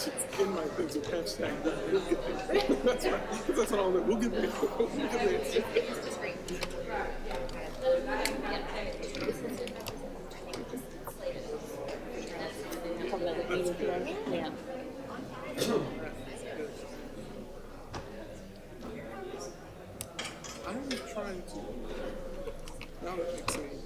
in my things with hashtag. We'll get there. That's right. Because that's all that we'll get there. We'll get there. Yeah. I'm trying to. Now that makes sense.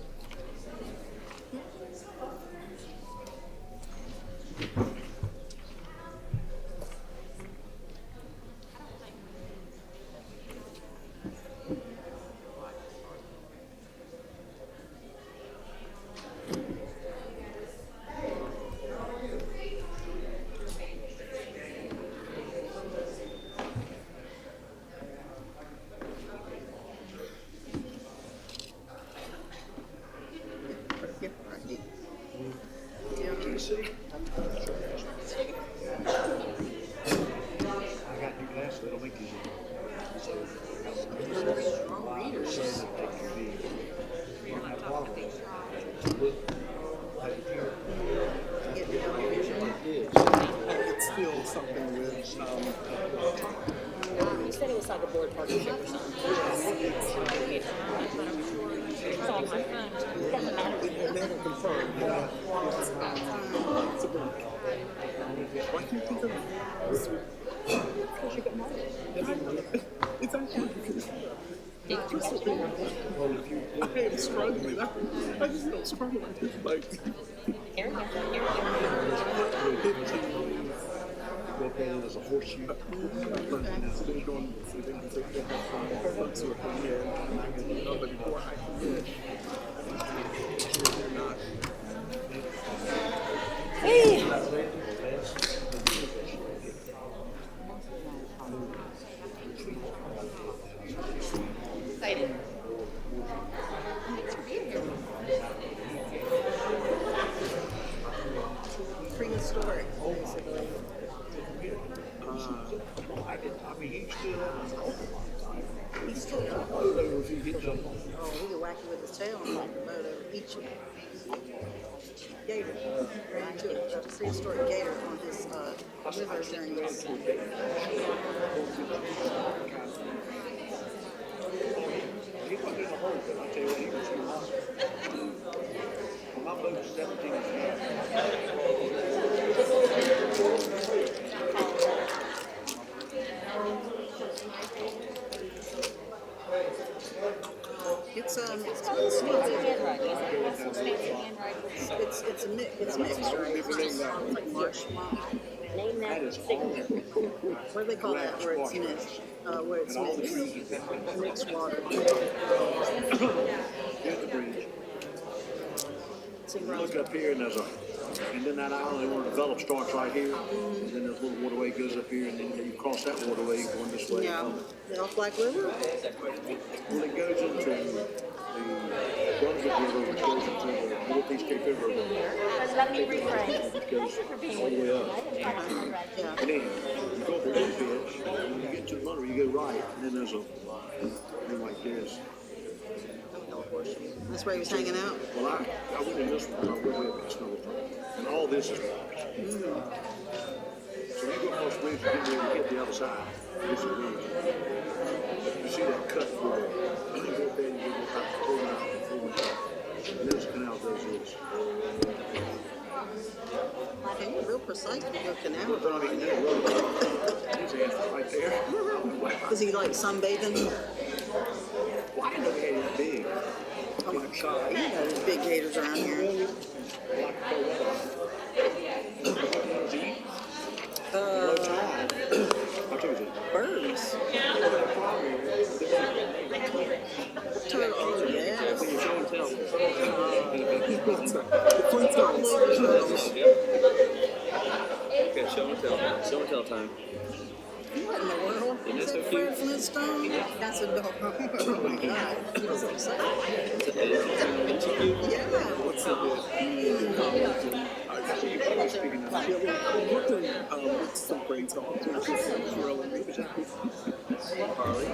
It's still something with You said it was like a board partnership or something. But I'm sure it's all my fun. It doesn't matter. they haven't confirmed. It's a break. Why can't you think of this week? Because you get married. It's actually I am struggling. I just don't struggle like this. Like, There's a horseshoe. Hey! Excited. Prehistoric, basically. He's still oh, he can whack you with his tail and like the boat over eat you. Gator, ran into a prehistoric gator on his river journeys. He wasn't in a hole, but I tell you what, he was in a hole. My boat's 17 and a half. It's a mix, right? It's like marshmallow. Name that signature. What do they call that where it's mixed? Where it's mixed water. Here's the bridge. Look up here and there's and then that island they want to develop starts right here. And then this little waterway goes up here and then you cross that waterway going this way. Yeah. The Elk Black River? When it goes into the Brunswick River, which goes into the Northeast Cape River, Let me rephrase. it goes all the way up. Yeah. And then you go up a little bit, and when you get to the runner, you go right, and then there's a thing like this. That's where he was hanging out? Well, I went in this one, I went way up in the snow. And all this is rocks. So you go across the bridge, you get there and hit the other side. This is bridge. You see that cut through there. And you go up there and you go about 4 miles. And there's a canal goes this. Okay, you're real precise with your canal. But I mean, there's the answer right there. Was he like sunbathing? Why didn't they get that big? Oh my God, you know there's big gators around here. Birds. Turtle, oh yes. Okay, show and tell. Show and tell time. What in the world? Isn't that Is so that cute? Fred Flintstone? That's a dog. Oh my God. He was upset. Yeah. what's the what's some great talk? Harley.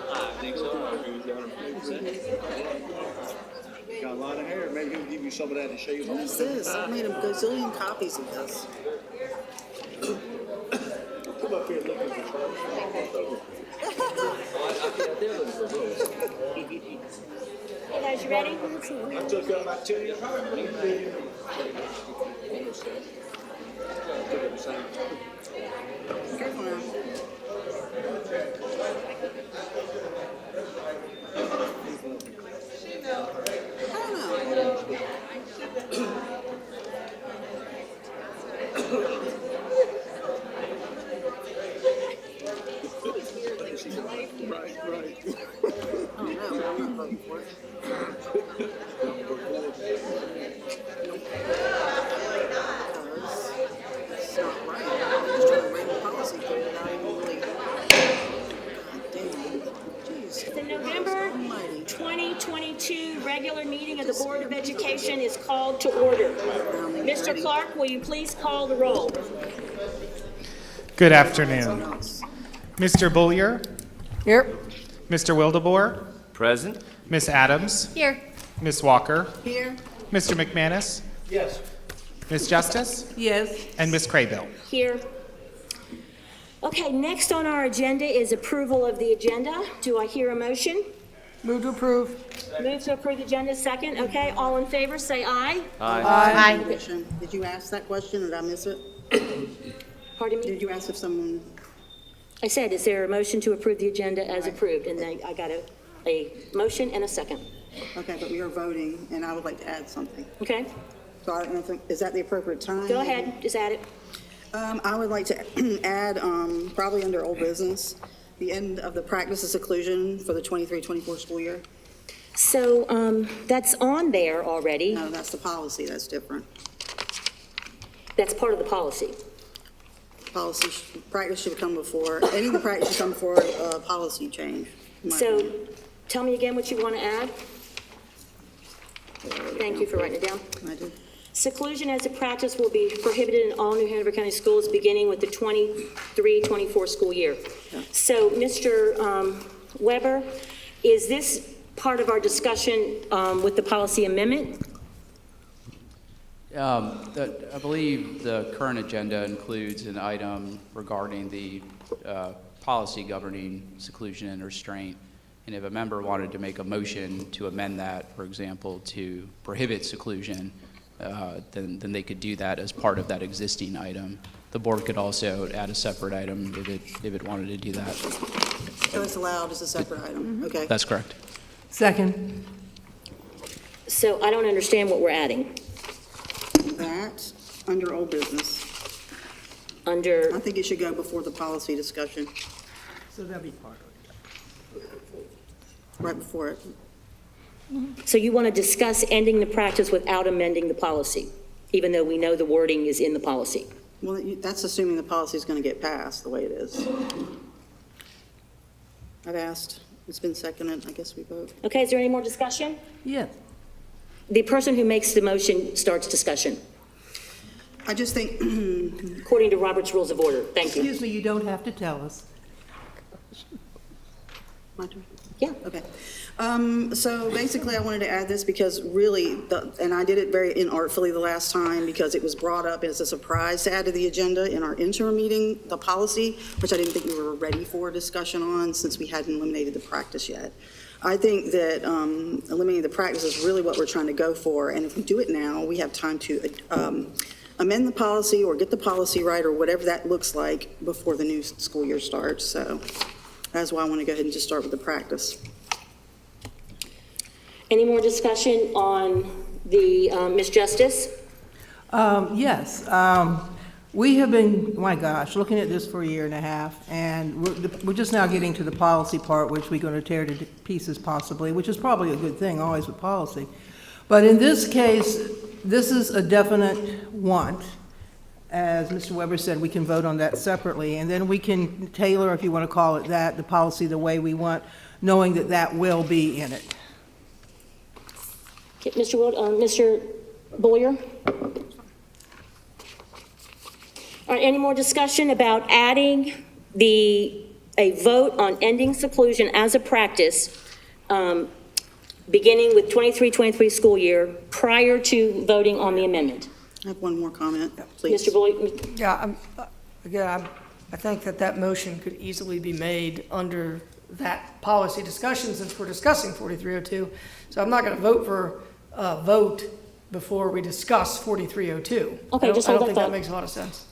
I think so. I agree with you 100%. some of that and shave What off. is this? I made a gazillion copies of this. Come up here and look at your chart. Hey guys, you ready? I took out my 2. Careful now. I don't know. Right, right. Oh no, I'm not voting for it. It's not right. I'm just trying to write a policy through it. I don't really. God damn. Jeez. The November Almighty. 2022 regular meeting of the Board of Education is called to order. Mr. Clark, will you please call the roll? Good afternoon. Mr. Bullier, Here. Mr. Wildebohr, Present. Miss Adams, Here. Miss Walker, Here. Mr. McManus, Yes. Miss Justice, Yes. and Miss Craybill. Here. Okay, next on our agenda is approval of the agenda. Do I hear a motion? Move to approve. Move to approve the agenda, second. Okay, all in favor, say aye. Aye. Question. Did you ask that question? Did I miss it? Pardon me? Did you ask if someone? I said, is there a motion to approve the agenda as approved? And then I got a motion and a second. Okay, but we are voting, and I would like to add something. Okay, So I don't think, is that the appropriate time? go ahead, just add it. I would like to add, probably under old business, the end of the practice of seclusion for the 23-24 school year. So that's on there already. No, that's the policy, that's different. That's part of the policy. Policy, practice should come before, any of the practice should come before a policy change. in my So opinion. tell me again what you want to add. Thank you for writing it down. I did. Seclusion as a practice will be prohibited in all New Hanover County schools beginning with the 23-24 school year. So, Mr. Weber, is this part of our discussion with the policy amendment? I believe the current agenda includes an item regarding the policy governing seclusion and restraint. And if a member wanted to make a motion to amend that, for example, to prohibit seclusion, then they could do that as part of that existing item. The board could also add a separate item if it wanted to do that. So it's allowed as a separate item, okay? That's correct. Second. So I don't understand what we're adding. That, under old business, I Under, think it should go before the policy discussion, So that'll be part of right before it. so you want to discuss ending the practice without amending the policy, even though we know the wording is in the policy? Well, that's assuming the policy is going to get passed the way it is. I've asked, it's been seconded, I guess we vote. Okay, is there any more discussion? Yes. The person who makes the motion starts discussion, I just think, according to Robert's Rules of Order. Thank you. Excuse me, you don't have to tell us. my turn. Yeah. Okay. So basically, I wanted to add this because really, and I did it very inartfully the last time because it was brought up as a surprise to add to the agenda in our interim meeting, the policy, which I didn't think we were ready for a discussion on since we hadn't eliminated the practice yet. I think that eliminating the practice is really what we're trying to go for, and if we do it now, we have time to amend the policy or get the policy right or whatever that looks like before the new school year starts. So that's why I want to go ahead and just start with the practice. Any more discussion on the, Ms. Justice? Yes. We have been, my gosh, looking at this for a year and a half, and we're just now getting to the policy part, which we're going to tear to pieces possibly, which is probably a good thing, always with policy. But in this case, this is a definite want. As Mr. Weber said, we can vote on that separately, and then we can tailor, if you want to call it that, the policy the way we want, knowing that that will be in it. Okay, Mr. Boyer? All right, any more discussion about adding a vote on ending seclusion as a practice beginning with 23-24 school year, prior to voting on the amendment. I have one more comment, please. Mr. Boyd, Yeah, I think that motion could easily be made under that policy discussion since we're discussing 4302. So I'm not going to vote for vote before we discuss 4302. Okay, just I hold don't that think that thought. makes a lot of sense.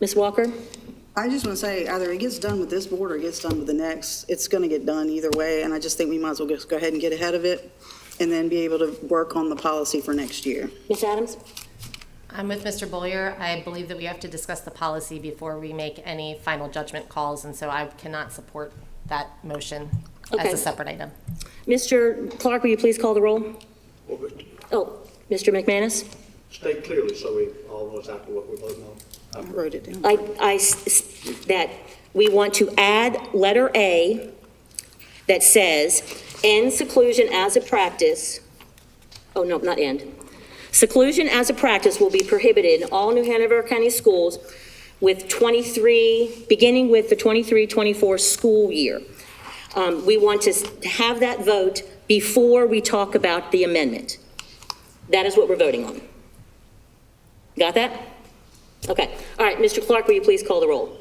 Ms. Walker? I just want to say, either it gets done with this board or it gets done with the next. It's going to get done either way, and I just think we might as well just go ahead and get ahead of it and then be able to work on the policy for next year. Ms. Adams? I'm with Mr. Bollier. I believe that we have to discuss the policy before we make any final judgment calls, and so I cannot support that motion Okay. as a separate item. Mr. Clark, will you please call the roll? Well, but Oh, Mr. McManus? state clearly so we all know exactly what we're voting on. I wrote it down. That we want to add letter A that says, end seclusion as a practice. Oh, no, not end. Seclusion as a practice will be prohibited in all New Hanover County schools with beginning with the 23-24 school year. We want to have that vote before we talk about the amendment. That is what we're voting on. Got that? Okay. All right, Mr. Clark, will you please call the roll?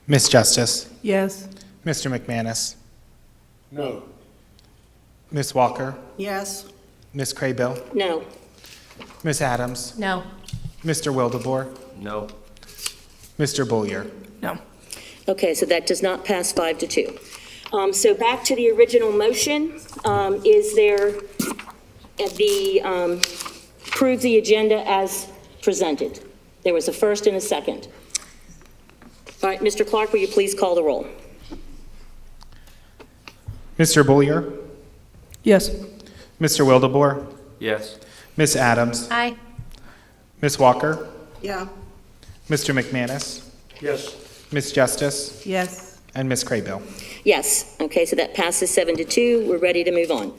Ms. Justice, Yes. Mr. McManus, No. Ms. Walker, Yes, Ms. Craybill, No. Ms. Adams, No. Mr. Wildebohr, No. Mr. Bollier. No. Okay, so that does not pass 5-2. So back to the original motion. Is there approve the agenda as presented? There was a first and a second. All right, Mr. Clark, will you please call the roll? Mr. Bollier, Yes. Mr. Wildebohr, Yes. Ms. Adams, Aye. Ms. Walker, yeah, Mr. McManus, Yes. Ms. Justice, Yes. and Ms. Craybill. Yes. Okay, so that passes 7-2. We're ready to move on.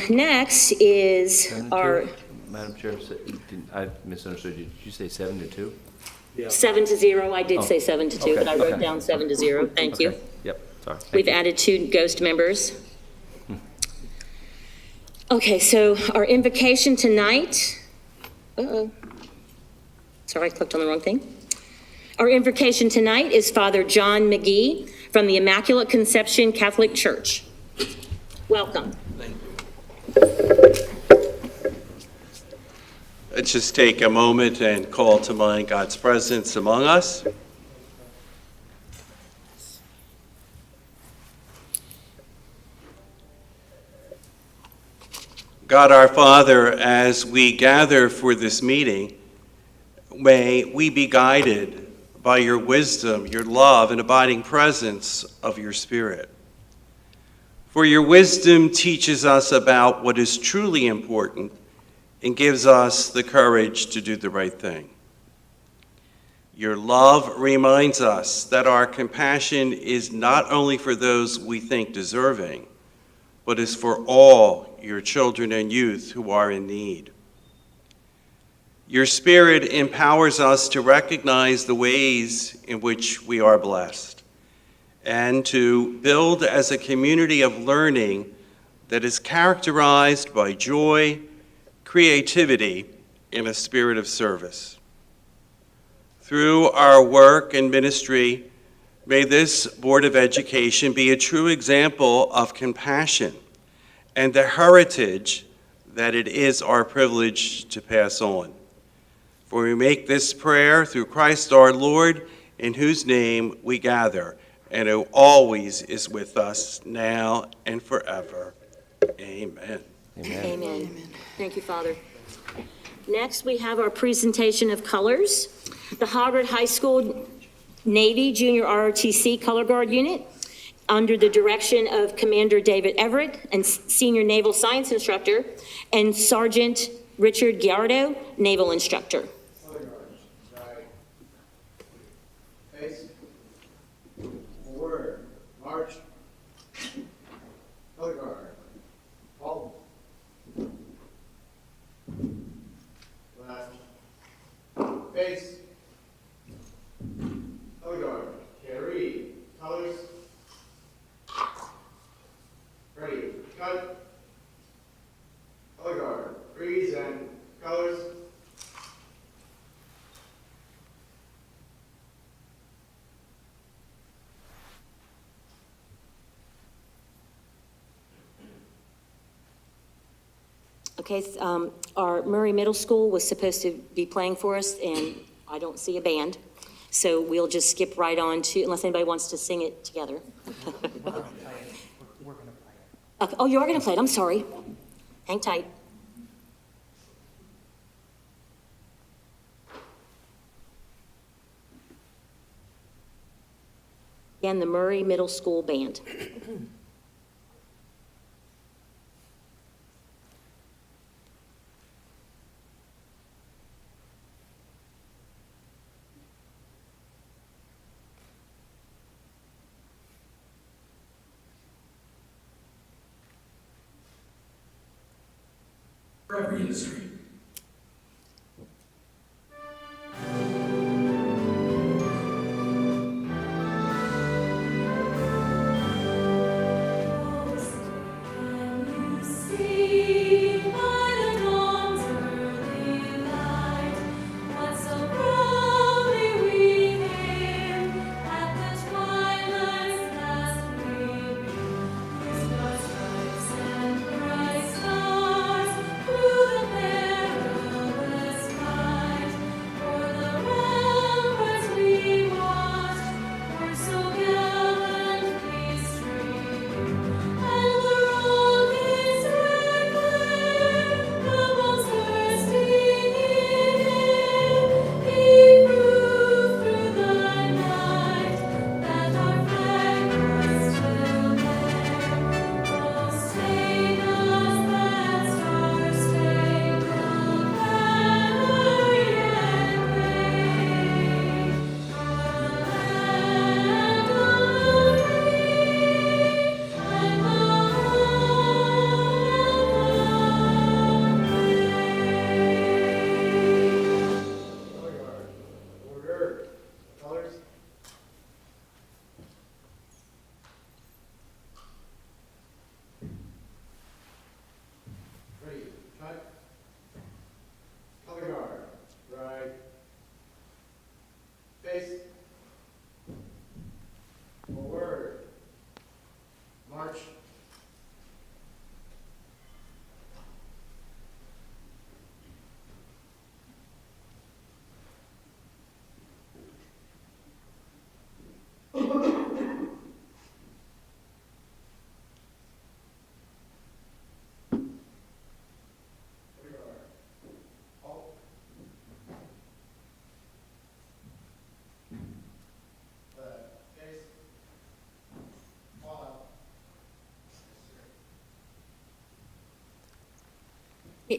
Next is our Madam Chair, I misunderstood you. Did you say 7-2? 7-0. I did say 7-2, Okay, but I wrote okay. down 7-0. Thank you. Okay. Yep, sorry. Thank We've you. added 2 ghost members. Okay, so our invocation tonight, sorry, I clicked on the wrong thing. Our invocation tonight is Father John McGee from the Immaculate Conception Catholic Church. Welcome. Let's just take a moment and call to mind God's presence among us. God our Father, as we gather for this meeting, may we be guided by your wisdom, your love, and abiding presence of your Spirit. For your wisdom teaches us about what is truly important and gives us the courage to do the right thing. Your love reminds us that our compassion is not only for those we think deserving, but is for all your children and youth who are in need. Your Spirit empowers us to recognize the ways in which we are blessed and to build as a community of learning that is characterized by joy, creativity, and a spirit of service. Through our work and ministry, may this Board of Education be a true example of compassion and the heritage that it is our privilege to pass on. For we make this prayer through Christ our Lord, in whose name we gather, and who always is with us now and forever. Amen. Amen. Thank you, Father. Next, we have our presentation of colors. The Harvard High School Navy Junior ROTC Color Guard Unit, under the direction of Commander David Everett and Senior Naval Science Instructor, and Sergeant Richard Giardo, Naval Instructor. Face. Forward. March. Color guard. Hold. Left. Face. Color guard. Carry. Colors. Ready. Okay, our Murray Middle School was supposed to be playing for us, and I don't see a band. So we'll just skip right on to, unless anybody wants to sing it together. Okay, oh, you are going to play it, I'm sorry. Hang tight. Again, the Murray Middle School Band. Forever industry.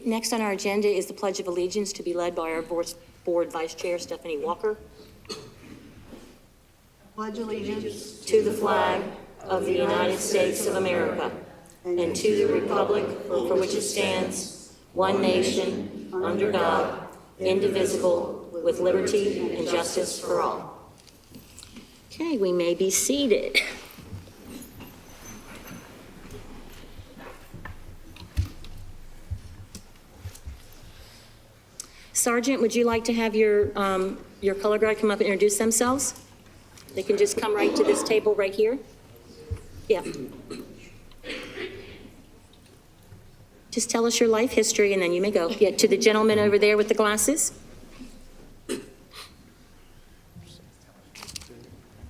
Next on our agenda is the Pledge of Allegiance to be led by our Board Vice Chair, Stephanie Walker. Pledge allegiance To the flag of the United States of America and to the republic for which it stands, one nation, under God, indivisible, with liberty and justice for all. Okay, we may be seated. Sergeant, would you like to have your color guard come up and introduce themselves? They can just come right to this table right here. Yeah. Just tell us your life history and then you may go. Yeah, to the gentleman over there with the glasses.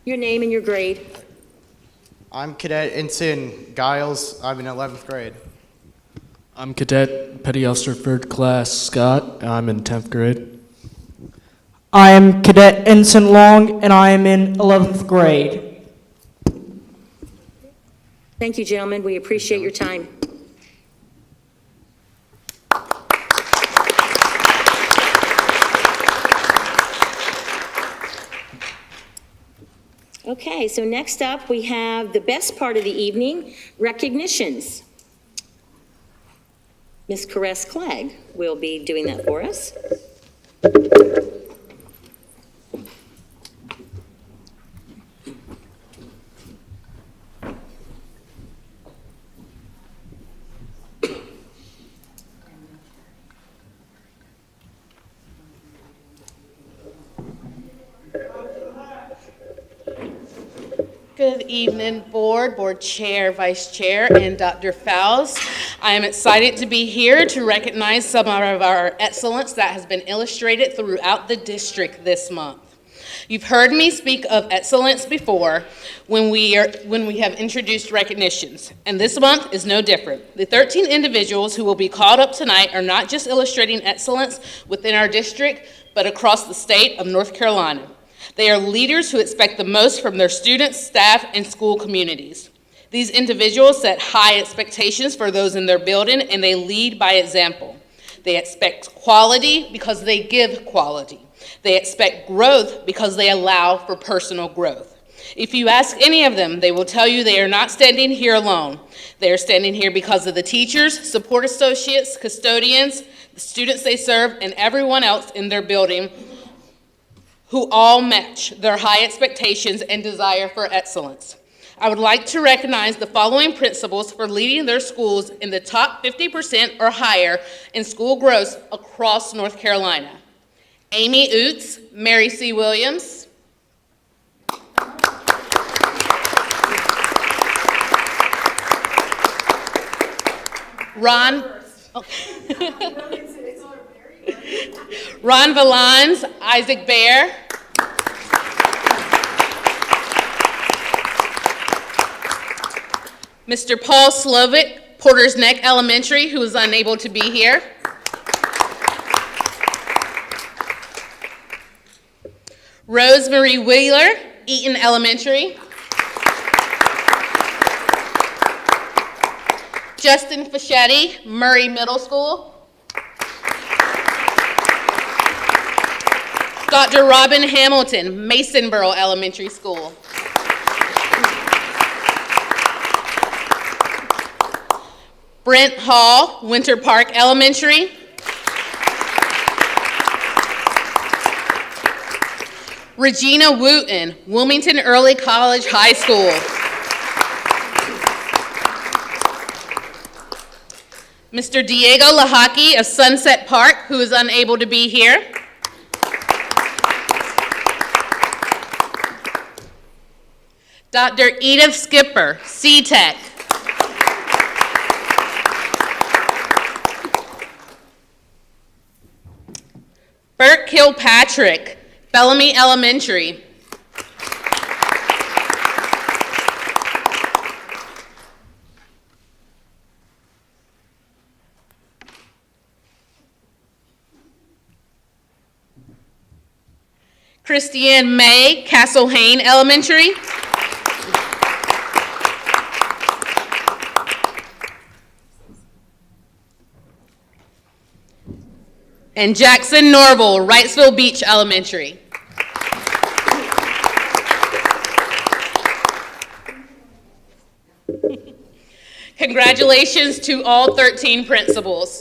Your name and your grade. I'm Cadet Ensign Giles. I'm in 11th grade. I'm Cadet Petty Officer 3rd Class Scott. I'm in 10th grade. I am Cadet Ensign Long, and I am in 11th grade. Thank you, gentlemen. We appreciate your time. Okay, so next up we have the best part of the evening, recognitions. Ms. Caress Clegg will be doing that for us. Good evening, board chair, vice chair, and Dr. Fowles. I am excited to be here to recognize some of our excellence that has been illustrated throughout the district this month. You've heard me speak of excellence before when we have introduced recognitions, and this month is no different. The 13 individuals who will be called up tonight are not just illustrating excellence within our district, but across the state of North Carolina. They are leaders who expect the most from their students, staff, and school communities. These individuals set high expectations for those in their building, and they lead by example. They expect quality because they give quality. They expect growth because they allow for personal growth. If you ask any of them, they will tell you they are not standing here alone. They are standing here because of the teachers, support associates, custodians, the students they serve, and everyone else in their building who all match their high expectations and desire for excellence. I would like to recognize the following principals for leading their schools in the top 50% or higher in school growth across North Carolina. Amy Oots, Mary C. Williams, Ron Valans, Isaac Bear, Mr. Paul Slovic, Porter's Neck Elementary, who is unable to be here. Rosemary Wheeler, Eaton Elementary. Justin Fischetti, Murray Middle School. Dr. Robin Hamilton, Masonboro Elementary School. Brent Hall, Winter Park Elementary. Regina Wooten, Wilmington Early College High School. Mr. Diego Lahaki of Sunset Park, who is unable to be here. Dr. Edith Skipper, C-Tech. Burt Kilpatrick, Bellamy Elementary. Christiane May, Castle Hayne Elementary. And Jackson Norval, Wrightsville Beach Elementary. Congratulations to all 13 principals.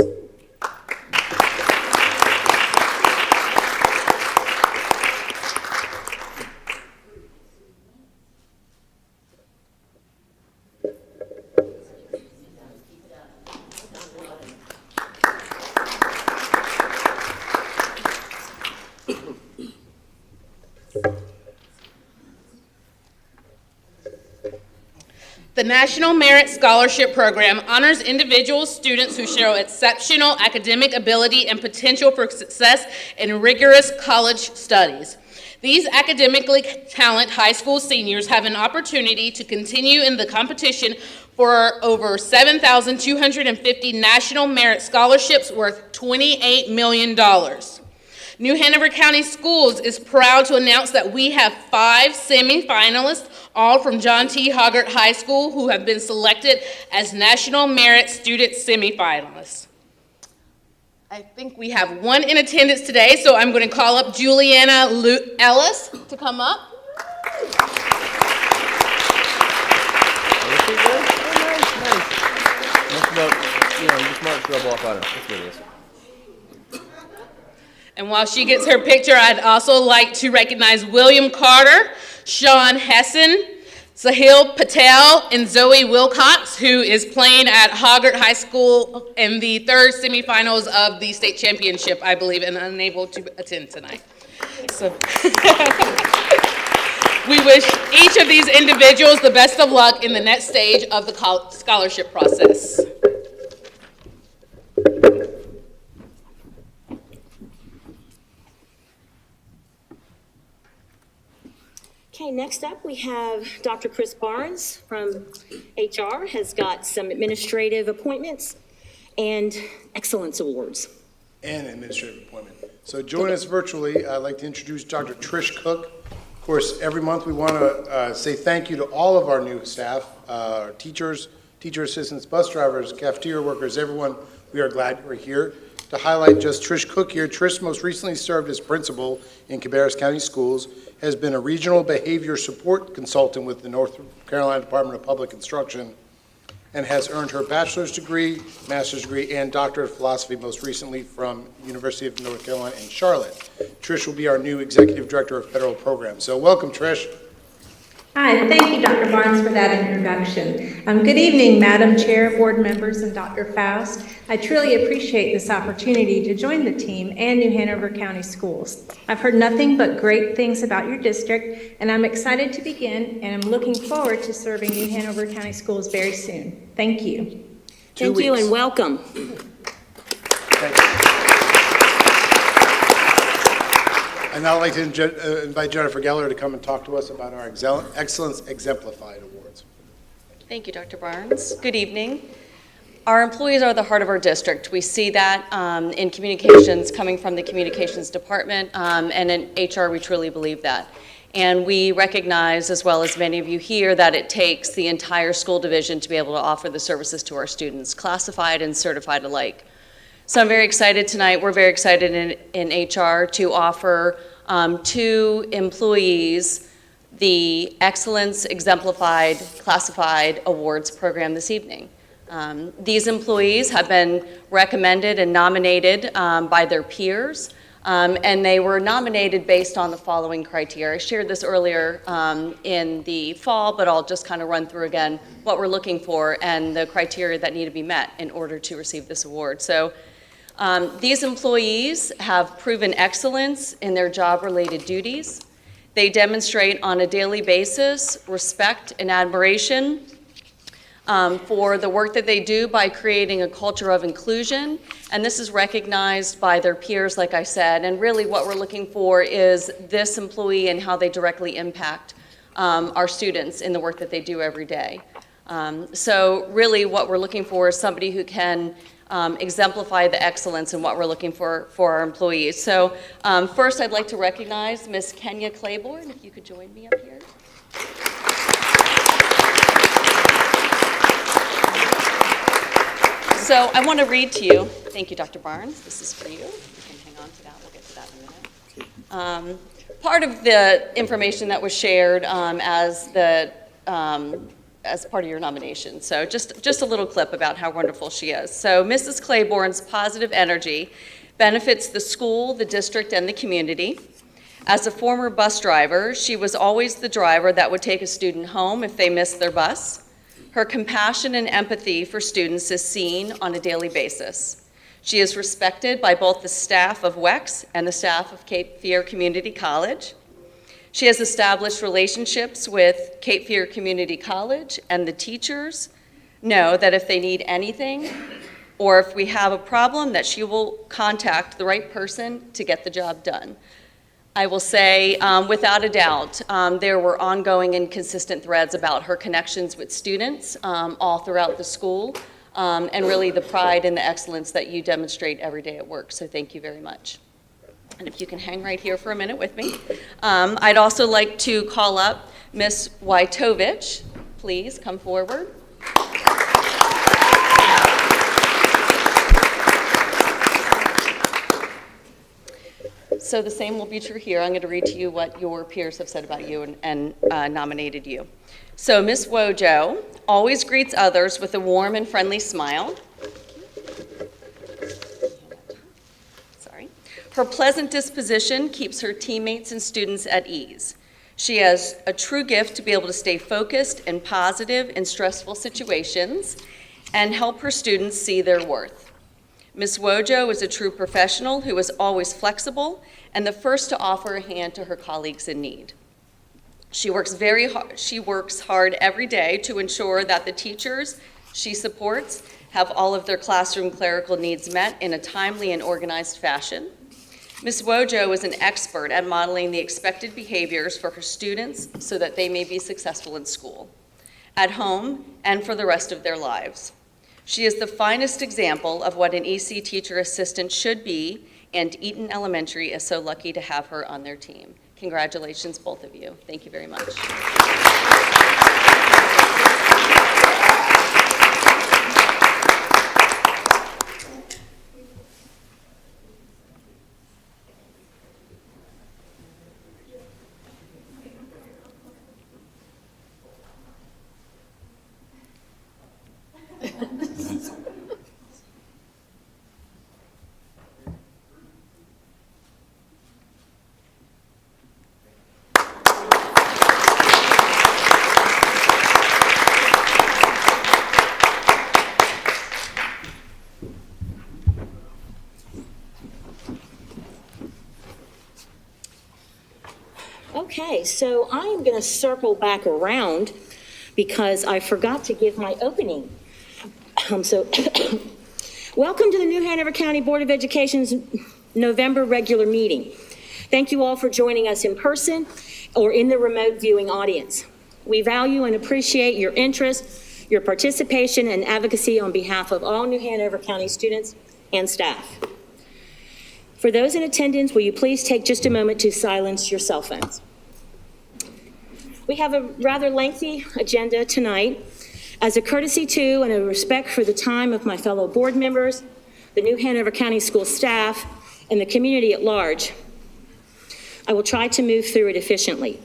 The National Merit Scholarship Program honors individuals, students who show exceptional academic ability and potential for success in rigorous college studies. These academically talented high school seniors have an opportunity to continue in the competition for over 7,250 national merit scholarships worth $28 million. New Hanover County Schools is proud to announce that we have 5 semifinalists, all from John T. Hoggart High School, who have been selected as National Merit Student Semifinalists. I think we have 1 in attendance today, so I'm going to call up Juliana Ellis to come up. Just march rub off on her. That's what it is. And while she gets her picture, I'd also like to recognize William Carter, Sean Hessen, Sahil Patel, and Zoe Wilcox, who is playing at Hoggart High School in the 3rd semifinals of the state championship, I believe, and unable to attend tonight. So We wish each of these individuals the best of luck in the next stage of the scholarship process. Okay, next up, we have Dr. Chris Barnes from HR, has got some administrative appointments and excellence awards. And administrative appointment. So join us virtually. I'd like to introduce Dr. Trish Cook. Of course, every month we want to say thank you to all of our new staff, our teachers, teacher assistants, bus drivers, cafeteria workers, everyone. We are glad you're here. To highlight just Trish Cook here, Trish most recently served as principal in Cabarrus County Schools, has been a regional behavior support consultant with the North Carolina Department of Public Instruction, and has earned her bachelor's degree, master's degree, and doctorate of philosophy most recently from University of North Carolina in Charlotte. Trish will be our new executive director of federal programs. So welcome, Trish. Hi, thank you, Dr. Barnes, for that introduction. Good evening, Madam Chair, board members, and Dr. Faust. I truly appreciate this opportunity to join the team and New Hanover County Schools. I've heard nothing but great things about your district, and I'm excited to begin, and I'm looking forward to serving New Hanover County Schools very soon. Thank you. Thank you and welcome. Thank you. And now I'd like to invite Jennifer Geller to come and talk to us about our Excellence Exemplified Awards. Thank you, Dr. Barnes. Good evening. Our employees are the heart of our district. We see that in communications coming from the communications department, and in HR we truly believe that. And we recognize, as well as many of you here, that it takes the entire school division to be able to offer the services to our students, classified and certified alike. So I'm very excited tonight. We're very excited in HR to offer to employees the Excellence Exemplified Classified Awards program this evening. These employees have been recommended and nominated by their peers, and they were nominated based on the following criteria. I shared this earlier in the fall, but I'll just kind of run through again what we're looking for and the criteria that need to be met in order to receive this award. So these employees have proven excellence in their job-related duties. They demonstrate on a daily basis respect and admiration for the work that they do by creating a culture of inclusion, and this is recognized by their peers, like I said, and really what we're looking for is this employee and how they directly impact our students in the work that they do every day. So really what we're looking for is somebody who can exemplify the excellence in what we're looking for our employees. So first I'd like to recognize Miss Kenya Claiborne, if you could join me up here. So I want to read to you, thank you, Dr. Barnes, this is for you. You can hang on to that, we'll get to that in a minute. Part of the information that was shared as part of your nomination. So just a little clip about how wonderful she is. So Mrs. Claiborne's positive energy benefits the school, the district, and the community. As a former bus driver, she was always the driver that would take a student home if they missed their bus. Her compassion and empathy for students is seen on a daily basis. She is respected by both the staff of WEX and the staff of Cape Fear Community College. She has established relationships with Cape Fear Community College, and the teachers know that if they need anything or if we have a problem, that she will contact the right person to get the job done. I will say, without a doubt, there were ongoing and consistent threads about her connections with students all throughout the school, and really the pride and the excellence that you demonstrate every day at work. So thank you very much. And if you can hang right here for a minute with me. I'd also like to call up Ms. Wojtowicz. Please come forward. So the same will be true here. I'm going to read to you what your peers have said about you and nominated you. So Ms. Wojo always greets others with a warm and friendly smile. Sorry. Her pleasant disposition keeps her teammates and students at ease. She has a true gift to be able to stay focused and positive in stressful situations and help her students see their worth. Ms. Wojo is a true professional who is always flexible and the first to offer a hand to her colleagues in need. She works hard every day to ensure that the teachers she supports have all of their classroom clerical needs met in a timely and organized fashion. Ms. Wojo is an expert at modeling the expected behaviors for her students so that they may be successful in school, at home, and for the rest of their lives. She is the finest example of what an EC teacher assistant should be, and Eaton Elementary is so lucky to have her on their team. Congratulations, both of you. Thank you very much. Okay, so I am going to circle back around because I forgot to give my opening. Welcome to the New Hanover County Board of Education's November regular meeting. Thank you all for joining us in person or in the remote viewing audience. We value and appreciate your interest, your participation, and advocacy on behalf of all New Hanover County students and staff. For those in attendance, will you please take just a moment to silence your cell phones? We have a rather lengthy agenda tonight. As a courtesy to and a respect for the time of my fellow board members, the New Hanover County School staff, and the community at large, I will try to move through it efficiently.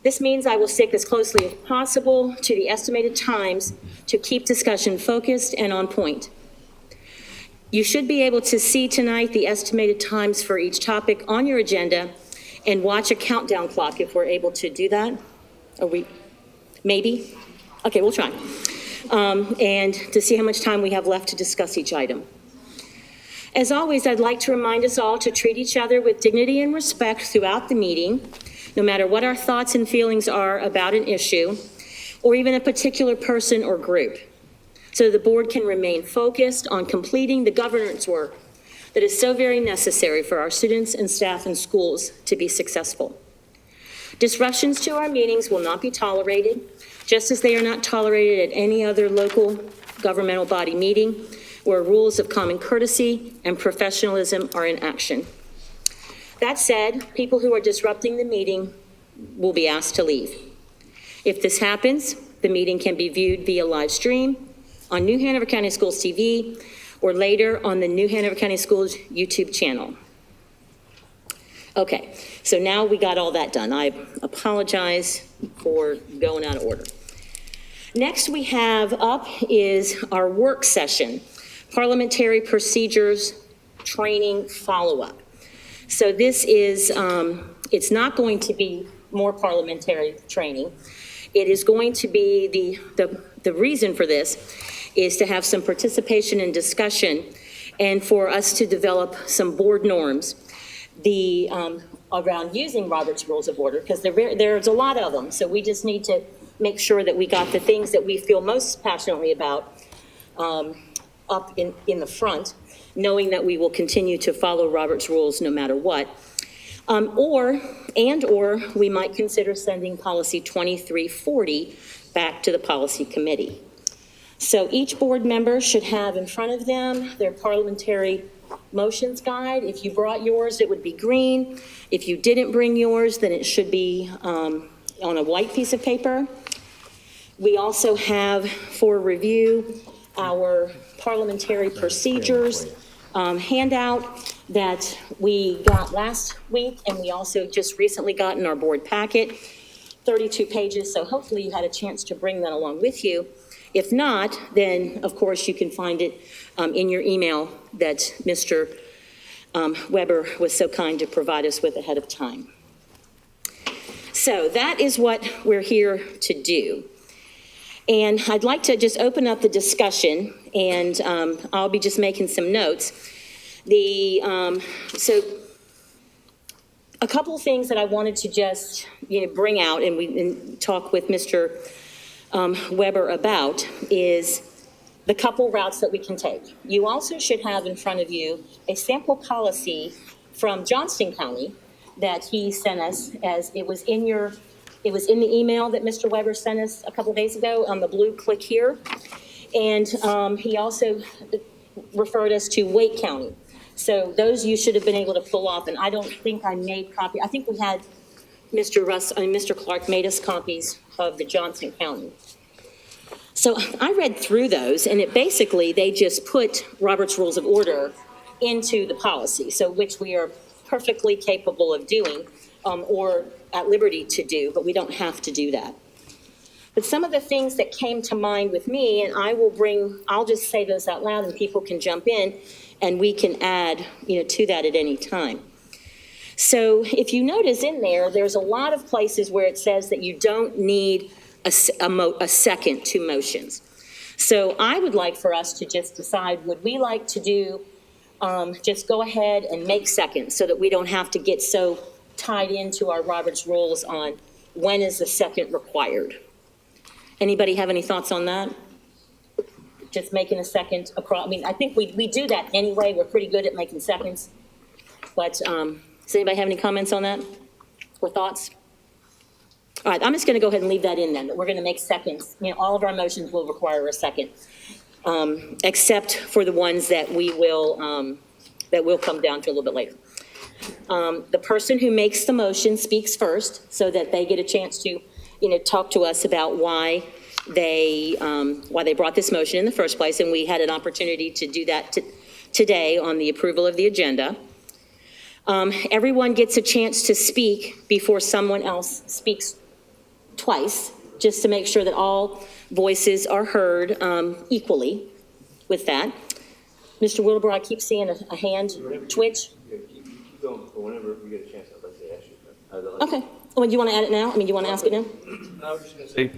This means I will stick as closely as possible to the estimated times to keep discussion focused and on point. You should be able to see tonight the estimated times for each topic on your agenda and watch a countdown clock if we're able to do that. Are we? Maybe? Okay, we'll try. And to see how much time we have left to discuss each item. As always, I'd like to remind us all to treat each other with dignity and respect throughout the meeting, no matter what our thoughts and feelings are about an issue, or even a particular person or group, so the board can remain focused on completing the governance work that is so very necessary for our students and staff and schools to be successful. Disruptions to our meetings will not be tolerated, just as they are not tolerated at any other local governmental body meeting where rules of common courtesy and professionalism are in action. That said, people who are disrupting the meeting will be asked to leave. If this happens, the meeting can be viewed via live stream on New Hanover County Schools TV or later on the New Hanover County Schools YouTube channel. Okay, so now we got all that done. I apologize for going out of order. Next we have up is our work session, Parliamentary Procedures Training Follow-Up. So this is, it's not going to be more parliamentary training. It is going to be, the reason for this is to have some participation and discussion and for us to develop some board norms around using Robert's Rules of Order, because there's a lot of them. So we just need to make sure that we got the things that we feel most passionately about up in the front, knowing that we will continue to follow Robert's rules no matter what. Or we might consider sending policy 2340 back to the policy committee. So each board member should have in front of them their parliamentary motions guide. If you brought yours, it would be green. If you didn't bring yours, then it should be on a white piece of paper. We also have for review our parliamentary procedures handout that we got last week, and we also just recently got in our board packet, 32 pages, so hopefully you had a chance to bring that along with you. If not, then of course you can find it in your email that Mr. Weber was so kind to provide us with ahead of time. So that is what we're here to do. And I'd like to just open up the discussion, and I'll be just making some notes. So A couple of things that I wanted to just, bring out and talk with Mr. Weber about is the couple routes that we can take. You also should have in front of you a sample policy from Johnston County that he sent us, as it was in the email that Mr. Weber sent us a couple days ago on the blue click here. And he also referred us to Wake County. So those you should have been able to pull off, and I don't think I made copy. I think we had Mr. Clark made us copies of the Johnson County. So I read through those, and they just put Robert's Rules of Order into the policy, so which we are perfectly capable of doing, or at liberty to do, but we don't have to do that. But some of the things that came to mind with me, and I'll just say those out loud and people can jump in and we can add, to that at any time. So if you notice in there, there's a lot of places where it says that you don't need a second to motions. So I would like for us to just decide, would we like to do, just go ahead and make seconds so that we don't have to get so tied into our Robert's rules on when is the second required. Anybody have any thoughts on that? Just making a second across, I think we do that anyway. We're pretty good at making seconds. But does anybody have any comments on that or thoughts? All right, I'm just going to go ahead and leave that in then, that we're going to make seconds. All of our motions will require a second, except for the ones that will come down to a little bit later. The person who makes the motion speaks first so that they get a chance to, talk to us about why they brought this motion in the first place. And we had an opportunity to do that today on the approval of the agenda. Everyone gets a chance to speak before someone else speaks twice, just to make sure that all voices are heard equally with that. Mr. Wilbur, I keep seeing a hand twitch. Keep going for whenever we get a chance. I'd like to ask you. Okay. Well, do you want to add it now? Do you want to ask it now? I was just going to say,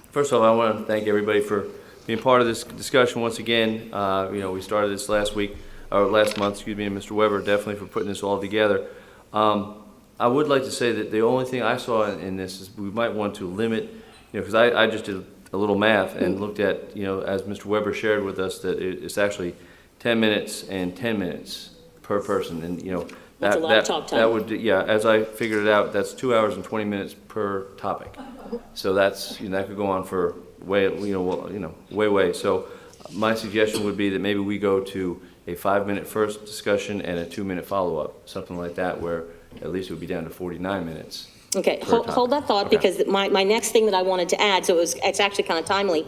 first of all, I want to thank everybody for being part of this discussion once again. We started this last month, and Mr. Weber definitely for putting this all together. I would like to say that the only thing I saw in this is we might want to limit, because I just did a little math and looked at, as Mr. Weber shared with us, that it's actually 10 minutes and 10 minutes per person. And, That's a lot of talk time. That would, as I figured it out, that's 2 hours and 20 minutes per topic. So that's, that could go on for way. So my suggestion would be that maybe we go to a 5-minute first discussion and a 2-minute follow-up, something like that, where at least it would be down to 49 minutes. Okay, hold that thought, Okay. because my next thing that I wanted to add, so it's actually kind of timely,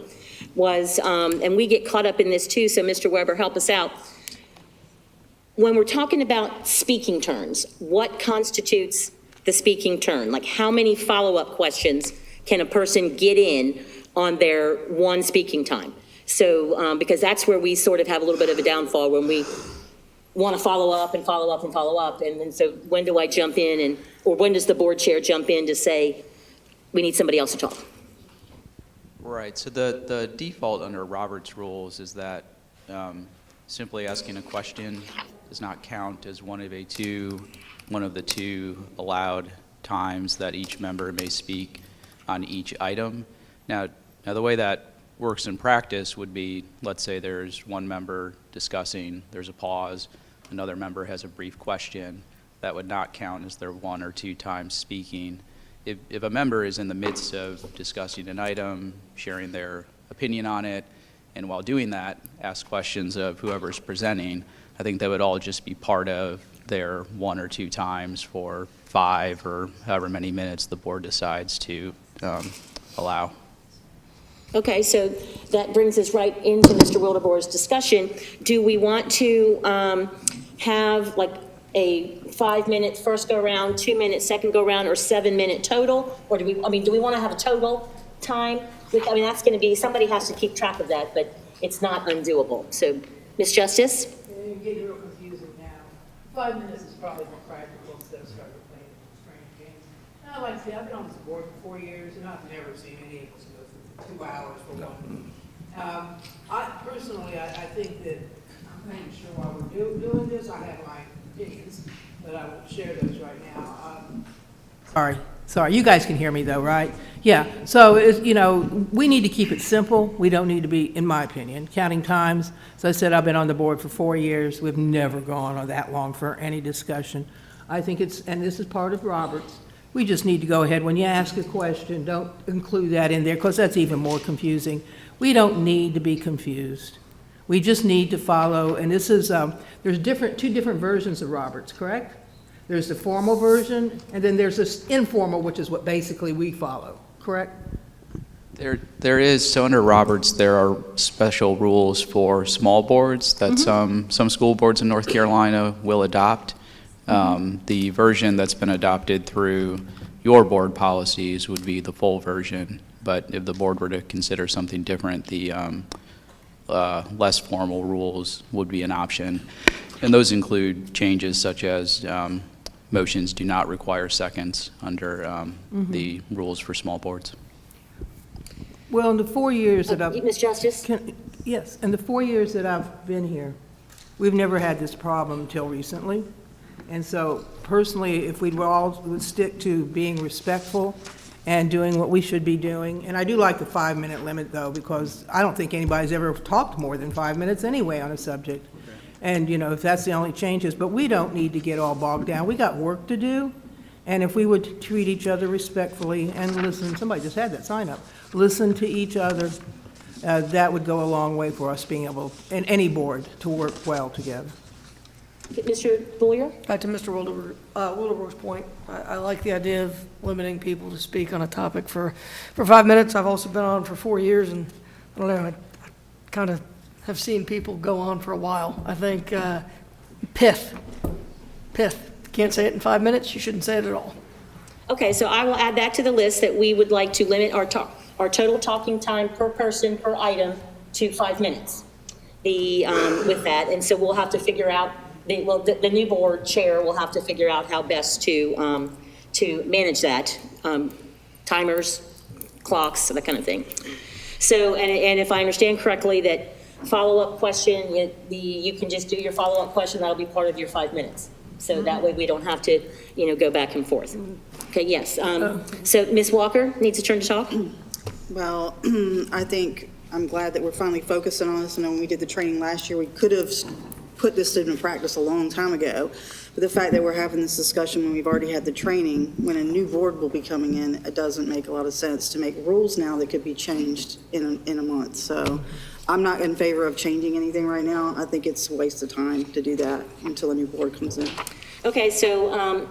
was, and we get caught up in this too, so Mr. Weber, help us out. When we're talking about speaking turns, what constitutes the speaking turn? Like, how many follow-up questions can a person get in on their one speaking time? So, because that's where we sort of have a little bit of a downfall, when we want to follow up, and then so when do I jump in, or when does the board chair jump in to say, we need somebody else to talk? Right, so the default under Robert's rules is that simply asking a question does not count as one of the two allowed times that each member may speak on each item. Now the way that works in practice would be, let's say there's one member discussing, there's a pause, another member has a brief question. That would not count as their 1 or 2 times speaking. If a member is in the midst of discussing an item, sharing their opinion on it, and while doing that, ask questions of whoever's presenting, I think that would all just be part of their 1 or 2 times for 5 or however many minutes the board decides to allow. Okay, so that brings us right into Mr. Wildebor's discussion. Do we want to have like a 5-minute first go round, 2-minute second go round, or 7-minute total? Or do we want to have a total time? That's going to be, somebody has to keep track of that, but it's not undoable. So, Ms. Justice? You're getting real confusing now. 5 minutes is probably more practical instead of starting playing strange games. Now, like I said, I've been on this board for 4 years, and I've never seen any of us go through 2 hours for one. I think that I'm not even sure why we're doing this. I have my opinions. but I won't share those right now. Sorry, you guys can hear me though, right? Yeah, so, we need to keep it simple. We don't need to be, in my opinion, counting times. As I said, I've been on the board for 4 years. We've never gone on that long for any discussion. I think and this is part of Robert's, we just need to go ahead, when you ask a question, don't include that in there, because that's even more confusing. We don't need to be confused. We just need to follow, and this is, there's two different versions of Robert's, correct? There's the formal version, and then there's this informal, which is what basically we follow, correct? There is, so under Roberts, there are special rules for small boards that some school boards in North Carolina will adopt. The version that's been adopted through your board policies would be the full version, but if the board were to consider something different, the less formal rules would be an option. And those include changes such as motions do not require seconds under the rules for small boards. Well, in the 4 years that I've... Ms. Justice? Yes, in the 4 years that I've been here, we've never had this problem until recently. And so personally, if we all would stick to being respectful and doing what we should be doing, and I do like the 5-minute limit though, because I don't think anybody's ever talked more than 5 minutes anyway on a subject. And, if that's the only changes, but we don't need to get all bogged down. We got work to do, and if we would treat each other respectfully and listen, somebody just had that sign up, listen to each other, that would go a long way for us being able, in any board, to work well together. Mr. Boyer? Back to Mr. Wilderberg's point, I like the idea of limiting people to speak on a topic for 5 minutes. I've also been on for 4 years, and I don't know, I kind of have seen people go on for a while. I think pith. Can't say it in 5 minutes, you shouldn't say it at all. Okay, so I will add that to the list that we would like to limit our total talking time per person per item to 5 minutes. With that, and so we'll have to figure out, the new board chair will have to figure out how best to manage that, timers, clocks, that kind of thing. So, and if I understand correctly, that follow-up question, you can just do your follow-up question, that'll be part of your 5 minutes. So that way we don't have to, go back and forth. Okay, yes. So Ms. Walker needs a turn to talk. Well, I think I'm glad that we're finally focusing on this. I know when we did the training last year, we could have put this into practice a long time ago. But the fact that we're having this discussion when we've already had the training, when a new board will be coming in, it doesn't make a lot of sense to make rules now that could be changed in a month. So I'm not in favor of changing anything right now. I think it's a waste of time to do that until a new board comes in. Okay, so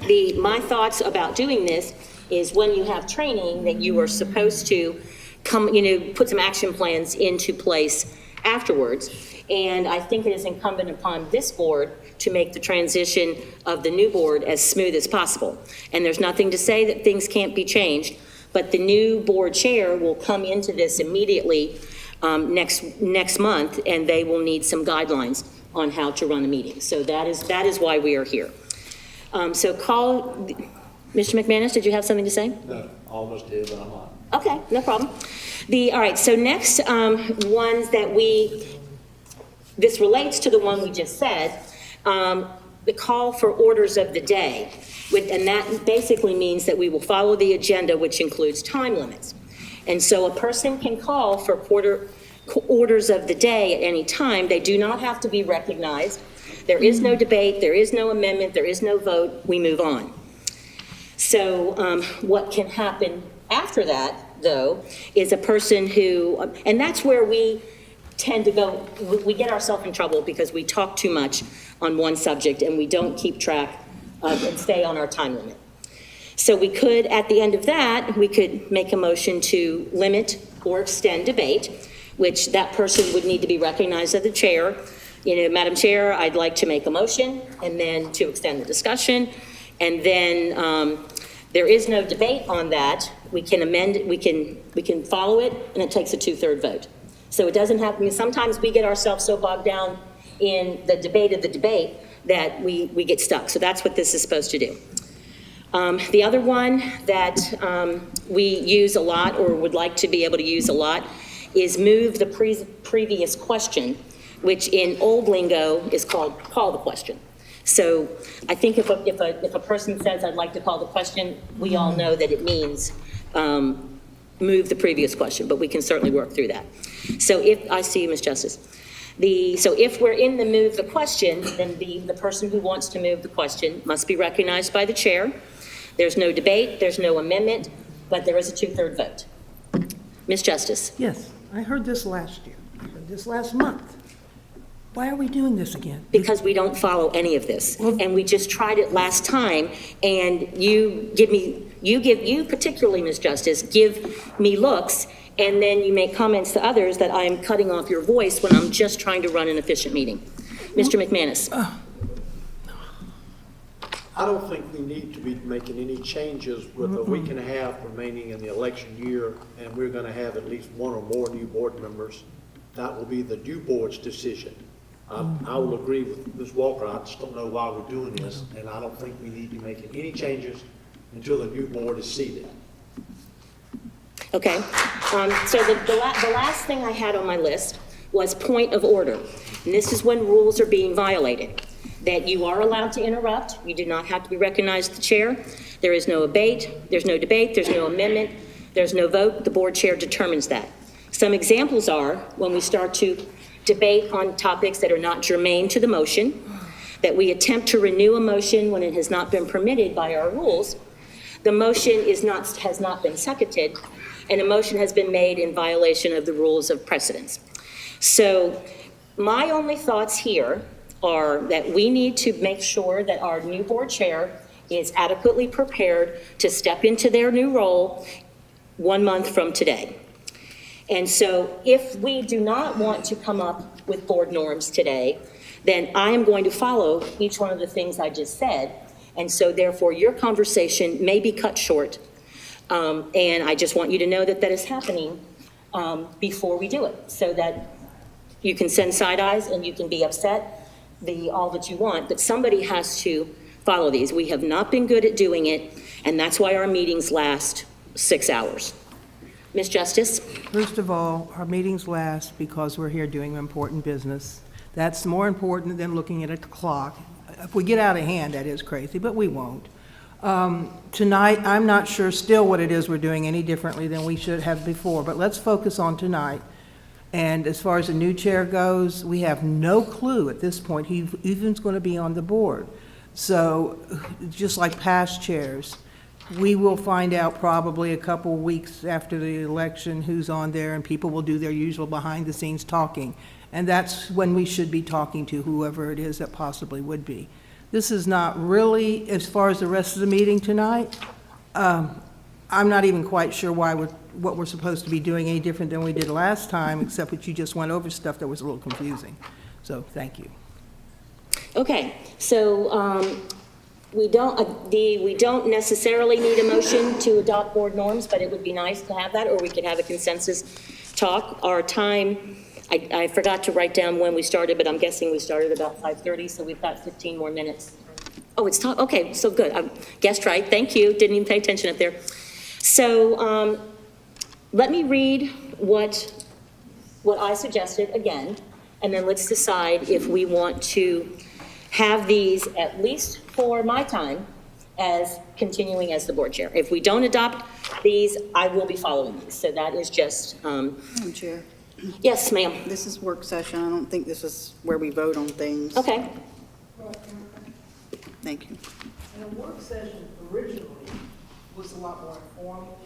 my thoughts about doing this is when you have training that you are supposed to come, put some action plans into place afterwards. And I think it is incumbent upon this board to make the transition of the new board as smooth as possible. And there's nothing to say that things can't be changed, but the new board chair will come into this immediately next month, and they will need some guidelines on how to run a meeting. So that is why we are here. So Mr. McManus, did you have something to say? No, almost did, but I'm not. Okay, no problem. All right, so next ones that this relates to the one we just said, the call for orders of the day. And that basically means that we will follow the agenda, which includes time limits. And so a person can call for orders of the day at any time. They do not have to be recognized. There is no debate, there is no amendment, there is no vote, we move on. So what can happen after that, though, is a person who, and that's where we tend to go, we get ourselves in trouble because we talk too much on one subject and we don't keep track of and stay on our time limit. So we could, at the end of that, we could make a motion to limit or extend debate, which that person would need to be recognized as the chair. Madam Chair, I'd like to make a motion and then to extend the discussion. And then there is no debate on that. We can amend it, we can follow it, and it takes a 2/3 vote. So it doesn't have, sometimes we get ourselves so bogged down in the debate of the debate that we get stuck. So that's what this is supposed to do. The other one that we use a lot, or would like to be able to use a lot, is move the previous question, which in old lingo is called call the question. So I think if a person says, I'd like to call the question, we all know that it means move the previous question, but we can certainly work through that. So I see you, Ms. Justice. So if we're in the move the question, then the person who wants to move the question must be recognized by the chair. There's no debate, there's no amendment, but there is a 2/3 vote. Ms. Justice? Yes, I heard this last year. I heard this last month. Why are we doing this again? Because we don't follow any of this. And we just tried it last time, and you particularly, Ms. Justice, give me looks, and then you make comments to others that I'm cutting off your voice when I'm just trying to run an efficient meeting. Mr. McManus. I don't think we need to be making any changes with a week and a half remaining in the election year, and we're going to have at least one or more new board members. That will be the new board's decision. I will agree with Ms. Walker. I just don't know why we're doing this, and I don't think we need to be making any changes until the new board is seated. Okay. So the last thing I had on my list was point of order. And this is when rules are being violated. That you are allowed to interrupt. You do not have to be recognized as the chair. There is no debate, there's no amendment, there's no vote. The board chair determines that. Some examples are when we start to debate on topics that are not germane to the motion, that we attempt to renew a motion when it has not been permitted by our rules. The motion has not been seconded, and a motion has been made in violation of the rules of precedence. So my only thoughts here are that we need to make sure that our new board chair is adequately prepared to step into their new role 1 month from today. And so if we do not want to come up with board norms today, then I am going to follow each one of the things I just said. And so therefore your conversation may be cut short. And I just want you to know that that is happening before we do it, so that you can send side eyes and you can be upset, all that you want, but somebody has to follow these. We have not been good at doing it, and that's why our meetings last 6 hours. Ms. Justice? First of all, our meetings last because we're here doing important business. That's more important than looking at a clock. If we get out of hand, that is crazy, but we won't. Tonight, I'm not sure still what it is we're doing any differently than we should have before, but let's focus on tonight. And as far as the new chair goes, we have no clue at this point who even's going to be on the board. So just like past chairs, we will find out probably a couple weeks after the election who's on there, and people will do their usual behind-the-scenes talking. And that's when we should be talking to whoever it is that possibly would be. This is not really, as far as the rest of the meeting tonight, I'm not even quite sure what we're supposed to be doing any different than we did last time, except that you just went over stuff that was a little confusing. So thank you. Okay, so we don't necessarily need a motion to adopt board norms, but it would be nice to have that, or we could have a consensus talk. Our time, I forgot to write down when we started, but I'm guessing we started about 5:30, so we've got 15 more minutes. Oh, it's time, okay, so good. I guessed right, thank you, didn't even pay attention up there. So let me read what I suggested again, and then let's decide if we want to have these, at least for my time, as continuing as the board chair. If we don't adopt these, I will be following these. So that is just... Madam Chair. Yes, ma'am. This is work session. I don't think this is where we vote on things. Okay. Thank you. And a work session originally was a lot more informal.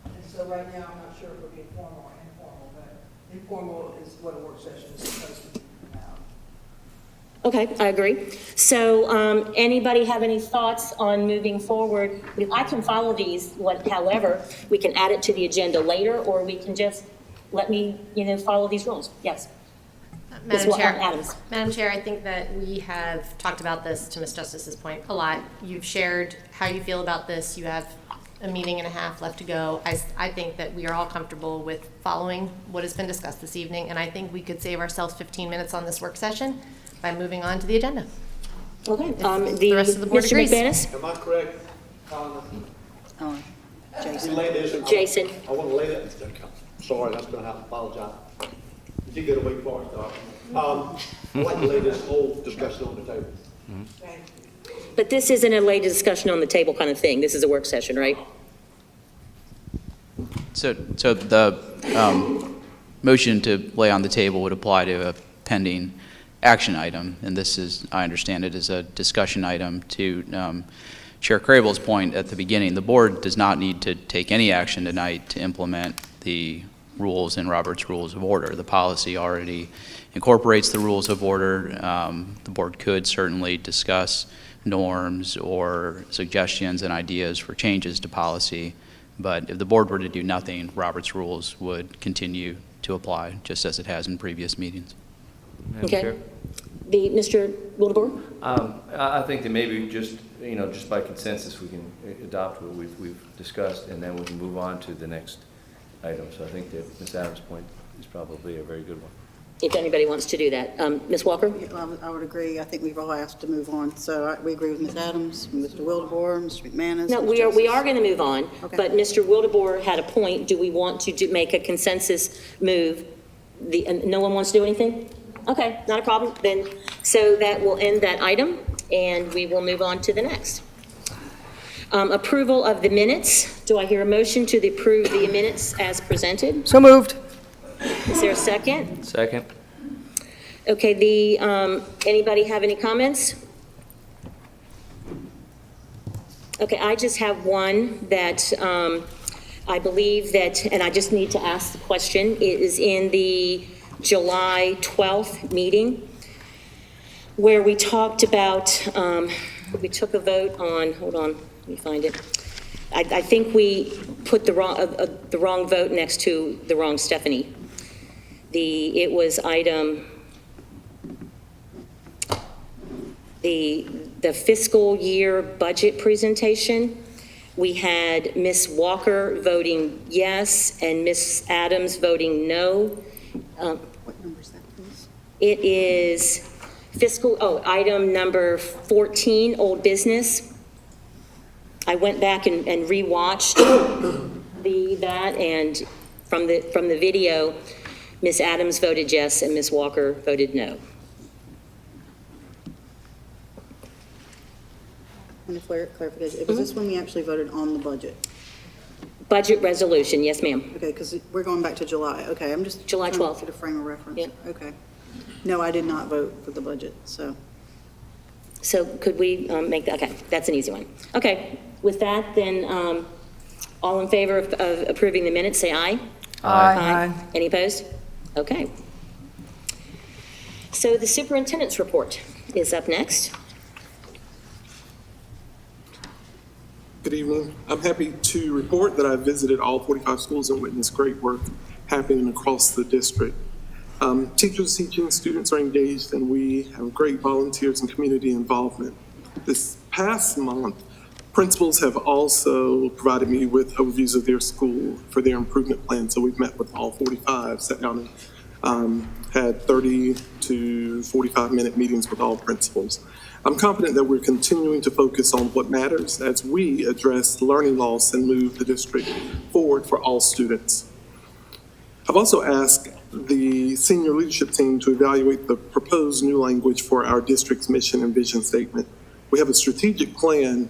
And so right now, I'm not sure if it'll be formal or informal, but informal is what a work session is supposed to be about. Okay, I agree. So anybody have any thoughts on moving forward? I can follow these, however, we can add it to the agenda later, or we can just let me, follow these rules. Yes. Madam Chair, Adams. Madam Chair, I think that we have talked about this, to Ms. Justice's point, a lot. You've shared how you feel about this. You have a meeting and a half left to go. I think that we are all comfortable with following what has been discussed this evening, and I think we could save ourselves 15 minutes on this work session by moving on to the agenda. Okay. The rest of the board Mr. agrees. McManus? Am I correct, Jason. Jason. I want to lay that. Sorry, that's going to have to apologize. You did get a week for it, Doc. I'd like to lay this whole discussion on the table. But this isn't a late discussion on the table kind of thing. This is a work session, right? So the motion to lay on the table would apply to a pending action item, and this is, I understand it, is a discussion item. To Chair Crable's point at the beginning, the board does not need to take any action tonight to implement the rules in Robert's Rules of Order. The policy already incorporates the rules of order. The board could certainly discuss norms or suggestions and ideas for changes to policy, but if the board were to do nothing, Robert's rules would continue to apply, just as it has in previous meetings. Madam Okay. Chair? Mr. Wildebohr? I think that maybe just by consensus, we can adopt what we've discussed, and then we can move on to the next item. So I think that Ms. Adams' point is probably a very good one. If anybody wants to do that. Ms. Walker? I would agree. I think we've all asked to move on. So we agree with Ms. Adams, Mr. Wildebohr, Mr. McManus. No, Ms. we Justice. are going to move on, Okay. but Mr. Wildebohr had a point. Do we want to make a consensus move? No one wants to do anything? Okay, not a problem. Then, so that will end that item, and we will move on to the next. Approval of the minutes. Do I hear a motion to approve the minutes as presented? So moved. Is there a second? Second. Okay, anybody have any comments? Okay, I just have one that I believe that, and I just need to ask the question, it is in the July 12th meeting where we talked about, we took a vote on, hold on, let me find it. I think we put the wrong vote next to the wrong Stephanie. It was item, the fiscal year budget presentation. We had Ms. Walker voting yes and Ms. Adams voting no. What number is that, please? It is item number 14, old business. I went back and rewatched that, and from the video, Ms. Adams voted yes and Ms. Walker voted no. And a clarification, was this when we actually voted on the budget? Budget resolution, yes, ma'am. Okay, because we're going back to July. Okay, I'm just July trying to 12th. get a frame of reference. Yeah. Okay. No, I did not vote for the budget, so. So could we make that, okay, that's an easy one. Okay, with that, then, all in favor of approving the minutes, say aye. Aye. Any opposed? Okay. So the superintendent's report is up next. Good evening. I'm happy to report that I visited all 45 schools and witnessed great work happening across the district. Teachers teaching, students are engaged, and we have great volunteers and community involvement. This past month, principals have also provided me with overviews of their school for their improvement plan. So we've met with all 45, sat down and had 30 to 45-minute meetings with all principals. I'm confident that we're continuing to focus on what matters as we address learning loss and move the district forward for all students. I've also asked the senior leadership team to evaluate the proposed new language for our district's mission and vision statement. We have a strategic plan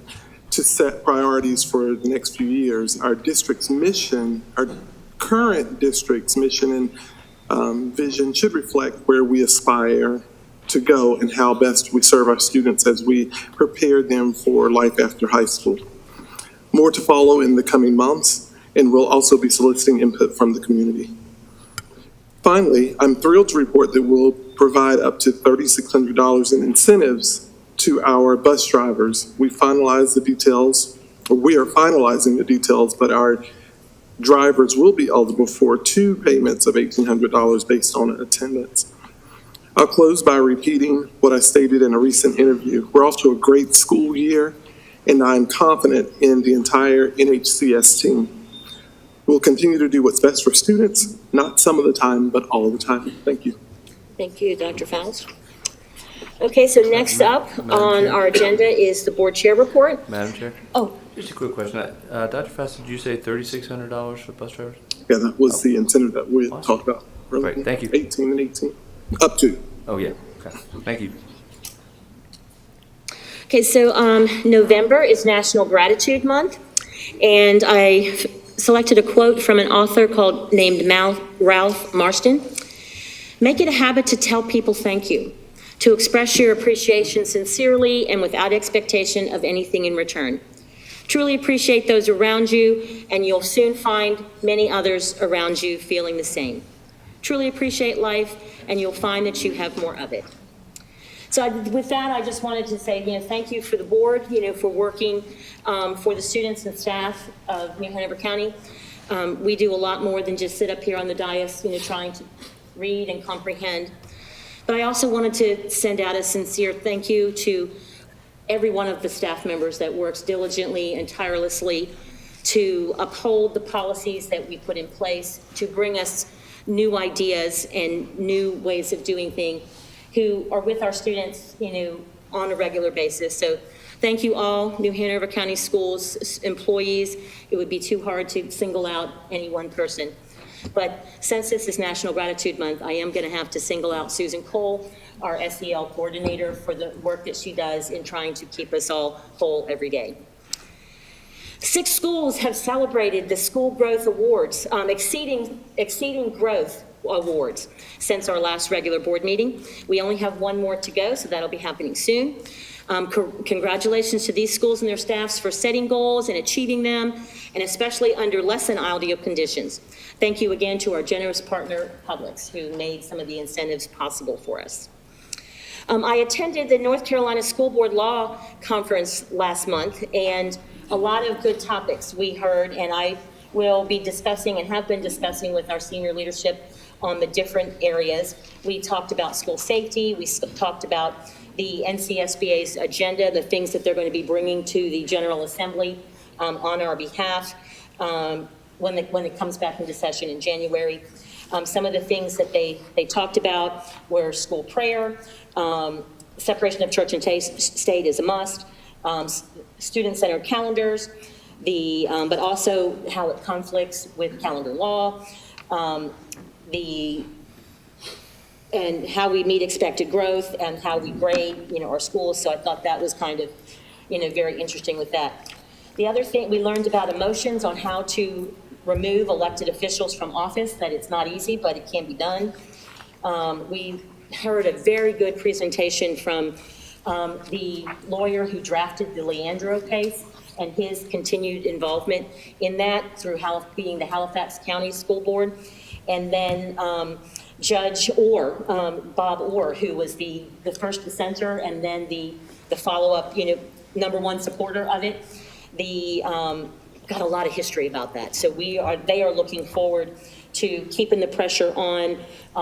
to set priorities for the next few years. Our district's mission, our current district's mission and vision should reflect where we aspire to go and how best we serve our students as we prepare them for life after high school. More to follow in the coming months, and we'll also be soliciting input from the community. Finally, I'm thrilled to report that we'll provide up to $3,600 in incentives to our bus drivers. We finalized the details, or we are finalizing the details, but our drivers will be eligible for 2 payments of $1,800 based on attendance. I'll close by repeating what I stated in a recent interview. We're off to a great school year, and I'm confident in the entire NHCS team. We'll continue to do what's best for students, not some of the time, but all of the time. Thank you. Thank you, Dr. Faust. Okay, so next up on our agenda is the board chair report. Madam Chair? Oh. Just a quick question. Dr. Faust, did you say $3,600 for bus drivers? Yeah, that was the incentive that we had talked about. Great, thank you. 18 and 18, up to. Oh, yeah, okay, thank you. Okay, so November is National Gratitude Month, and I selected a quote from an author named Ralph Marston. Make it a habit to tell people thank you, to express your appreciation sincerely and without expectation of anything in return. Truly appreciate those around you, and you'll soon find many others around you feeling the same. Truly appreciate life, and you'll find that you have more of it. So with that, I just wanted to say, thank you for the board, for working for the students and staff of New Hanover County. We do a lot more than just sit up here on the dais, trying to read and comprehend. But I also wanted to send out a sincere thank you to every one of the staff members that works diligently and tirelessly to uphold the policies that we put in place, to bring us new ideas and new ways of doing things, who are with our students, on a regular basis. So thank you all, New Hanover County Schools employees. It would be too hard to single out any one person. But since this is National Gratitude Month, I am going to have to single out Susan Cole, our SEL coordinator, for the work that she does in trying to keep us all whole every day. 6 schools have celebrated the School Growth Awards, exceeding growth awards since our last regular board meeting. We only have 1 more to go, so that'll be happening soon. Congratulations to these schools and their staffs for setting goals and achieving them, and especially under less than ideal conditions. Thank you again to our generous partner, Publix, who made some of the incentives possible for us. I attended the North Carolina School Board Law Conference last month, and a lot of good topics we heard, and I will be discussing and have been discussing with our senior leadership on the different areas. We talked about school safety, we talked about the NCSBA's agenda, the things that they're going to be bringing to the General Assembly on our behalf when it comes back into session in January. Some of the things that they talked about were school prayer, separation of church and state is a must, student-centered calendars, but also how it conflicts with calendar law, and how we meet expected growth and how we grade, our schools. So I thought that was kind of, very interesting with that. The other thing, we learned about emotions on how to remove elected officials from office, that it's not easy, but it can be done. We heard a very good presentation from the lawyer who drafted the Leandro case and his continued involvement in that through being the Halifax County School Board. And then Judge Orr, Bob Orr, who was the first dissenter and then the follow-up, #1 supporter of it. Got a lot of history about that. So they are looking forward to keeping the pressure on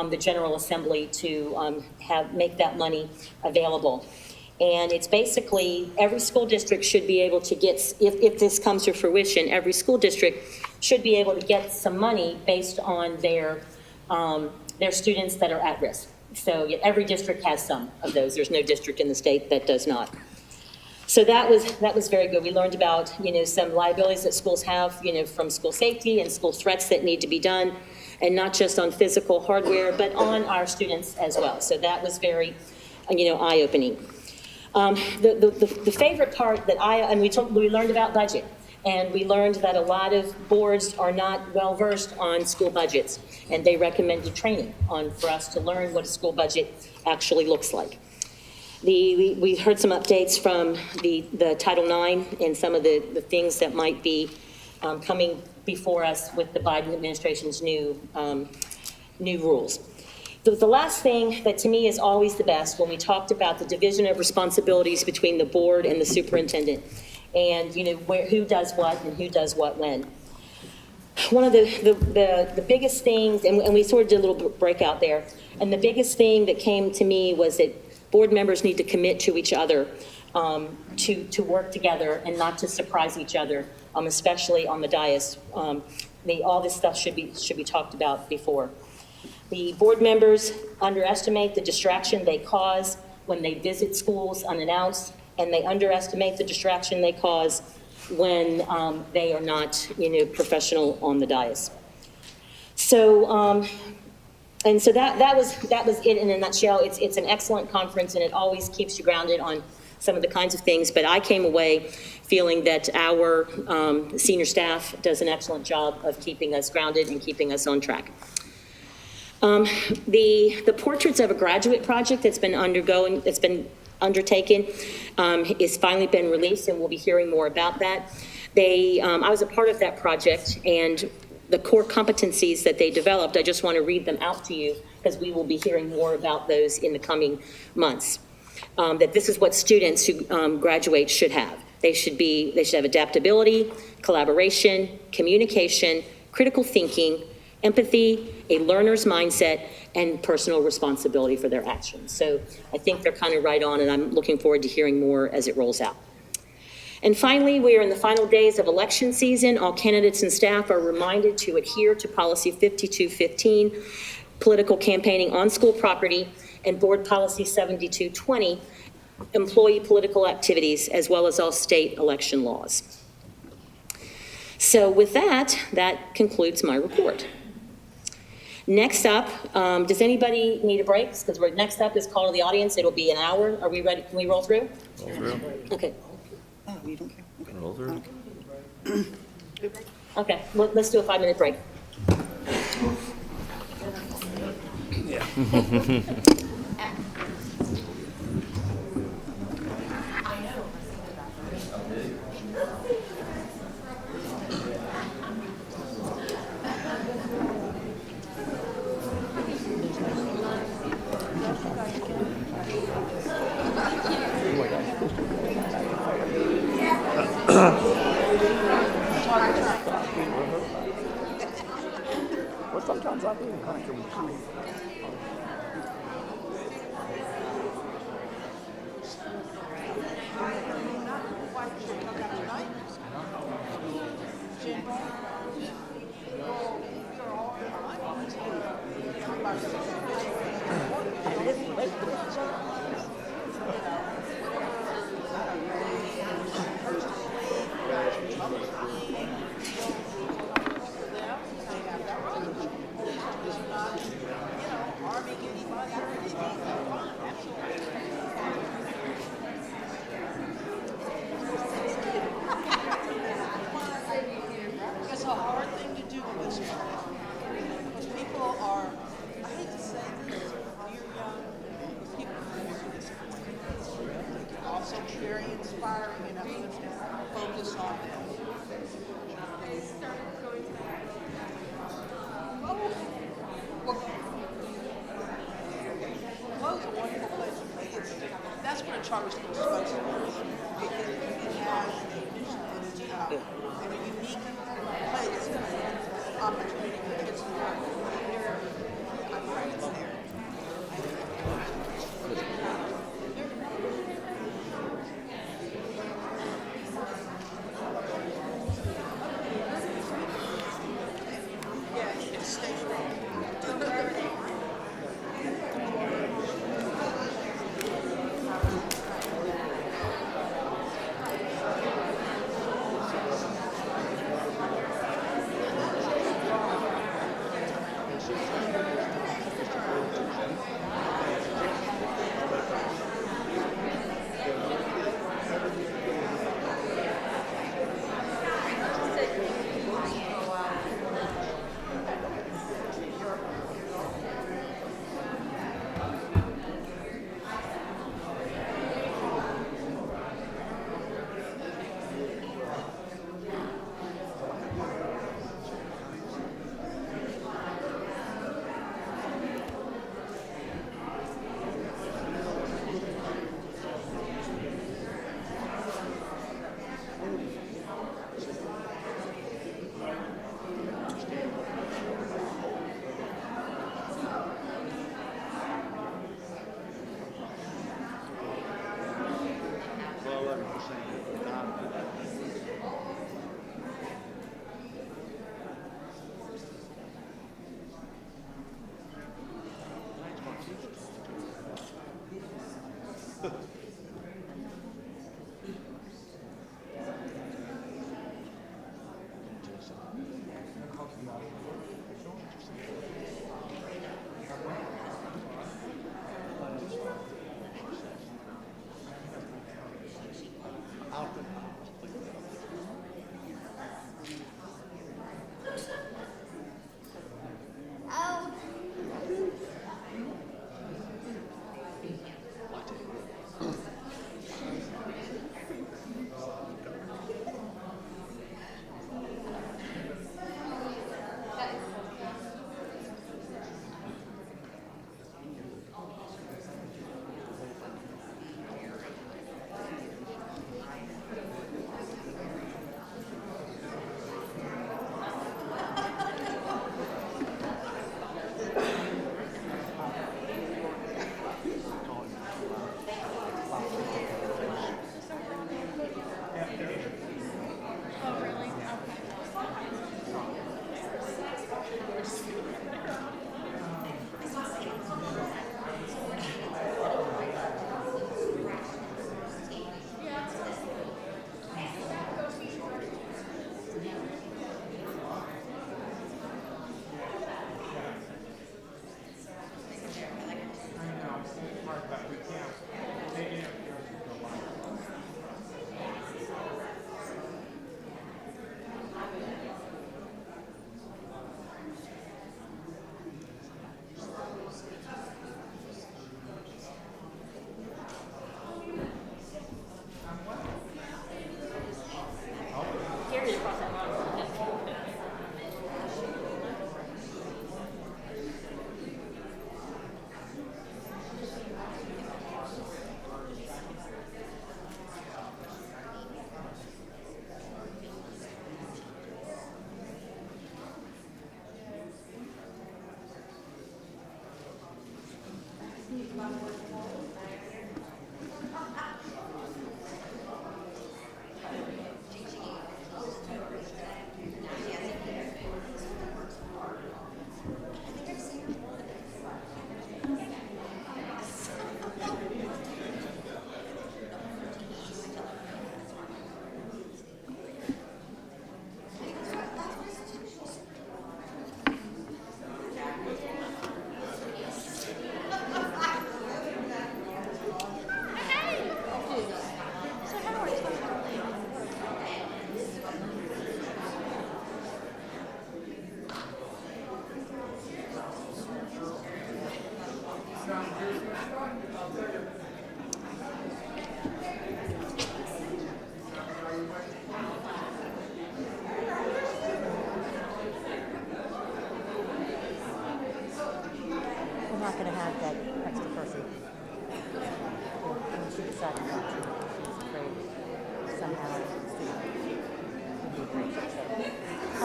the General Assembly to make that money available. And it's basically every school district should be able to get, if this comes to fruition, every school district should be able to get some money based on their students that are at risk. So every district has some of those. There's no district in the state that does not. So that was very good. We learned about, some liabilities that schools have, from school safety and school threats that need to be done, and not just on physical hardware, but on our students as well. So that was very, eye-opening. The favorite part that we learned about budget, and we learned that a lot of boards are not well-versed on school budgets, and they recommended training for us to learn what a school budget actually looks like. We heard some updates from the Title IX and some of the things that might be coming before us with the Biden administration's new rules. The last thing that to me is always the best, when we talked about the division of responsibilities between the board and the superintendent, and who does what and who does what when. One of the biggest things, and we sort of did a little breakout there, and the biggest thing that came to me was that board members need to commit to each other to work together and not to surprise each other, especially on the dais. All this stuff should be talked about before. The board members underestimate the distraction they cause when they visit schools unannounced, and they underestimate the distraction they cause when they are not, professional on the dais. So, so that was it in a nutshell. It's an excellent conference, and it always keeps you grounded on some of the kinds of things, but I came away feeling that our senior staff does an excellent job of keeping us grounded and keeping us on track. The Portraits of a Graduate project that's been undertaken has finally been released, and we'll be hearing more about that. I was a part of that project, and the core competencies that they developed, I just want to read them out to you because we will be hearing more about those in the coming months. That this is what students who graduate should have. They should have adaptability, collaboration, communication, critical thinking, empathy, a learner's mindset, and personal responsibility for their actions. So I think they're kind of right on, and I'm looking forward to hearing more as it rolls out. And finally, we are in the final days of election season. All candidates and staff are reminded to adhere to Policy 5215, political campaigning on school property, and Board Policy 7220, employee political activities, as well as all state election laws. So with that concludes my report. Next up, does anybody need a break? Because next up is call to the audience. It'll be an hour. Are we ready? Can we roll through? Roll through. Okay. Oh, you don't care? Okay. Roll through. Okay, let's do a 5-minute break. Yeah. Well, sometimes I feel comfortable. It's a hard thing to do in this job. Because people are, I hate to say this, when you're young, people are this also very inspiring and uplifting. Focus on them. Well, it's a wonderful place to play. That's what a charter school is supposed to be. It has and a unique place, opportunity for kids to learn. I'm right there. Yeah, you can stay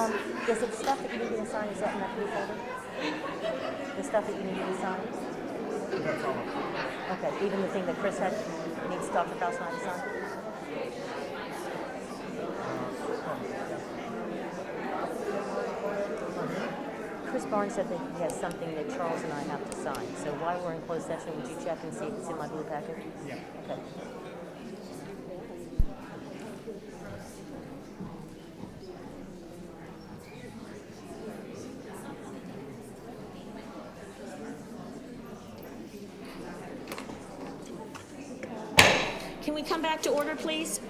Is it stuff that you need me to sign, is that in that blue folder? The stuff that you need me to sign? That's all of it. Okay, even the thing that Chris had, needs Dr. Faust and I to sign? Chris Barnes said that he has something that Charles and I have to sign. So while we're in closed session, would you check and see if it's in my blue packet? Yeah. Okay. Can we come back to order, please?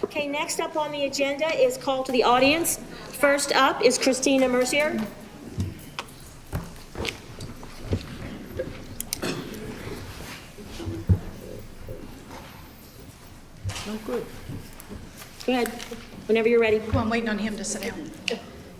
Okay, next up on the agenda is call to the audience. First up is Christina Mercier. No good. Go ahead, whenever you're ready. Well, I'm waiting on him to sit down.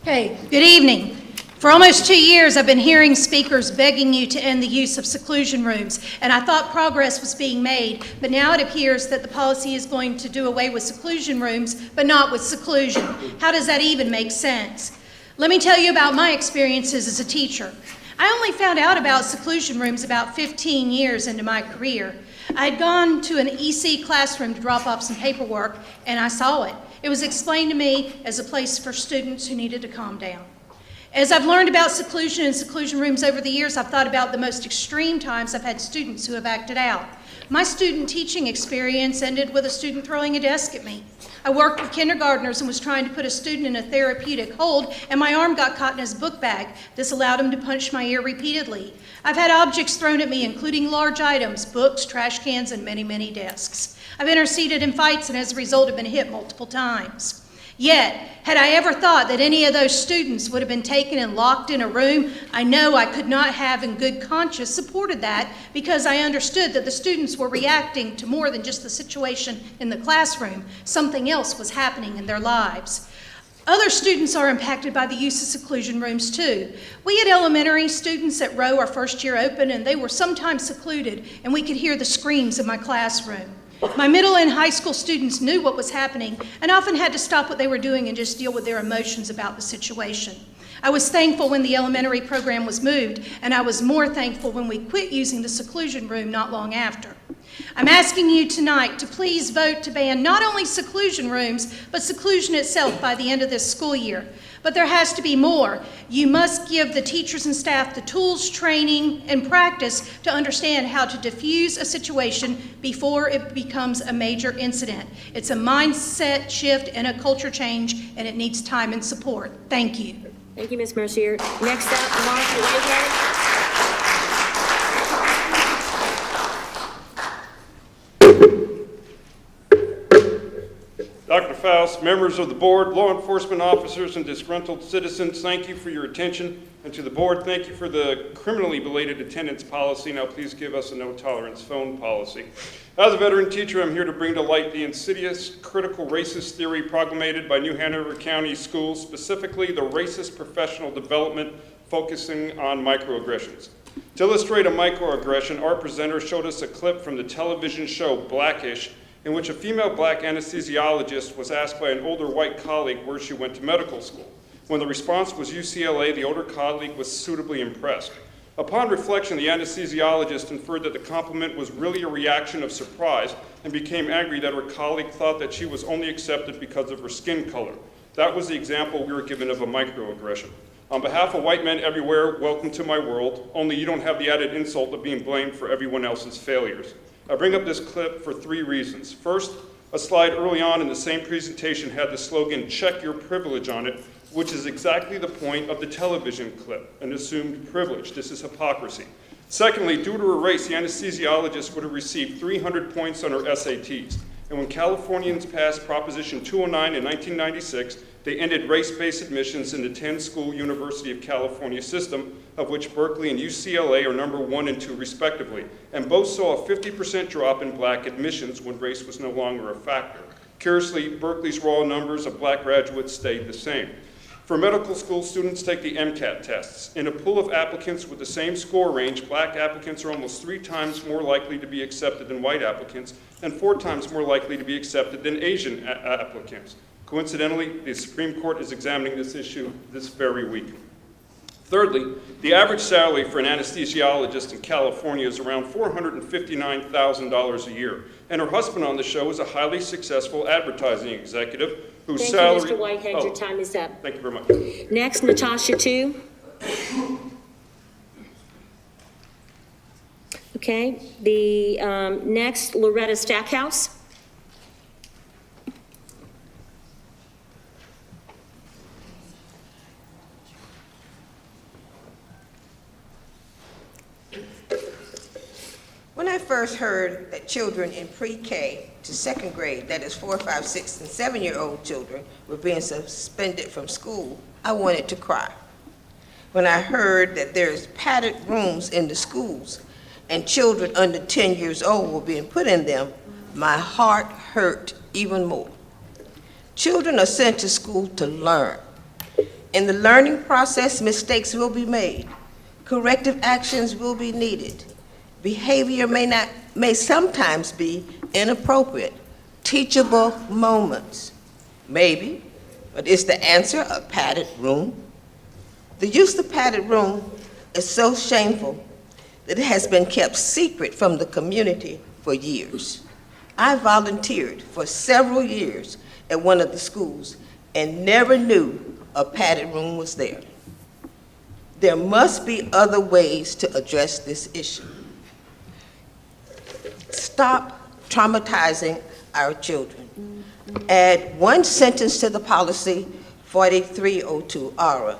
Okay, good evening. For almost 2 years, I've been hearing speakers begging you to end the use of seclusion rooms, and I thought progress was being made, but now it appears that the policy is going to do away with seclusion rooms, but not with seclusion. How does that even make sense? Let me tell you about my experiences as a teacher. I only found out about seclusion rooms about 15 years into my career. I had gone to an EC classroom to drop off some paperwork, and I saw it. It was explained to me as a place for students who needed to calm down. As I've learned about seclusion and seclusion rooms over the years, I've thought about the most extreme times I've had students who have acted out. My student teaching experience ended with a student throwing a desk at me. I worked with kindergartners and was trying to put a student in a therapeutic hold, and my arm got caught in his book bag. This allowed him to punch my ear repeatedly. I've had objects thrown at me, including large items, books, trash cans, and many, many desks. I've interceded in fights and as a result have been hit multiple times. Yet, had I ever thought that any of those students would have been taken and locked in a room, I know I could not have in good conscience supported that because I understood that the students were reacting to more than just the situation in the classroom. Something else was happening in their lives. Other students are impacted by the use of seclusion rooms too. We had elementary students at Rowe, our first year open, and they were sometimes secluded, and we could hear the screams in my classroom. My middle and high school students knew what was happening and often had to stop what they were doing and just deal with their emotions about the situation. I was thankful when the elementary program was moved, and I was more thankful when we quit using the seclusion room not long after. I'm asking you tonight to please vote to ban not only seclusion rooms, but seclusion itself by the end of this school year. But there has to be more. You must give the teachers and staff the tools, training, and practice to understand how to diffuse a situation before it becomes a major incident. It's a mindset shift and a culture change, and it needs time and support. Thank you. Thank you, Ms. Mercier. Next up, Mark Whitehead. Dr. Faust, members of the board, law enforcement officers, and disgruntled citizens, thank you for your attention. And to the board, thank you for the criminally belated attendance policy. Now please give us a no-tolerance phone policy. As a veteran teacher, I'm here to bring to light the insidious, critical racist theory promulgated by New Hanover County Schools, specifically the racist professional development focusing on microaggressions. To illustrate a microaggression, our presenter showed us a clip from the television show Blackish, in which a female black anesthesiologist was asked by an older white colleague where she went to medical school. When the response was UCLA, the older colleague was suitably impressed. Upon reflection, the anesthesiologist inferred that the compliment was really a reaction of surprise and became angry that her colleague thought that she was only accepted because of her skin color. That was the example we were given of a microaggression. On behalf of white men everywhere, welcome to my world, only you don't have the added insult of being blamed for everyone else's failures. I bring up this clip for 3 reasons. First, a slide early on in the same presentation had the slogan, "Check your privilege" on it, which is exactly the point of the television clip, an assumed privilege. This is hypocrisy. Secondly, due to her race, the anesthesiologist would have received 300 points on her SATs. And when Californians passed Proposition 209 in 1996, They ended race-based admissions in the 10-school University of California system, of which Berkeley and UCLA are number 1 and 2 respectively, and both saw a 50% drop in black admissions when race was no longer a factor. Curiously, Berkeley's raw numbers of black graduates stayed the same. For medical school, students take the MCAT tests. In a pool of applicants with the same score range, black applicants are almost 3 times more likely to be accepted than white applicants, and 4 times more likely to be accepted than Asian applicants. Coincidentally, the Supreme Court is examining this issue this very week. Thirdly, the average salary for an anesthesiologist in California is around $459,000 a year, and her husband on the show is a highly successful advertising executive whose salary... Thank you, Mr. Whitehead. Your time is up. Thank you very much. Next, Natasha 2. Okay, the next, Loretta Stackhouse. When I first heard that children in pre-K to second grade, that is 4, 5, 6, and 7-year-old children, were being suspended from school, I wanted to cry. When I heard that there's padded rooms in the schools and children under 10 years old were being put in them, my heart hurt even more. Children are sent to school to learn. In the learning process, mistakes will be made. Corrective actions will be needed. Behavior may sometimes be inappropriate. Teachable moments, maybe, but is the answer a padded room? The use of padded room is so shameful that it has been kept secret from the community for years. I volunteered for several years at one of the schools and never knew a padded room was there. There must be other ways to address this issue. Stop traumatizing our children. Add one sentence to the policy 4302 ARA.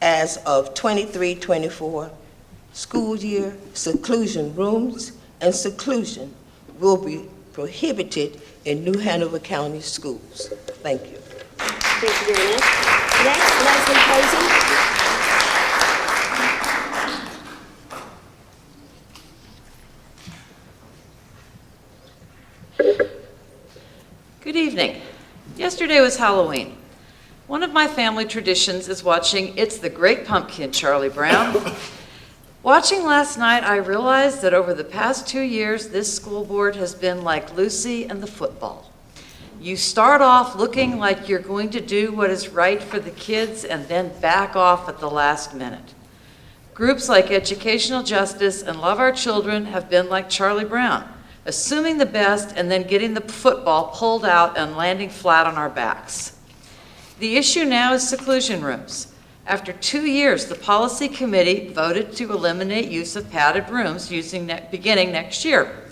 As of 23-24 school year, seclusion rooms and seclusion will be prohibited in New Hanover County schools. Thank you. Thank you very much. Next, Leslie Posey. Good evening. Yesterday was Halloween. One of my family traditions is watching It's the Great Pumpkin, Charlie Brown. Watching last night, I realized that over the past 2 years, this school board has been like Lucy and the football. You start off looking like you're going to do what is right for the kids and then back off at the last minute. Groups like Educational Justice and Love Our Children have been like Charlie Brown, assuming the best and then getting the football pulled out and landing flat on our backs. The issue now is seclusion rooms. After 2 years, the policy committee voted to eliminate use of padded rooms beginning next year.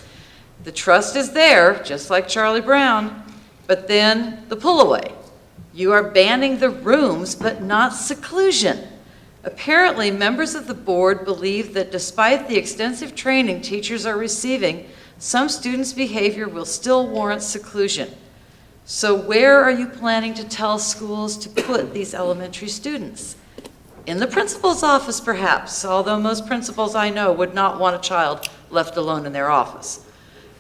The trust is there, just like Charlie Brown, but then the pull away. You are banning the rooms, but not seclusion. Apparently, members of the board believe that despite the extensive training teachers are receiving, some students' behavior will still warrant seclusion. So where are you planning to tell schools to put these elementary students? In the principal's office, perhaps, although most principals I know would not want a child left alone in their office.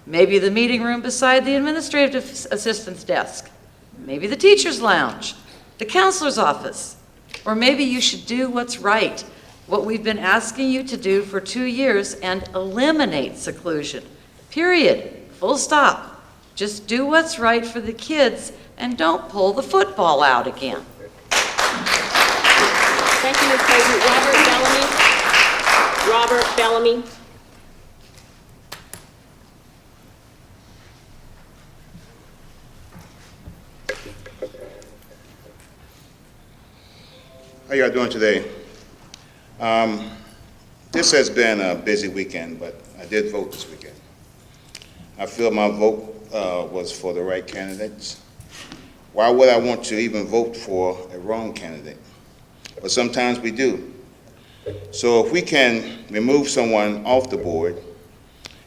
Maybe the meeting room beside the administrative assistant's desk. Maybe the teacher's lounge, the counselor's office. Or maybe you should do what's right, what we've been asking you to do for 2 years, and eliminate seclusion. Period. Full stop. Just do what's right for the kids and don't pull the football out again. Thank you, Ms. Posey. Robert Bellamy. How y'all doing today? This has been a busy weekend, but I did vote this weekend. I feel my vote was for the right candidates. Why would I want to even vote for a wrong candidate? But sometimes we do. So if we can remove someone off the board,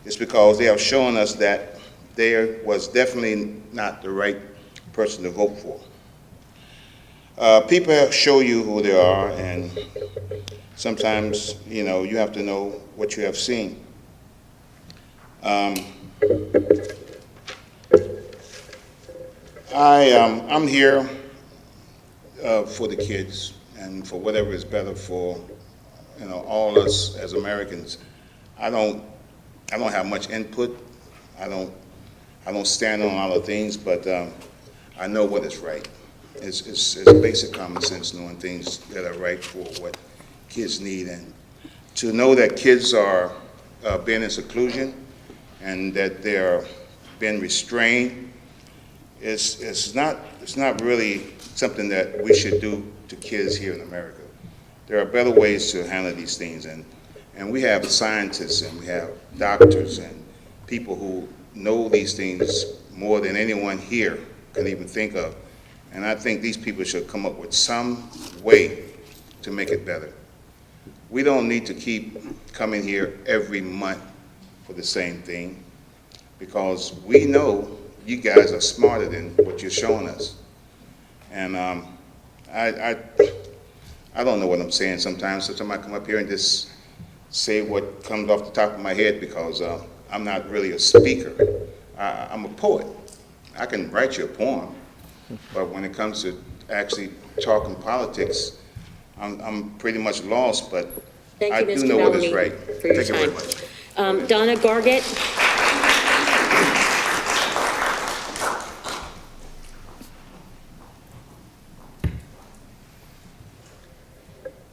it's because they have shown us that they was definitely not the right person to vote for. People show you who they are, and sometimes, you know, you have to know what you have seen. I'm here for the kids and for whatever is better for, you know, all us as Americans. I don't have much input. I don't stand on all the things, but I know what is right. It's basic common sense, knowing things that are right for what kids need, and to know that kids are being in seclusion and that they're being restrained. It's not really something that we should do to kids here in America. There are better ways to handle these things, and we have scientists and we have doctors and people who know these things more than anyone here can even think of. And I think these people should come up with some way to make it better. We don't need to keep coming here every month for the same thing, because we know you guys are smarter than what you're showing us. And I don't know what I'm saying sometimes. Sometimes I come up here and just say what comes off the top of my head, because I'm not really a speaker. I'm a poet. I can write you a poem, but when it comes to actually talking politics, I'm pretty much lost, but Thank you, I do Mr. know what is Bellamy, right. for your Thank you very time. much. Donna Gargett.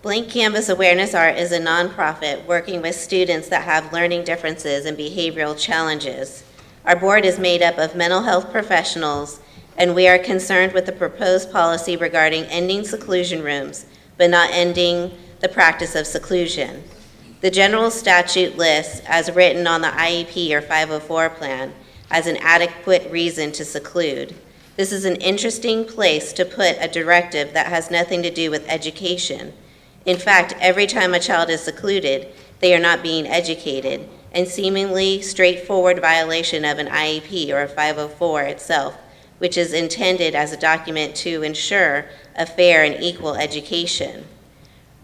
Blank Canvas Awareness Art is a nonprofit working with students that have learning differences and behavioral challenges. Our board is made up of mental health professionals, and we are concerned with the proposed policy regarding ending seclusion rooms, but not ending the practice of seclusion. The general statute lists, as written on the IEP or 504 plan, as an adequate reason to seclude. This is an interesting place to put a directive that has nothing to do with education. In fact, every time a child is secluded, they are not being educated, and seemingly straightforward violation of an IEP or a 504 itself, which is intended as a document to ensure a fair and equal education.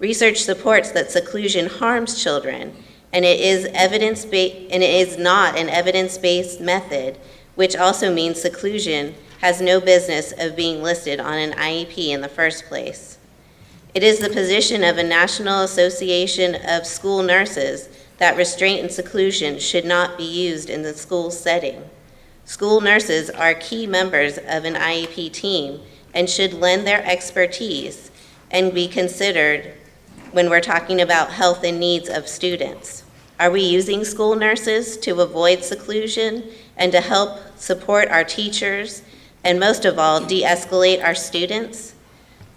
Research supports that seclusion harms children, and it is not an evidence-based method, which also means seclusion has no business of being listed on an IEP in the first place. It is the position of a National Association of School Nurses that restraint and seclusion should not be used in the school setting. School nurses are key members of an IEP team and should lend their expertise and be considered when we're talking about health and needs of students. Are we using school nurses to avoid seclusion and to help support our teachers, and most of all, de-escalate our students?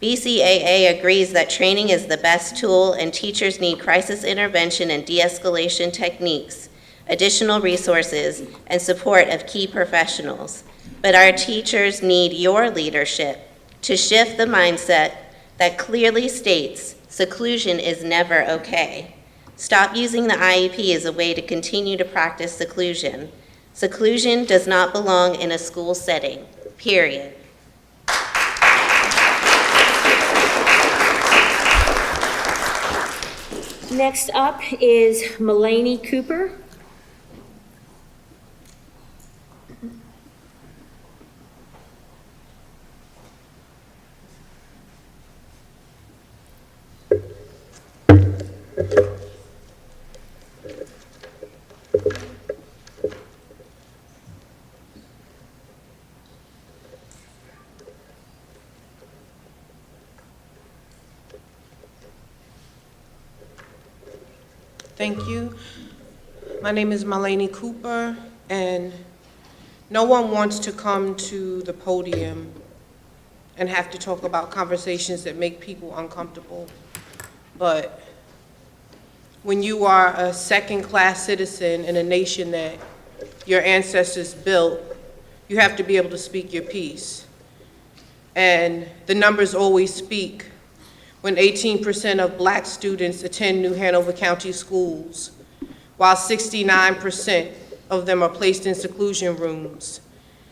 BCAA agrees that training is the best tool, and teachers need crisis intervention and de-escalation techniques, additional resources, and support of key professionals. But our teachers need your leadership to shift the mindset that clearly states seclusion is never okay. Stop using the IEP as a way to continue to practice seclusion. Seclusion does not belong in a school setting, period. Next up is Mulaney Cooper. Thank you. My name is Mulaney Cooper, and no one wants to come to the podium and have to talk about conversations that make people uncomfortable. But when you are a second-class citizen in a nation that your ancestors built, you have to be able to speak your piece. And the numbers always speak. When 18% of Black students attend New Hanover County schools, while 69% of them are placed in seclusion rooms.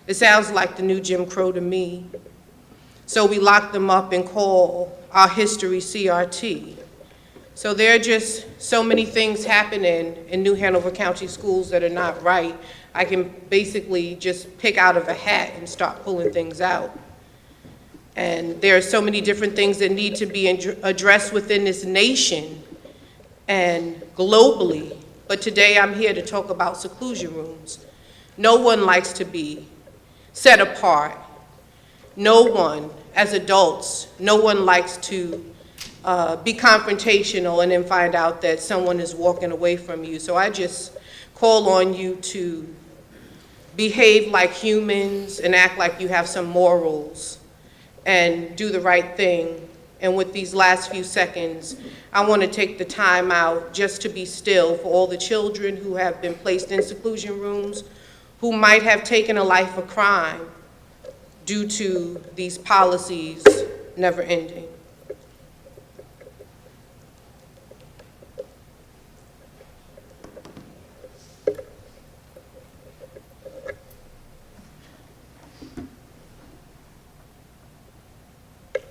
It sounds like the new Jim Crow to me. So we lock them up and call our history CRT. So there are just so many things happening in New Hanover County schools that are not right. I can basically just pick out of a hat and start pulling things out. And there are so many different things that need to be addressed within this nation and globally. But today I'm here to talk about seclusion rooms. No one likes to be set apart. No one, as adults, no one likes to be confrontational and then find out that someone is walking away from you. So I just call on you to behave like humans and act like you have some morals and do the right thing. And with these last few seconds, I want to take the time out just to be still for all the children who have been placed in seclusion rooms, who might have taken a life of crime due to these policies never ending.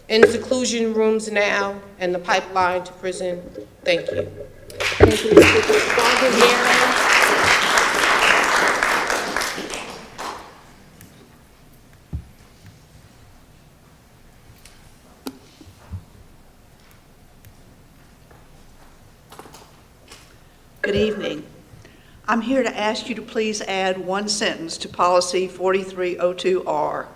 In seclusion rooms now and the pipeline to prison. Thank you. Thank you, Ms. Cooper. Barbara Guerra. Good evening. I'm here to ask you to please add one sentence to policy 4302R.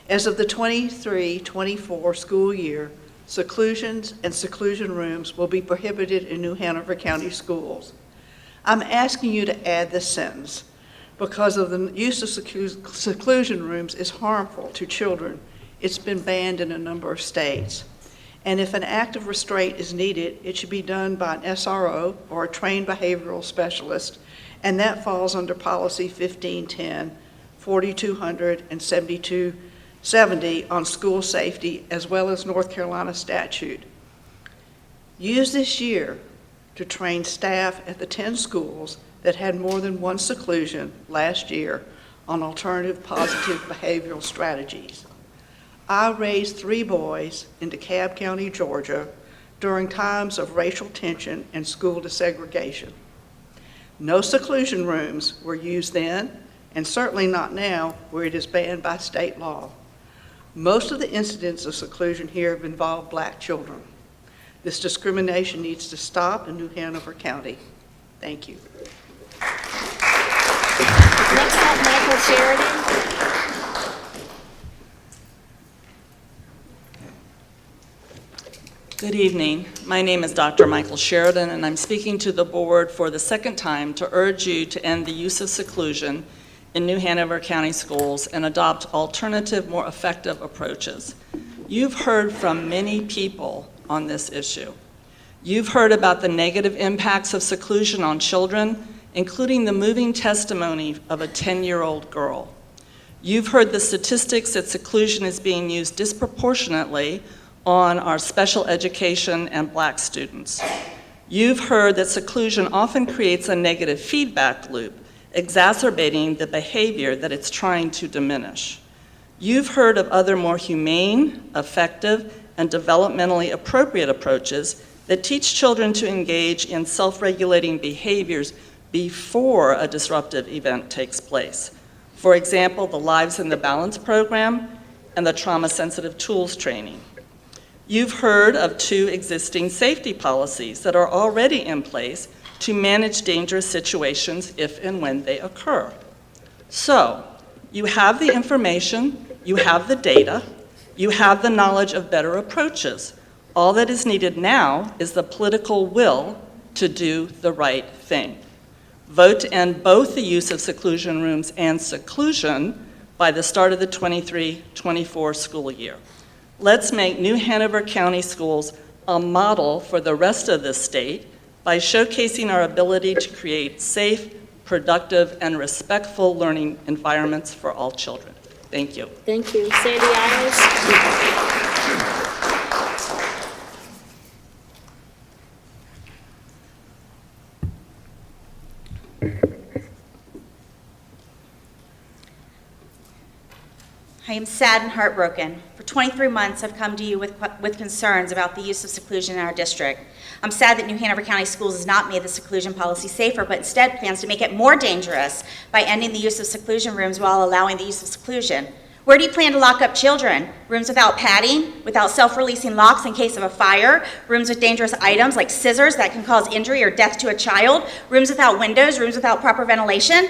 As of the 23-24 school year, seclusions and seclusion rooms will be prohibited in New Hanover County schools. I'm asking you to add this sentence because of the use of seclusion rooms is harmful to children. It's been banned in a number of states. And if an act of restraint is needed, it should be done by an SRO or a trained behavioral specialist, and that falls under policy 1510, 4200, and 7270 on school safety, as well as North Carolina statute. Use this year to train staff at the 10 schools that had more than one seclusion last year on alternative positive behavioral strategies. I raised 3 boys in DeKalb County, Georgia, during times of racial tension and school desegregation. No seclusion rooms were used then, and certainly not now, where it is banned by state law. Most of the incidents of seclusion here have involved Black children. This discrimination needs to stop in New Hanover County. Thank you. Next up, Michael Sheridan. Good evening. My name is Dr. Michael Sheridan, and I'm speaking to the board for the second time to urge you to end the use of seclusion in New Hanover County schools and adopt alternative, more effective approaches. You've heard from many people on this issue. You've heard about the negative impacts of seclusion on children, including the moving testimony of a 10-year-old girl. You've heard the statistics that seclusion is being used disproportionately on our special education and Black students. You've heard that seclusion often creates a negative feedback loop, exacerbating the behavior that it's trying to diminish. You've heard of other more humane, effective, and developmentally appropriate approaches that teach children to engage in self-regulating behaviors before a disruptive event takes place. For example, the Lives in the Balance program and the trauma-sensitive tools training. You've heard of 2 existing safety policies that are already in place to manage dangerous situations if and when they occur. So, you have the information, you have the data, you have the knowledge of better approaches. All that is needed now is the political will to do the right thing. Vote to end both the use of seclusion rooms and seclusion by the start of the 23-24 school year. Let's make New Hanover County schools a model for the rest of the state by showcasing our ability to create safe, productive, and respectful learning environments for all children. Thank you. Thank you. Sandy Isles. I am sad and heartbroken. For 23 months, I've come to you with concerns about the use of seclusion in our district. I'm sad that New Hanover County Schools has not made the seclusion policy safer, but instead plans to make it more dangerous by ending the use of seclusion rooms while allowing the use of seclusion. Where do you plan to lock up children? Rooms without padding, without self-releasing locks in case of a fire, rooms with dangerous items like scissors that can cause injury or death to a child, rooms without windows, rooms without proper ventilation?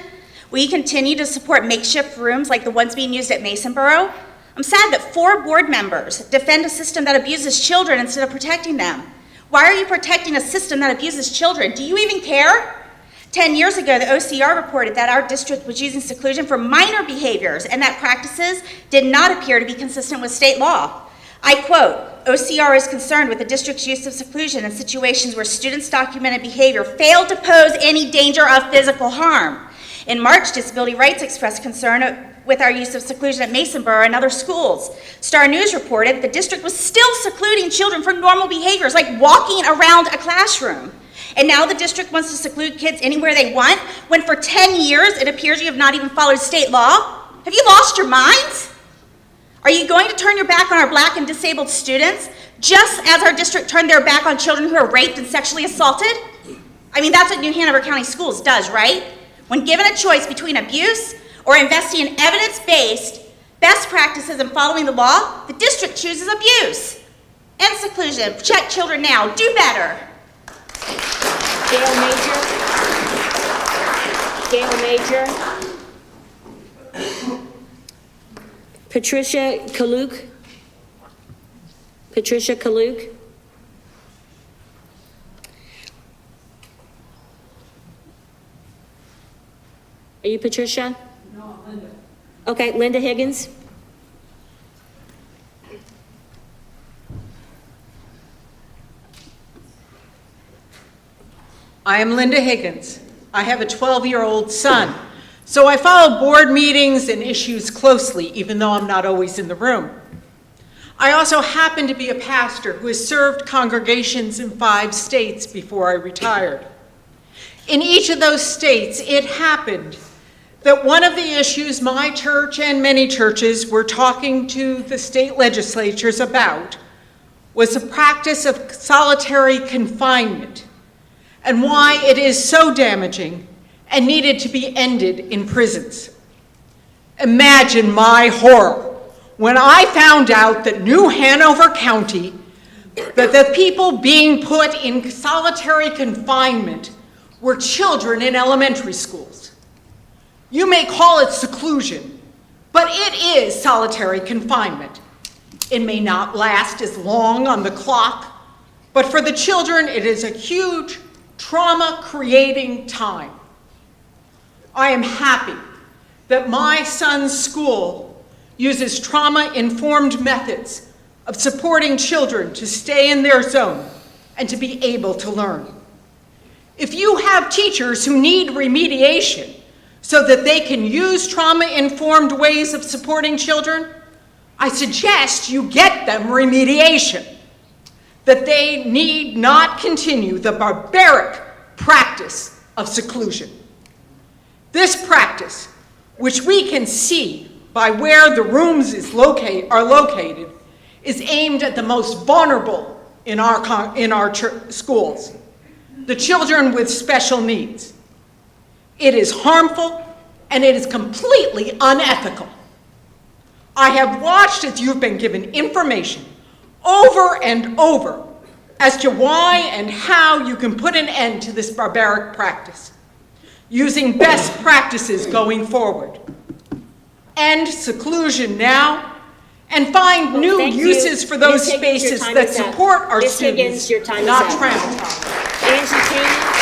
Will you continue to support makeshift rooms like the ones being used at Masonboro? I'm sad that 4 board members defend a system that abuses children instead of protecting them. Why are you protecting a system that abuses children? Do you even care? 10 years ago, the OCR reported that our district was using seclusion for minor behaviors and that practices did not appear to be consistent with state law. I quote, OCR is concerned with the district's use of seclusion in situations where students' documented behavior failed to pose any danger of physical harm. In March, Disability Rights expressed concern with our use of seclusion at Masonboro and other schools. Star News reported the district was still secluding children from normal behaviors like walking around a classroom. And now the district wants to seclude kids anywhere they want, when for 10 years it appears you have not even followed state law? Have you lost your minds? Are you going to turn your back on our Black and disabled students, just as our district turned their back on children who are raped and sexually assaulted? I mean, that's what New Hanover County Schools does, right? When given a choice between abuse or investing in evidence-based best practices and following the law, the district chooses abuse. End seclusion. Protect children now. Do better. Gail Major. Gail Major. Patricia Kaluk. Patricia Kaluk. Are you Patricia? No, Linda. Okay, Linda Higgins. I am Linda Higgins. I have a 12-year-old son, so I follow board meetings and issues closely, even though I'm not always in the room. I also happen to be a pastor who has served congregations in 5 states before I retired. In each of those states, it happened that one of the issues my church and many churches were talking to the state legislatures about was the practice of solitary confinement and why it is so damaging and needed to be ended in prisons. Imagine my horror when I found out that New Hanover County, that the people being put in solitary confinement were children in elementary schools. You may call it seclusion, but it is solitary confinement. It may not last as long on the clock, but for the children, it is a huge trauma-creating time. I am happy that my son's school uses trauma-informed methods of supporting children to stay in their zone and to be able to learn. If you have teachers who need remediation so that they can use trauma-informed ways of supporting children, I suggest you get them remediation, that they need not continue the barbaric practice of seclusion. This practice, which we can see by where the rooms are located, is aimed at the most vulnerable in our schools, the children with special needs. It is harmful and it is completely unethical. I have watched as you've been given information over and over as to why and how you can put an end to this barbaric practice, using best practices going forward. End seclusion now, and find new uses for those spaces that support our students, not traumatize. Angie Taney.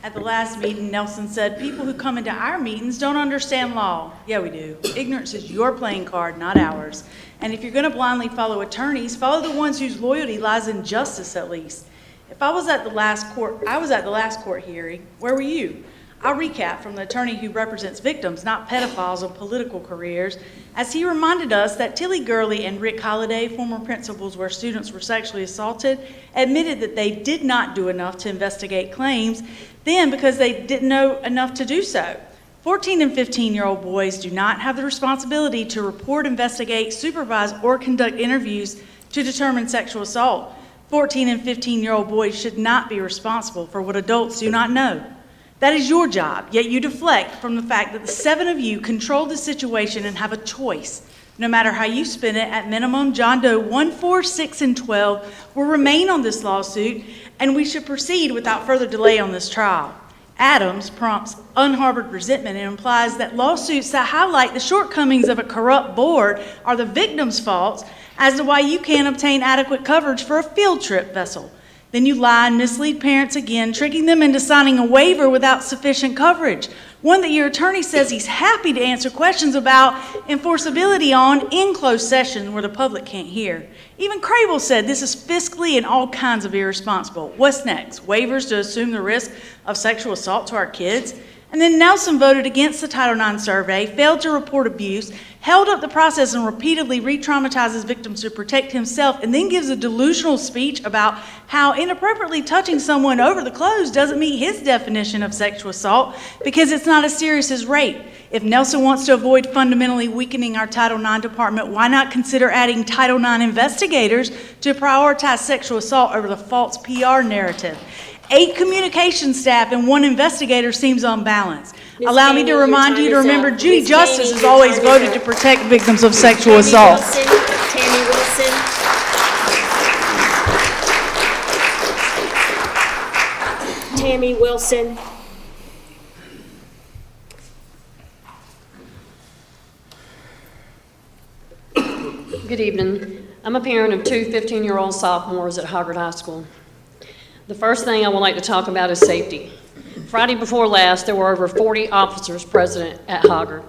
At the last meeting, Nelson said, people who come into our meetings don't understand law. Yeah, we do. Ignorance is your playing card, not ours. And if you're going to blindly follow attorneys, follow the ones whose loyalty lies in justice at least. If I was at the last court, I was at the last court hearing. Where were you? I'll recap from the attorney who represents victims, not pedophiles of political careers, as he reminded us that Tilly Gurley and Rick Holliday, former principals where students were sexually assaulted, admitted that they did not do enough to investigate claims then because they didn't know enough to do so. 14 and 15-year-old boys do not have the responsibility to report, investigate, supervise, or conduct interviews to determine sexual assault. 14 and 15-year-old boys should not be responsible for what adults do not know. That is your job, yet you deflect from the fact that the 7 of you control the situation and have a choice. No matter how you spin it, at minimum, John Doe 1, 4, 6, and 12 will remain on this lawsuit, and we should proceed without further delay on this trial. Adams prompts unharbored resentment and implies that lawsuits that highlight the shortcomings of a corrupt board are the victim's faults as to why you can't obtain adequate coverage for a field trip vessel. Then you lie and mislead parents again, tricking them into signing a waiver without sufficient coverage, one that your attorney says he's happy to answer questions about enforceability on in closed session where the public can't hear. Even Crable said this is fiscally and all kinds of irresponsible. What's next? Waivers to assume the risk of sexual assault to our kids? And then Nelson voted against the Title IX survey, failed to report abuse, held up the process and repeatedly re-traumatizes victims to protect himself, and then gives a delusional speech about how inappropriately touching someone over the clothes doesn't meet his definition of sexual assault because it's not as serious as rape. If Nelson wants to avoid fundamentally weakening our Title IX department, why not consider adding Title IX investigators to prioritize sexual assault over the false PR narrative? 8 communication staff and 1 investigator seems unbalanced. Allow me to remind you to remember Judy Justice has always voted to protect victims of sexual assault. Tammy Wilson. Tammy Wilson. Good evening. I'm a parent of 2 15-year-old sophomores at Hoggard High School. The first thing I would like to talk about is safety. Friday before last, there were over 40 officers present at Hoggard.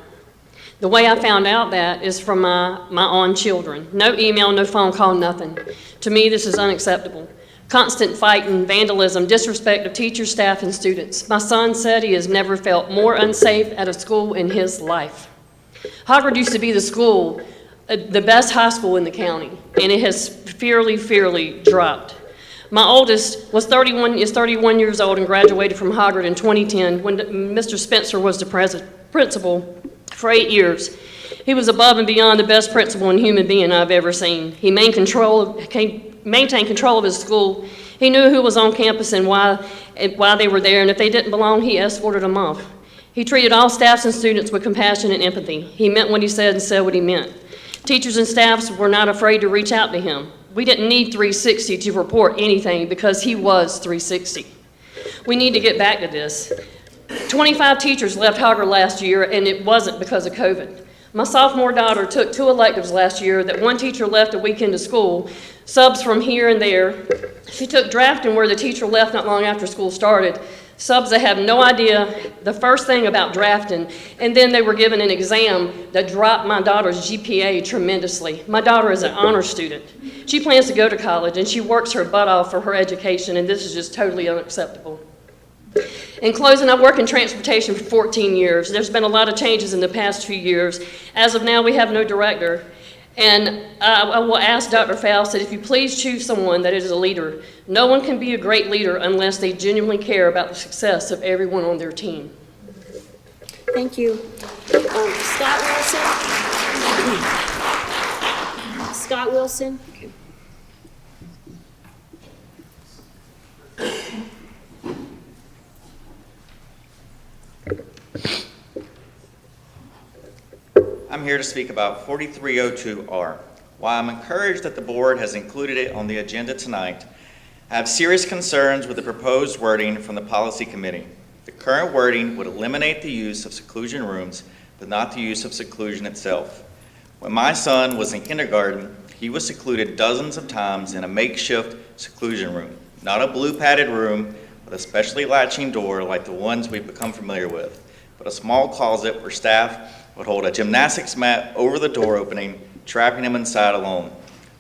The way I found out that is from my own children. No email, no phone call, nothing. To me, this is unacceptable. Constant fighting, vandalism, disrespect of teachers, staff, and students. My son said he has never felt more unsafe at a school in his life. Hoggard used to be the school, the best high school in the county, and it has fearfully dropped. My oldest is 31 years old and graduated from Hoggard in 2010 when Mr. Spencer was the principal for 8 years. He was above and beyond the best principal and human being I've ever seen. He maintained control of his school. He knew who was on campus and why they were there, and if they didn't belong, he escorted them off. He treated all staffs and students with compassion and empathy. He meant what he said and said what he meant. Teachers and staffs were not afraid to reach out to him. We didn't need 360 to report anything because he was 360. We need to get back to this. 25 teachers left Hoggard last year, and it wasn't because of COVID. My sophomore daughter took 2 electives last year that 1 teacher left a week into school, subs from here and there. She took drafting where the teacher left not long after school started. Subs that have no idea the first thing about drafting, and then they were given an exam that dropped my daughter's GPA tremendously. My daughter is an honor student. She plans to go to college, and she works her butt off for her education, and this is just totally unacceptable. In closing, I've worked in transportation for 14 years. There's been a lot of changes in the past few years. As of now, we have no director. And I will ask Dr. Faust that if you please choose someone that is a leader. No one can be a great leader unless they genuinely care about the success of everyone on their team. Thank you. Scott Wilson? Scott Wilson? I'm here to speak about 4302R. While I'm encouraged that the board has included it on the agenda tonight, I have serious concerns with the proposed wording from the policy committee. The current wording would eliminate the use of seclusion rooms, but not the use of seclusion itself. When my son was in kindergarten, he was secluded dozens of times in a makeshift seclusion room, not a blue padded room with a specially latching door like the ones we've become familiar with, but a small closet where staff would hold a gymnastics mat over the door opening, trapping him inside alone.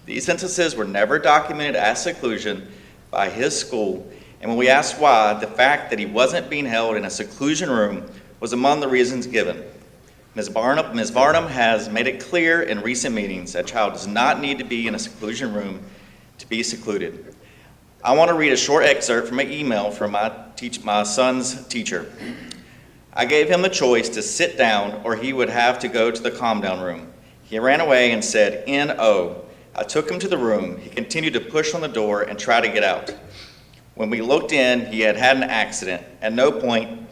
These instances were never documented as seclusion by his school, And when we asked why, the fact that he wasn't being held in a seclusion room was among the reasons given. Ms. Varnum has made it clear in recent meetings that a child does not need to be in a seclusion room to be secluded. I want to read a short excerpt from an email from my son's teacher. I gave him the choice to sit down or he would have to go to the calm down room. He ran away and said, N-O. I took him to the room. He continued to push on the door and try to get out. When we looked in, he had had an accident. At no point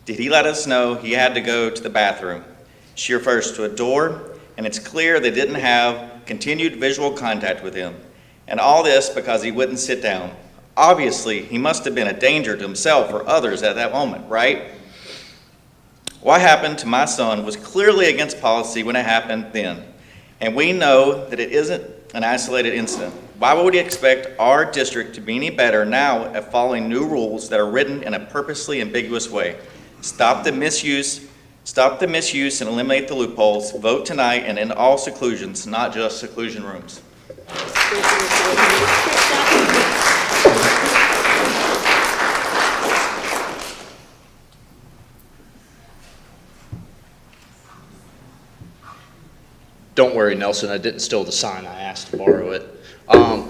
did he let us know he had to go to the bathroom. She refers to a door, and it's clear they didn't have continued visual contact with him. And all this because he wouldn't sit down. Obviously, he must have been a danger to himself or others at that moment, right? What happened to my son was clearly against policy when it happened then. And we know that it isn't an isolated incident. Why would we expect our district to be any better now at following new rules that are written in a purposely ambiguous way? Stop the misuse and eliminate the loopholes. Vote tonight and end all seclusions, not just seclusion rooms. Don't worry, Nelson, I didn't steal the sign. I asked to borrow it.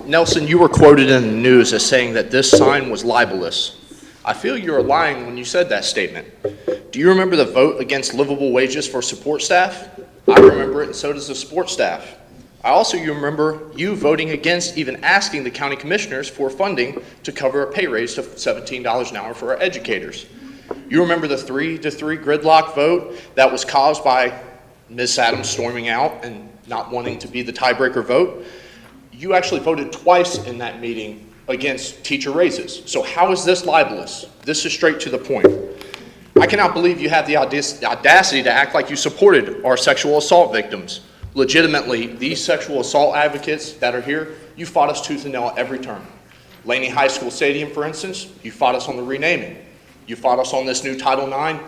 Nelson, you were quoted in the news as saying that this sign was libelous. I feel you were lying when you said that statement. Do you remember the vote against livable wages for support staff? I remember it, and so does the support staff. I also remember you voting against even asking the county commissioners for funding to cover a pay raise to $17 an hour for our educators. You remember the 3-3 gridlock vote that was caused by Ms. Adams storming out and not wanting to be the tiebreaker vote? You actually voted twice in that meeting against teacher raises. So how is this libelous? This is straight to the point. I cannot believe you had the audacity to act like you supported our sexual assault victims. Legitimately, these sexual assault advocates that are here, you fought us tooth and nail at every turn. Laney High School Stadium, for instance, you fought us on the renaming. You fought us on this new Title IX,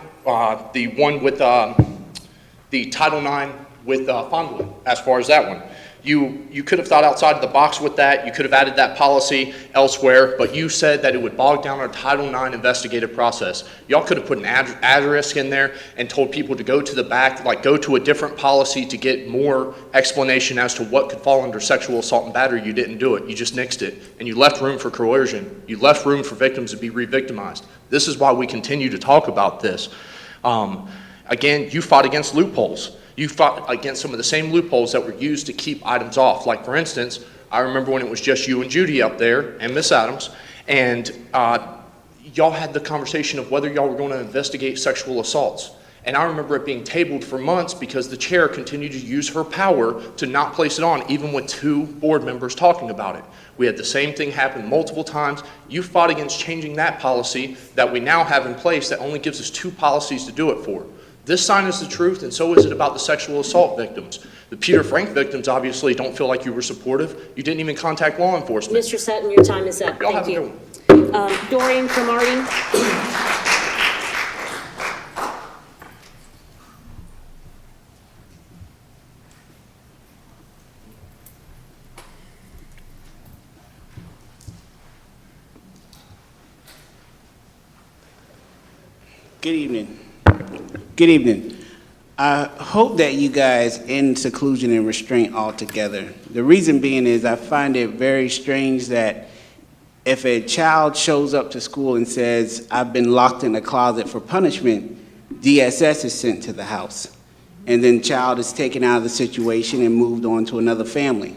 the one with the Title IX with Fondling, as far as that one. You could have thought outside of the box with that. You could have added that policy elsewhere, but you said that it would bog down our Title IX investigative process. Y'all could have put an asterisk in there and told people to go to the back, like go to a different policy to get more explanation as to what could fall under sexual assault and battery. You didn't do it. You just nixed it. And you left room for coercion. You left room for victims to be re-victimized. This is why we continue to talk about this. Again, you fought against loopholes. You fought against some of the same loopholes that were used to keep items off. Like, for instance, I remember when it was just you and Judy up there and Miss Adams, and y'all had the conversation of whether y'all were going to investigate sexual assaults. And I remember it being tabled for months because the chair continued to use her power to not place it on, even with 2 board members talking about it. We had the same thing happen multiple times. You fought against changing that policy that we now have in place that only gives us 2 policies to do it for. This sign is the truth, and so is it about the sexual assault victims. The Peter Frank victims obviously don't feel like you were supportive. You didn't even contact law enforcement. Mr. Sutton, your time is up. Y'all Thank have a you. good one. Doreen Cromartie. Good evening. Good evening. I hope that you guys end seclusion and restraint altogether. The reason being is I find it very strange that if a child shows up to school and says, I've been locked in a closet for punishment, DSS is sent to the house. And then child is taken out of the situation and moved on to another family.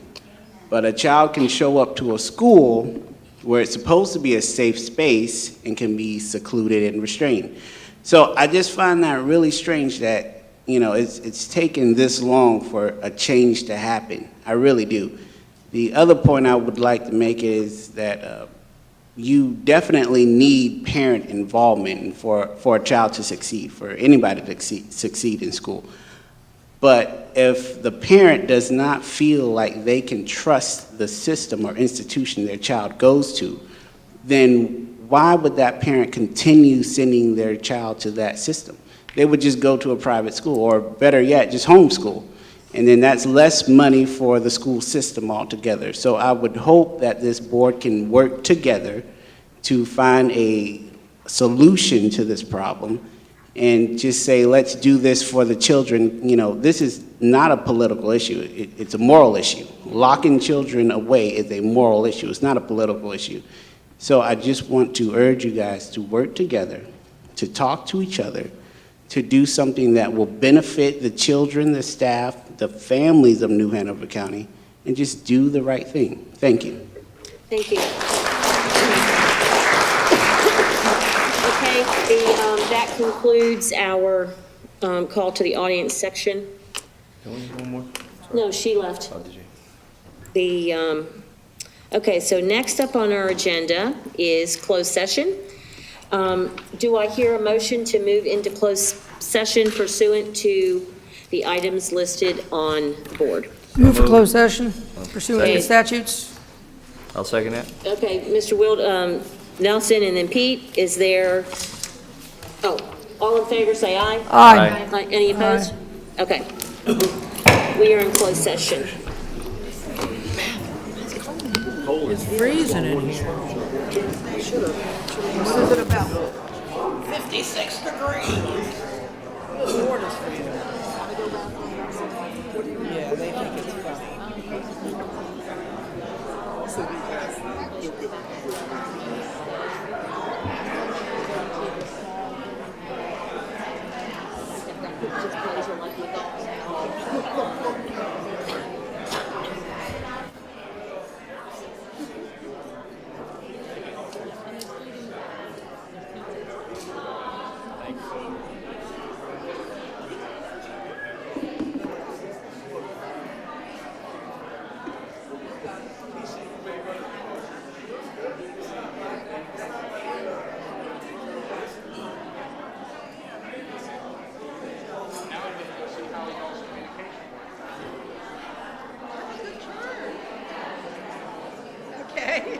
But a child can show up to a school where it's supposed to be a safe space and can be secluded and restrained. So I just find that really strange that, you know, it's taken this long for a change to happen. I really do. The other point I would like to make is that you definitely need parent involvement for a child to succeed, for anybody to succeed in school. But if the parent does not feel like they can trust the system or institution their child goes to, then why would that parent continue sending their child to that system? They would just go to a private school, or better yet, just homeschool. And then that's less money for the school system altogether. So I would hope that this board can work together to find a solution to this problem and just say, let's do this for the children. You know, this is not a political issue. It's a moral issue. Locking children away is a moral issue. It's not a political issue. So I just want to urge you guys to work together, to talk to each other, to do something that will benefit the children, the staff, the families of New Hanover County, and just do the right thing. Thank you. Thank you. Okay, that concludes our call to the audience section. One more? No, she left. Oh, did you? Okay, so next up on our agenda is closed session. Do I hear a motion to move into closed session pursuant to the items listed on the board? Move for closed session pursuant to Okay. the statutes. I'll second that. Okay, Mr. Nelson and then Pete, is there, all in favor, say aye. Aye. Aye. Any opposed? Okay. We are in closed session. It's freezing in here. What is it about? 56 degrees. Yeah, they think it's funny. Okay.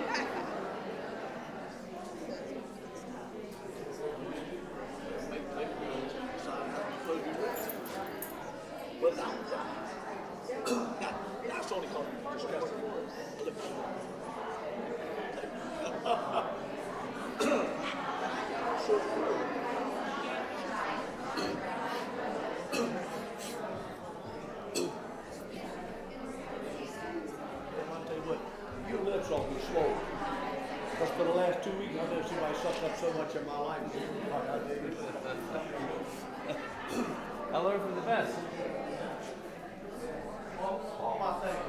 Your lips all be slow. Because for the last 2 weeks, I've never seen anybody suck up so much in my life. I learned from the best. All my things.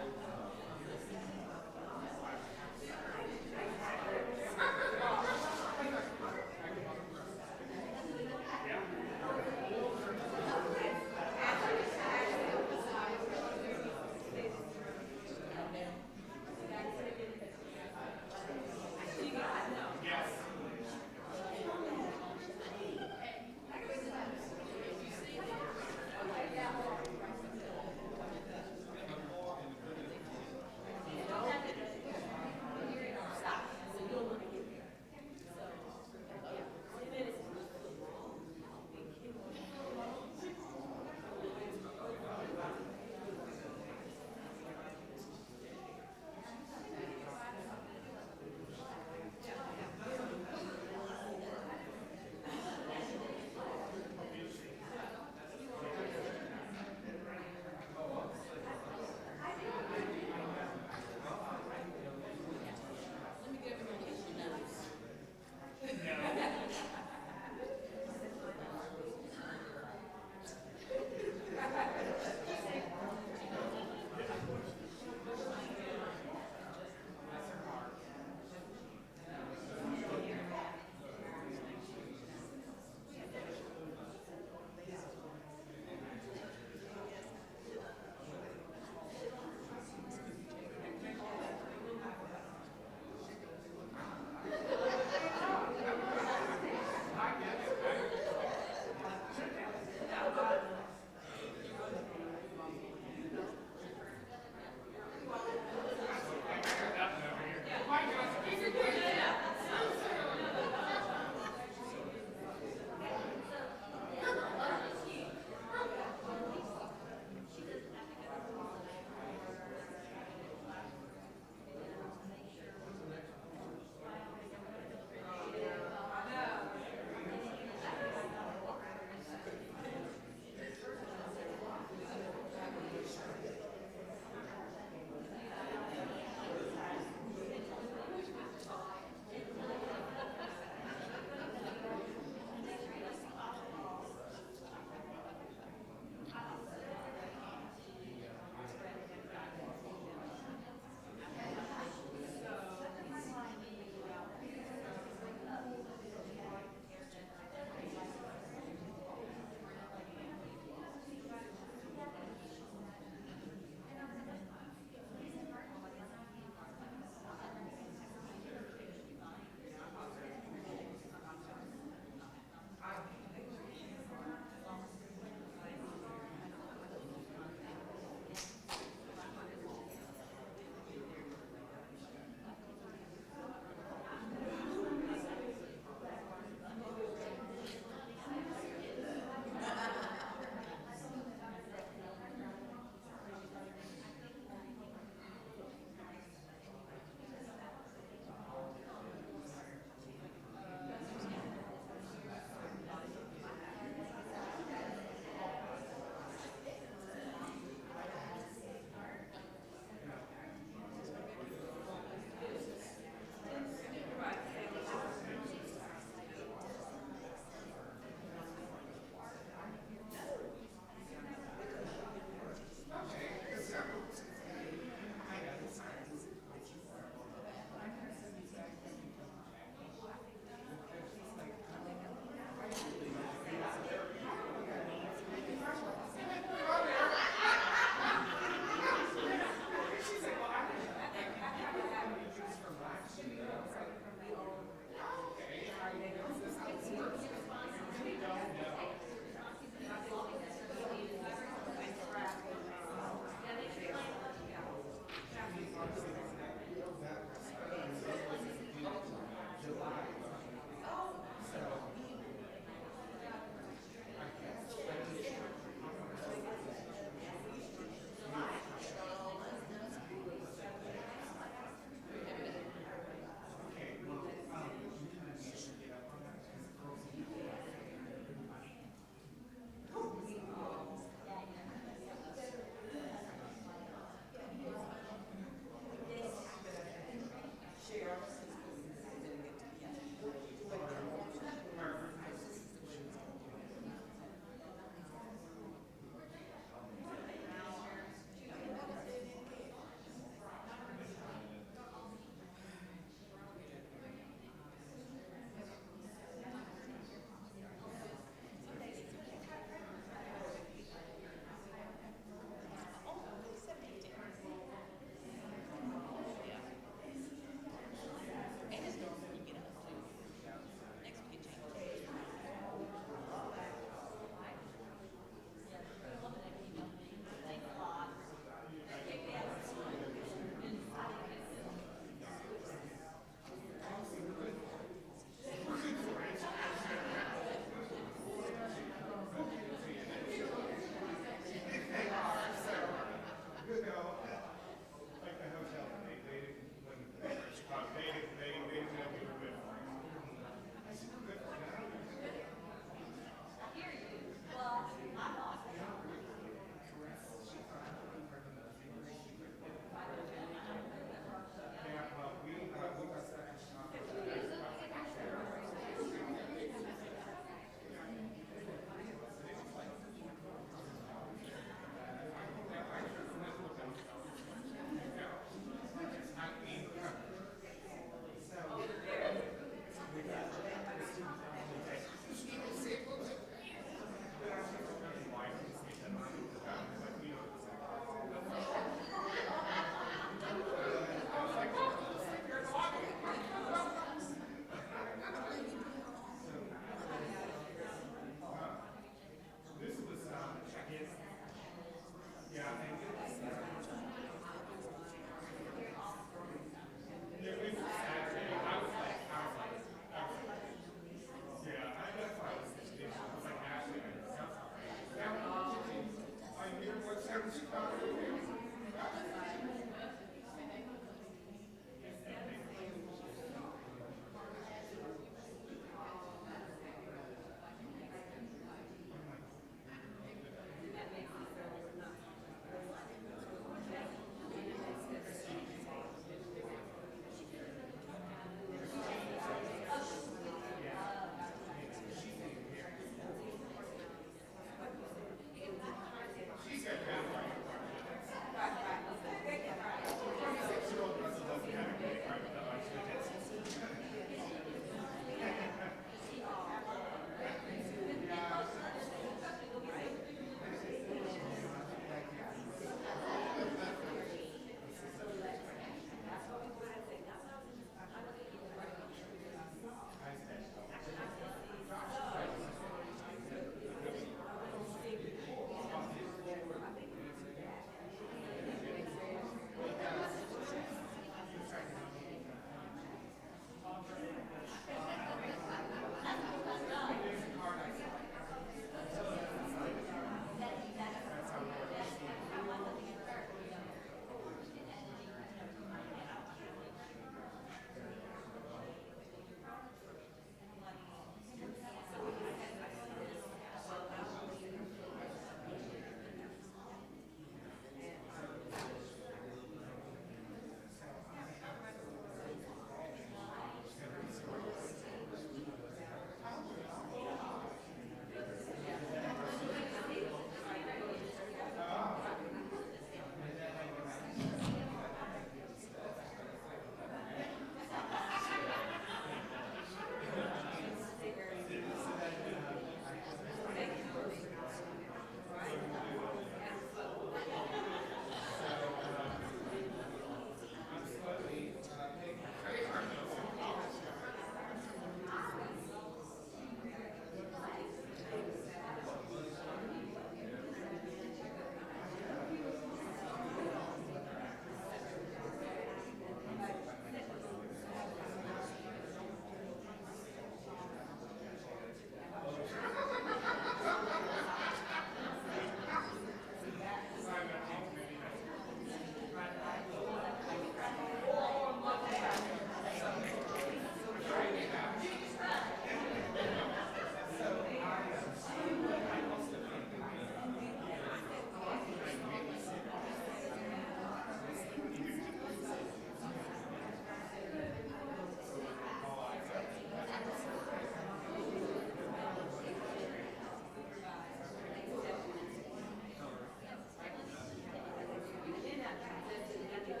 Right.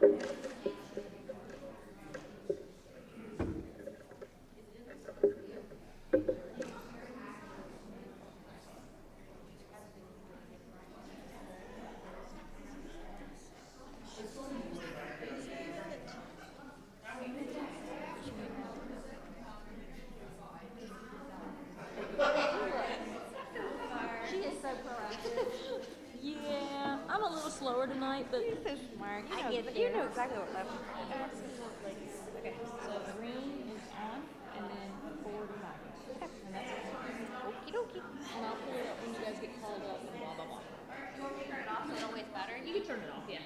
She is so proactive. Yeah, I'm a little slower tonight, but you're so smart. I get there. You know exactly what level. Okay, so green is on, and then forward and back. Okay, and that's it. Okie dokie. And I'll pull it up when you guys get called up and blah blah blah. You want me to turn it off so it don't waste battery? You can turn it off, yeah.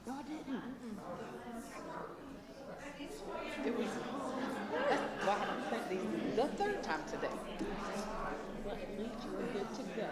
No, I didn't. It was. Well, I haven't sent these the third time today. But at least you're good to go.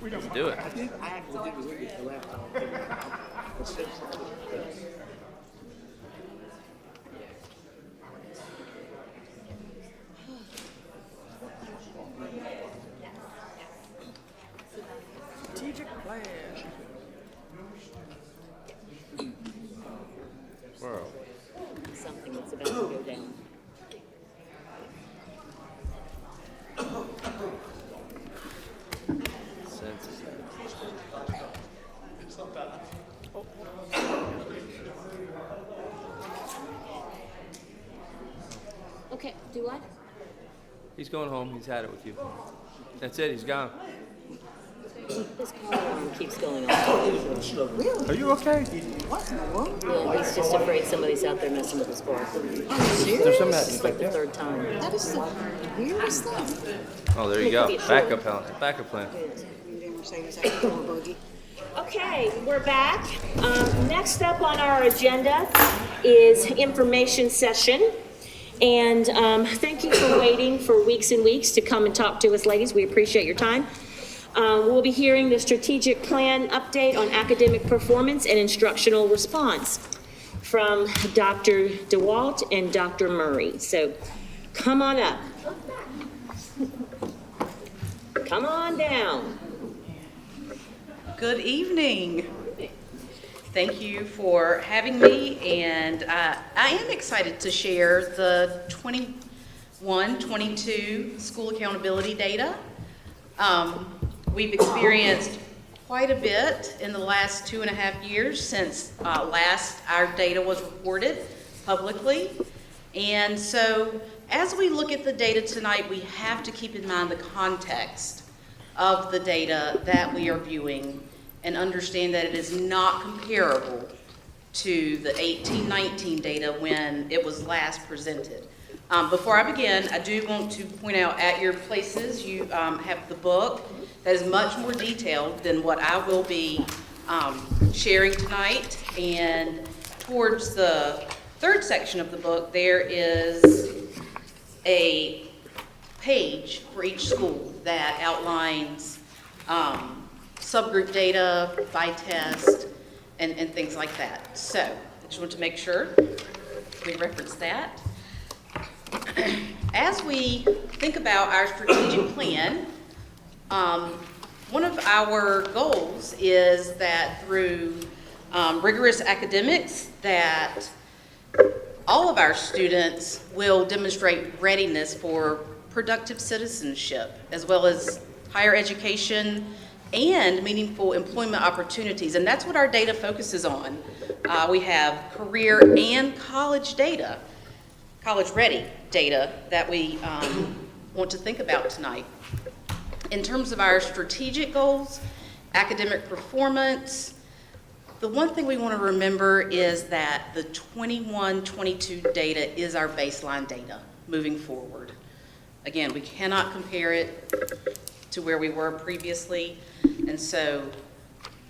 Let's do it. I actually did look at the laptop. Strategic plan. World. Something that's about to go down. Census. Okay, do what? He's going home. He's had it with you. That's it. He's gone. This car alarm keeps going off. Are you okay? Yeah, he's just afraid somebody's out there messing with his car. There's some This is like the third time. That is the weirdest thing. Oh, there you go. Backup plan. Backup plan. Okay, we're back. Next up on our agenda is information session. And thank you for waiting for weeks and weeks to come and talk to us, ladies. We appreciate your time. We'll be hearing the strategic plan update on academic performance and instructional response from Dr. DeWalt and Dr. Murray. So come on up. Come on down. Good evening. Thank you for having me, and I am excited to share the 21-22 school accountability data. We've experienced quite a bit in the last 2.5 years since last our data was reported publicly. And so as we look at the data tonight, we have to keep in mind the context of the data that we are viewing and understand that it is not comparable to the 18-19 data when it was last presented. Before I begin, I do want to point out at your places, you have the book that is much more detailed than what I will be sharing tonight. And towards the third section of the book, there is a page for each school that outlines subgroup data by test and things like that. So I just want to make sure we reference that. As we think about our strategic plan, one of our goals is that through rigorous academics, that all of our students will demonstrate readiness for productive citizenship, as well as higher education and meaningful employment opportunities. And that's what our data focuses on. We have career and college data, college-ready data that we want to think about tonight. In terms of our strategic goals, academic performance, the one thing we want to remember is that the 21-22 data is our baseline data moving forward. Again, we cannot compare it to where we were previously. And so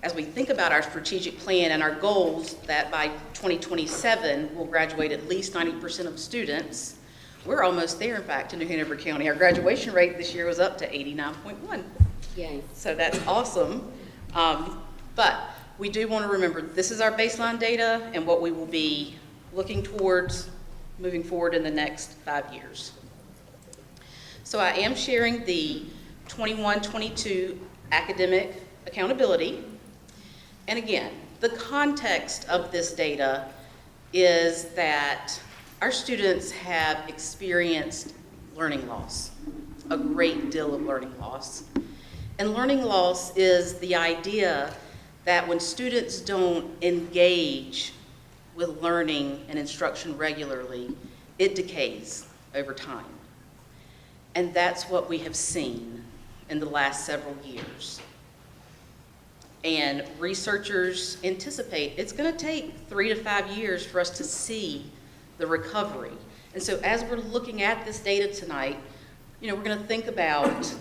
as we think about our strategic plan and our goals that by 2027 we'll graduate at least 90% of students, we're almost there, in fact, in New Hanover County. Our graduation rate this year was up to 89.1. Yay. So that's awesome. But we do want to remember this is our baseline data and what we will be looking towards moving forward in the next 5 years. So I am sharing the 21-22 academic accountability. And again, the context of this data is that our students have experienced learning loss, a great deal of learning loss. And learning loss is the idea that when students don't engage with learning and instruction regularly, it decays over time. And that's what we have seen in the last several years. And researchers anticipate it's going to take 3 to 5 years for us to see the recovery. And so as we're looking at this data tonight, we're going to think about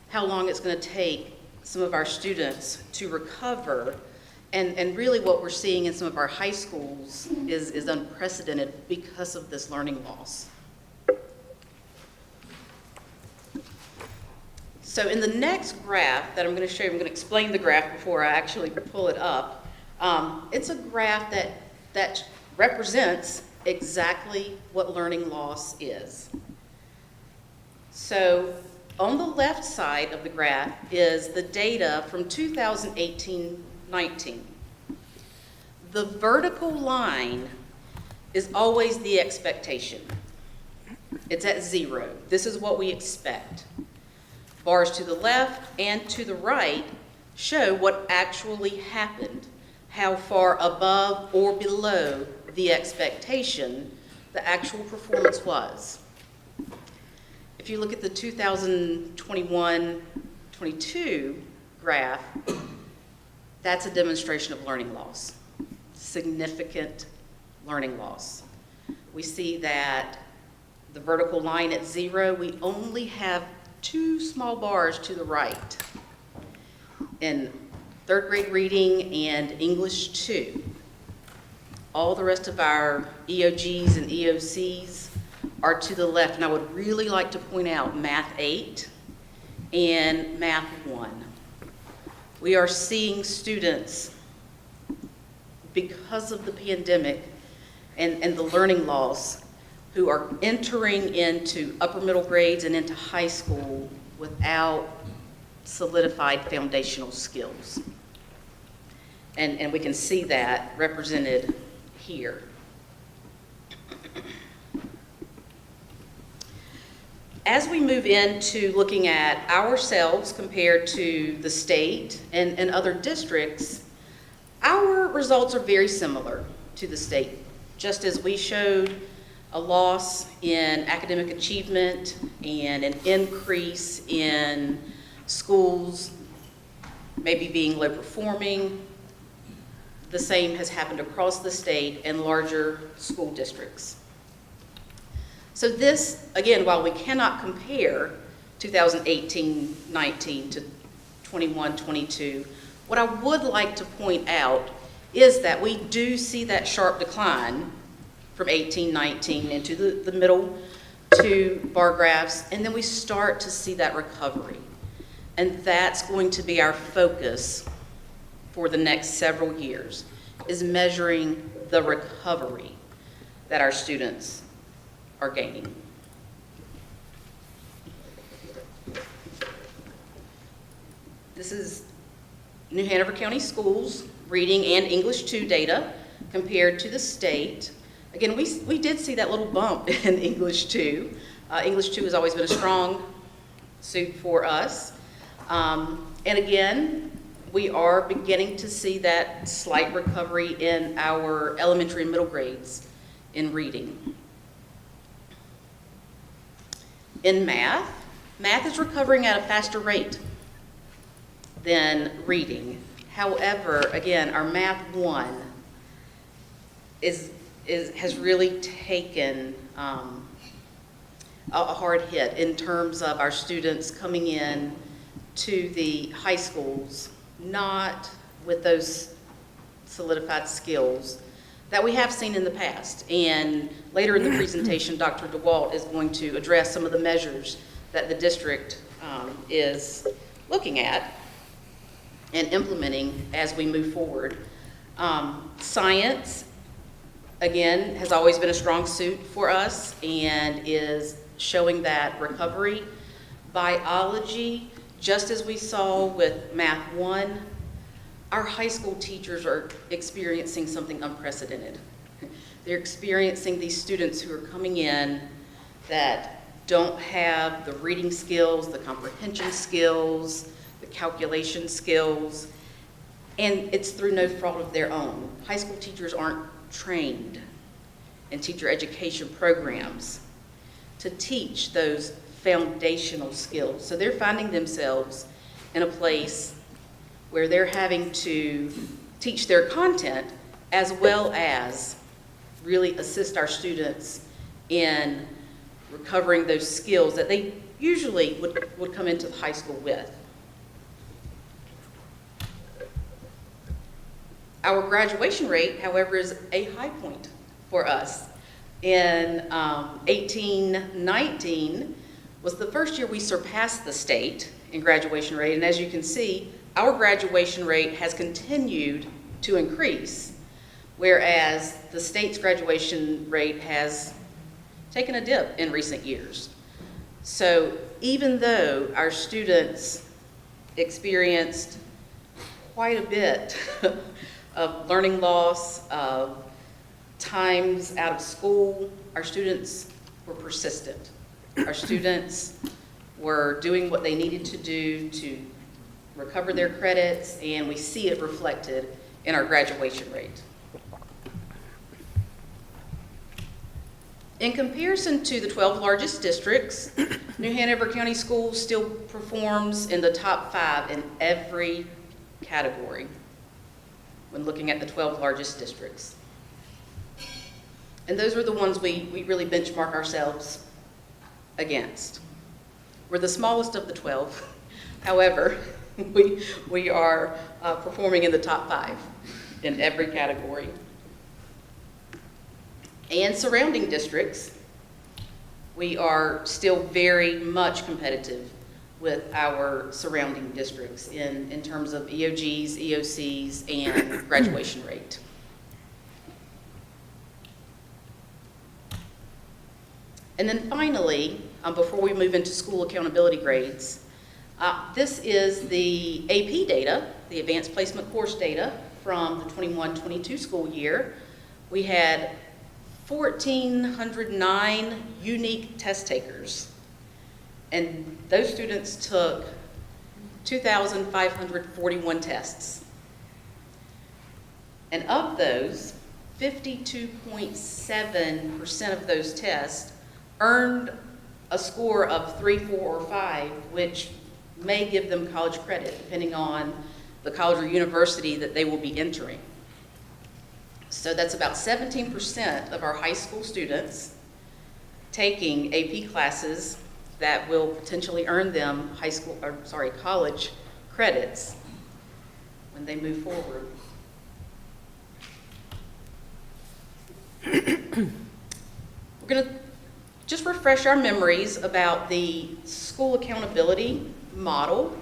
how long it's going to take some of our students to recover. And really what we're seeing in some of our high schools is unprecedented because of this learning loss. So in the next graph that I'm going to show you, I'm going to explain the graph before I actually pull it up. It's a graph that represents exactly what learning loss is. So on the left side of the graph is the data from 2018-19. The vertical line is always the expectation. It's at 0. This is what we expect. Bars to the left and to the right show what actually happened, how far above or below the expectation the actual performance was. If you look at the 2021-22 graph, that's a demonstration of learning loss, significant learning loss. We see that the vertical line at 0, we only have 2 small bars to the right in 3rd grade reading and English 2. All the rest of our EOGs and EOCs are to the left, and I would really like to point out Math 8 and Math 1. We are seeing students, because of the pandemic and the learning loss, who are entering into upper middle grades and into high school without solidified foundational skills. And we can see that represented here. As we move into looking at ourselves compared to the state and other districts, our results are very similar to the state. Just as we showed a loss in academic achievement and an increase in schools maybe being low performing, the same has happened across the state and larger school districts. So this, again, while we cannot compare 2018-19 to 21-22, what I would like to point out is that we do see that sharp decline from 18-19 into the middle 2 bar graphs, and then we start to see that recovery. And that's going to be our focus for the next several years, is measuring the recovery that our students are gaining. This is New Hanover County Schools reading and English 2 data compared to the state. Again, we did see that little bump in English 2. English 2 has always been a strong suit for us. And again, we are beginning to see that slight recovery in our elementary and middle grades in reading. In math, math is recovering at a faster rate than reading. However, again, our Math 1 has really taken a hard hit in terms of our students coming in to the high schools, not with those solidified skills that we have seen in the past. And later in the presentation, Dr. DeWalt is going to address some of the measures that the district is looking at and implementing as we move forward. Science, again, has always been a strong suit for us and is showing that recovery. Biology, just as we saw with Math 1, our high school teachers are experiencing something unprecedented. They're experiencing these students who are coming in that don't have the reading skills, the comprehension skills, the calculation skills, and it's through no fault of their own. High school teachers aren't trained in teacher education programs to teach those foundational skills. So they're finding themselves in a place where they're having to teach their content as well as really assist our students in recovering those skills that they usually would come into high school with. Our graduation rate, however, is a high point for us. In 18-19 was the first year we surpassed the state in graduation rate, and as you can see, our graduation rate has continued to increase, whereas the state's graduation rate has taken a dip in recent years. So even though our students experienced quite a bit of learning loss, of times out of school, our students were persistent. Our students were doing what they needed to do to recover their credits, and we see it reflected in our graduation rate. In comparison to the 12 largest districts, New Hanover County Schools still performs in the top 5 in every category when looking at the 12 largest districts. And those are the ones we really benchmark ourselves against. We're the smallest of the 12. However, we are performing in the top 5 in every category. And surrounding districts, we are still very much competitive with our surrounding districts in terms of EOGs, EOCs, and graduation rate. And then finally, before we move into school accountability grades, this is the AP data, the Advanced Placement Course data from the 21-22 school year. We had 1,409 unique test takers, and those students took 2,541 tests. And of those, 52.7% of those tests earned a score of 3, 4, or 5, which may give them college credit, depending on the college or university that they will be entering. So that's about 17% of our high school students taking AP classes that will potentially earn them college credits when they move forward. We're going to just refresh our memories about the school accountability model.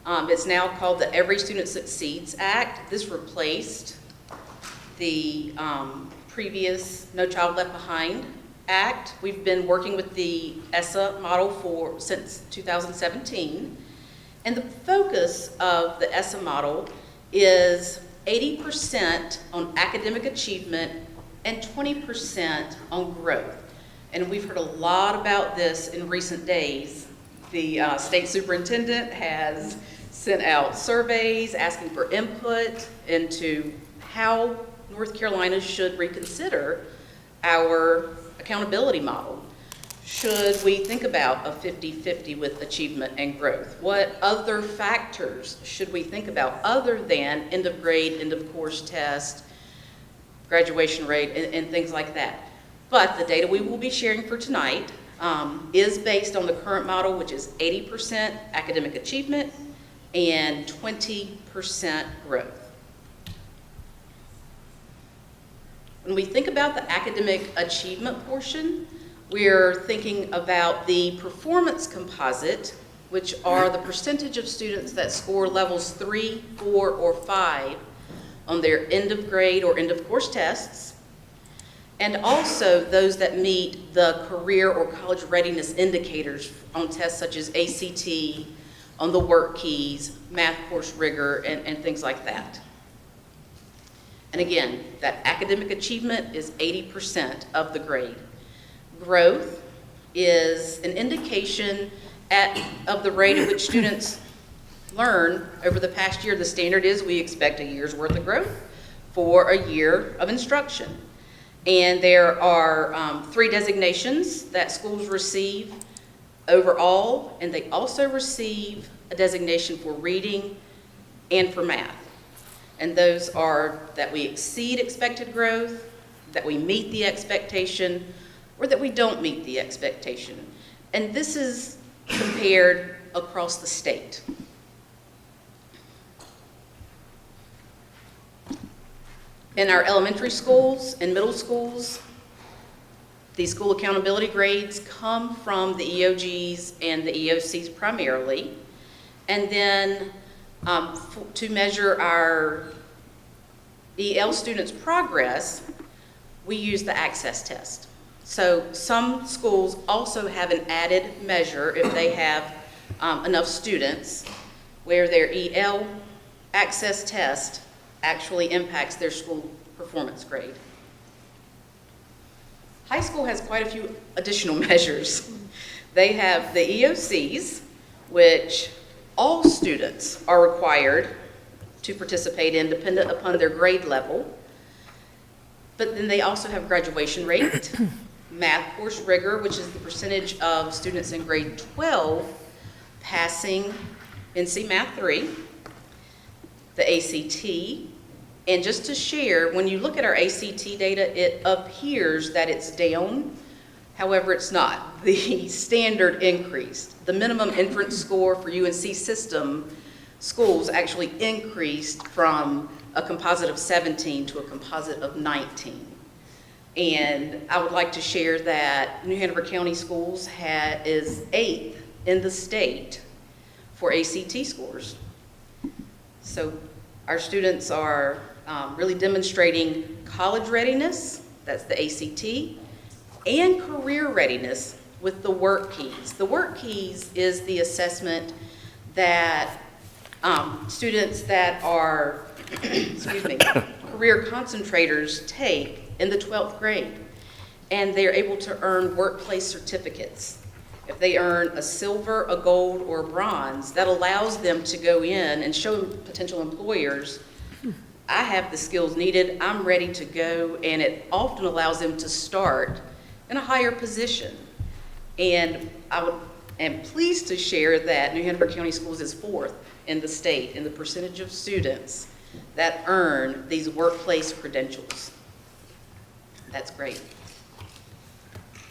It's now called the Every Student Succeeds Act. This replaced the previous No Child Left Behind Act. We've been working with the ESSA model since 2017. And the focus of the ESSA model is 80% on academic achievement and 20% on growth. And we've heard a lot about this in recent days. The state superintendent has sent out surveys asking for input into how North Carolina should reconsider our accountability model. Should we think about a 50-50 with achievement and growth? What other factors should we think about other than end of grade, end of course test, graduation rate, and things like that? But the data we will be sharing for tonight is based on the current model, which is 80% academic achievement and 20% growth. When we think about the academic achievement portion, we're thinking about the performance composite, which are the percentage of students that score levels 3, 4, or 5 on their end of grade or end of course tests, and also those that meet the career or college readiness indicators on tests such as ACT, on the work keys, math course rigor, and things like that. And again, that academic achievement is 80% of the grade. Growth is an indication of the rate at which students learn over the past year. The standard is we expect a year's worth of growth for a year of instruction. And there are 3 designations that schools receive overall, and they also receive a designation for reading and for math. And those are that we exceed expected growth, that we meet the expectation, or that we don't meet the expectation. And this is compared across the state. In our elementary schools and middle schools, these school accountability grades come from the EOGs and the EOCs primarily. And then to measure our EL students' progress, we use the access test. So some schools also have an added measure if they have enough students where their EL access test actually impacts their school performance grade. High school has quite a few additional measures. They have the EOCs, which all students are required to participate in dependent upon their grade level. But then they also have graduation rate, math course rigor, which is the percentage of students in grade 12 passing NC Math 3, the ACT, and just to share, when you look at our ACT data, it appears that it's down. However, it's not. The standard increased. The minimum entrance score for UNC system schools actually increased from a composite of 17 to a composite of 19. And I would like to share that New Hanover County Schools is 8th in the state for ACT scores. So our students are really demonstrating college readiness, that's the ACT, and career readiness with the work keys. The work keys is the assessment that students that are, career concentrators take in the 12th grade, and they're able to earn workplace certificates. If they earn a silver, a gold, or a bronze, that allows them to go in and show potential employers, I have the skills needed, I'm ready to go, and it often allows them to start in a higher position. And I am pleased to share that New Hanover County Schools is 4th in the state in the percentage of students that earn these workplace credentials. That's great.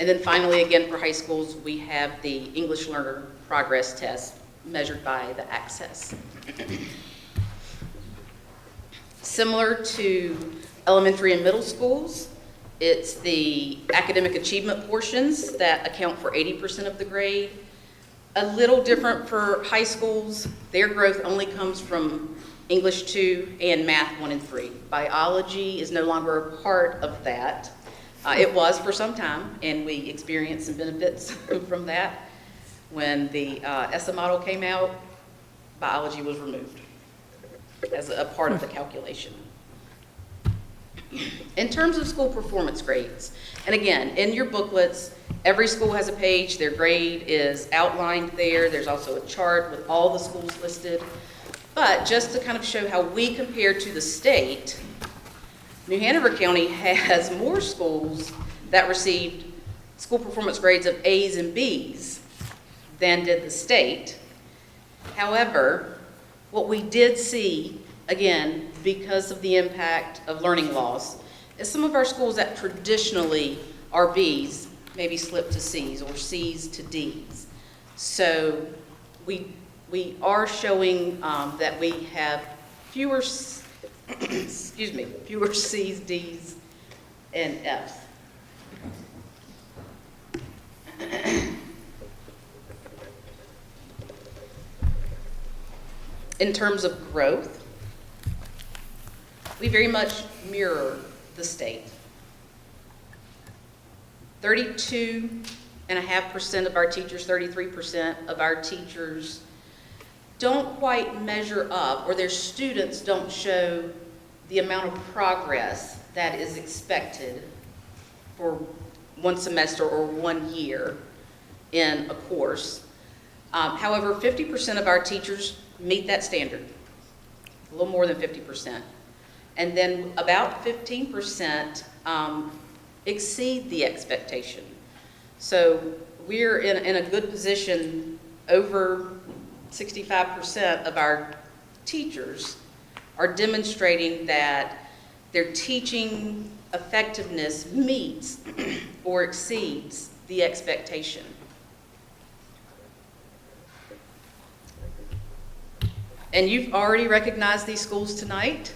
And then finally, again, for high schools, we have the English Learner Progress Test measured by the Access. Similar to elementary and middle schools, it's the academic achievement portions that account for 80% of the grade. A little different for high schools. Their growth only comes from English 2 and Math 1 and 3. Biology is no longer a part of that. It was for some time, and we experienced some benefits from that. When the ESSA model came out, biology was removed as a part of the calculation. In terms of school performance grades, and again, in your booklets, every school has a page, their grade is outlined there. There's also a chart with all the schools listed. But just to kind of show how we compare to the state, New Hanover County has more schools that received school performance grades of A's and B's than did the state. However, what we did see, again, because of the impact of learning loss, is some of our schools that traditionally are B's maybe slip to C's or C's to D's. So we are showing that we have fewer fewer C's, D's, and F's. In terms of growth, we very much mirror the state. 32.5% of our teachers, 33% of our teachers don't quite measure up, or their students don't show the amount of progress that is expected for one semester or 1 year in a course. However, 50% of our teachers meet that standard, a little more than 50%. And then about 15% exceed the expectation. So we're in a good position. Over 65% of our teachers are demonstrating that their teaching effectiveness meets or exceeds the expectation. And you've already recognized these schools tonight.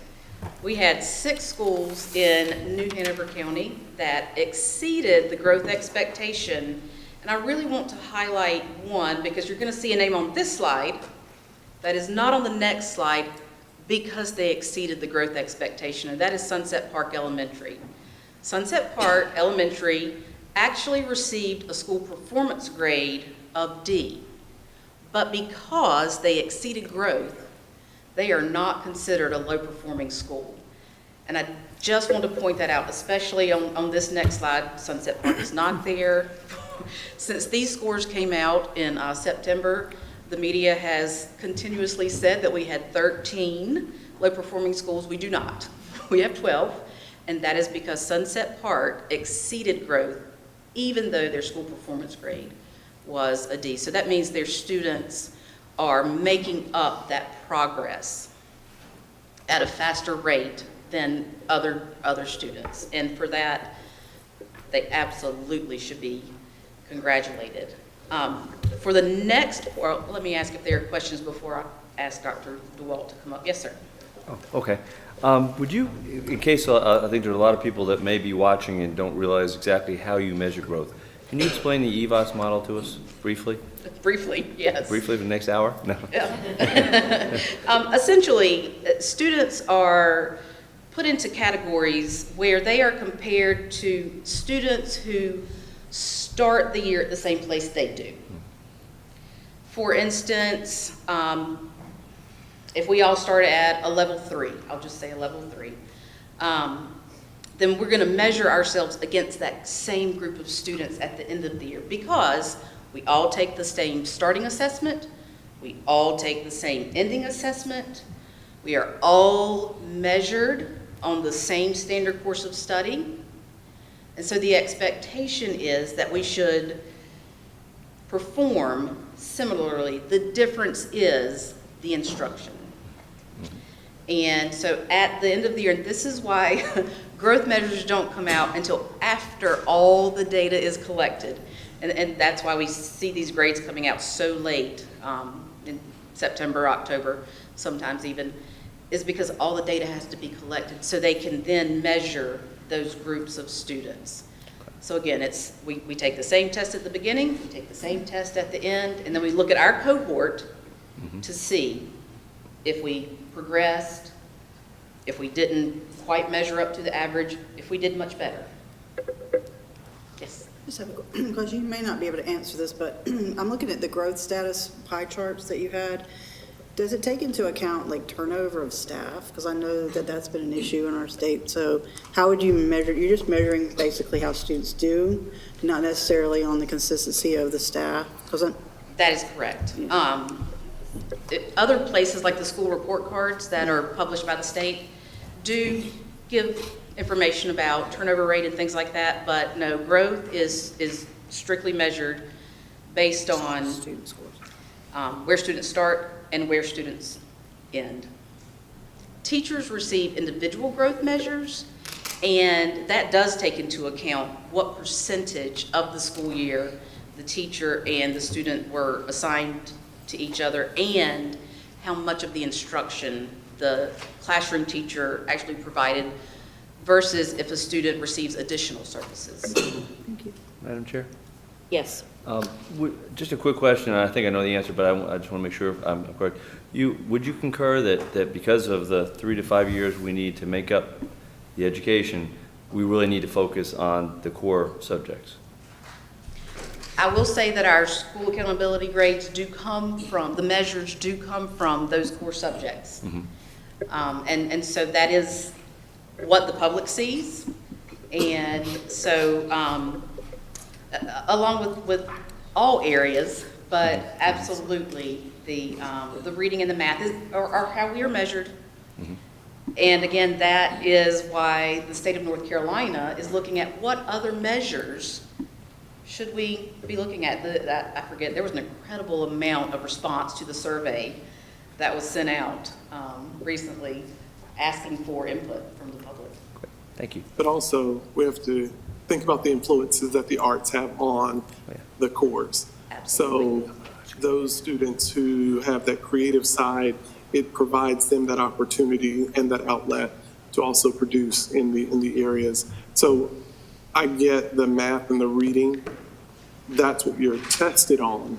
We had 6 schools in New Hanover County that exceeded the growth expectation. And I really want to highlight one because you're going to see a name on this slide that is not on the next slide because they exceeded the growth expectation, and that is Sunset Park Elementary. Sunset Park Elementary actually received a school performance grade of D, but because they exceeded growth, they are not considered a low-performing school. And I just want to point that out, especially on this next slide. Sunset Park is not there. Since these scores came out in September, the media has continuously said that we had 13 low-performing schools. We do not. We have 12, and that is because Sunset Park exceeded growth, even though their school performance grade was a D. So that means their students are making up that progress at a faster rate than other students. And for that, they absolutely should be congratulated. For the next, or let me ask if there are questions before I ask Dr. DeWalt to come up. Yes, sir. Oh, okay. Would you, in case I think there are a lot of people that may be watching and don't realize exactly how you measure growth, can you explain the EVOS model to us briefly? Briefly, yes. Briefly for the next hour? No. Yeah. Essentially, students are put into categories where they are compared to students who start the year at the same place they do. For instance, if we all start at a level 3, I'll just say a level 3, then we're going to measure ourselves against that same group of students at the end of the year, because we all take the same starting assessment, we all take the same ending assessment, we are all measured on the same standard course of study, and so the expectation is that we should perform similarly. The difference is the instruction. And so at the end of the year, and this is why growth measures don't come out until after all the data is collected. And that's why we see these grades coming out so late, in September, October, sometimes even, is because all the data has to be collected so they can then measure those groups of students. So again, we take the same test at the beginning, we take the same test at the end, and then we look at our cohort to see if we progressed, if we didn't quite measure up to the average, if we did much better. Yes? Just have a, because you may not be able to answer this, but I'm looking at the growth status pie charts that you had. Does it take into account like turnover of staff? Because I know that that's been an issue in our state. So how would you measure? You're just measuring basically how students do, not necessarily on the consistency of the staff. That is correct. Other places like the school report cards that are published by the state do give information about turnover rate and things like that, but no, growth is strictly measured based on where students start and where students end. Teachers receive individual growth measures, and that does take into account what percentage of the school year the teacher and the student were assigned to each other, and how much of the instruction the classroom teacher actually provided versus if a student receives additional services. Thank you. Madam Chair? Yes. Just a quick question, and I think I know the answer, but I just want to make sure I'm correct. Would you concur that because of the 3 to 5 years we need to make up the education, we really need to focus on the core subjects? I will say that our school accountability grades do come from, the measures do come from those core subjects. And so that is what the public sees. And so along with all areas, but absolutely the reading and the math are how we are measured. And again, that is why the state of North Carolina is looking at what other measures should we be looking at. I forget, there was an incredible amount of response to the survey that was sent out recently asking for input from the public. Thank you. But also, we have to think about the influences that the arts have on the cores. Absolutely. So those students who have that creative side, it provides them that opportunity and that outlet to also produce in the areas. So I get the math and the reading. That's what you're tested on.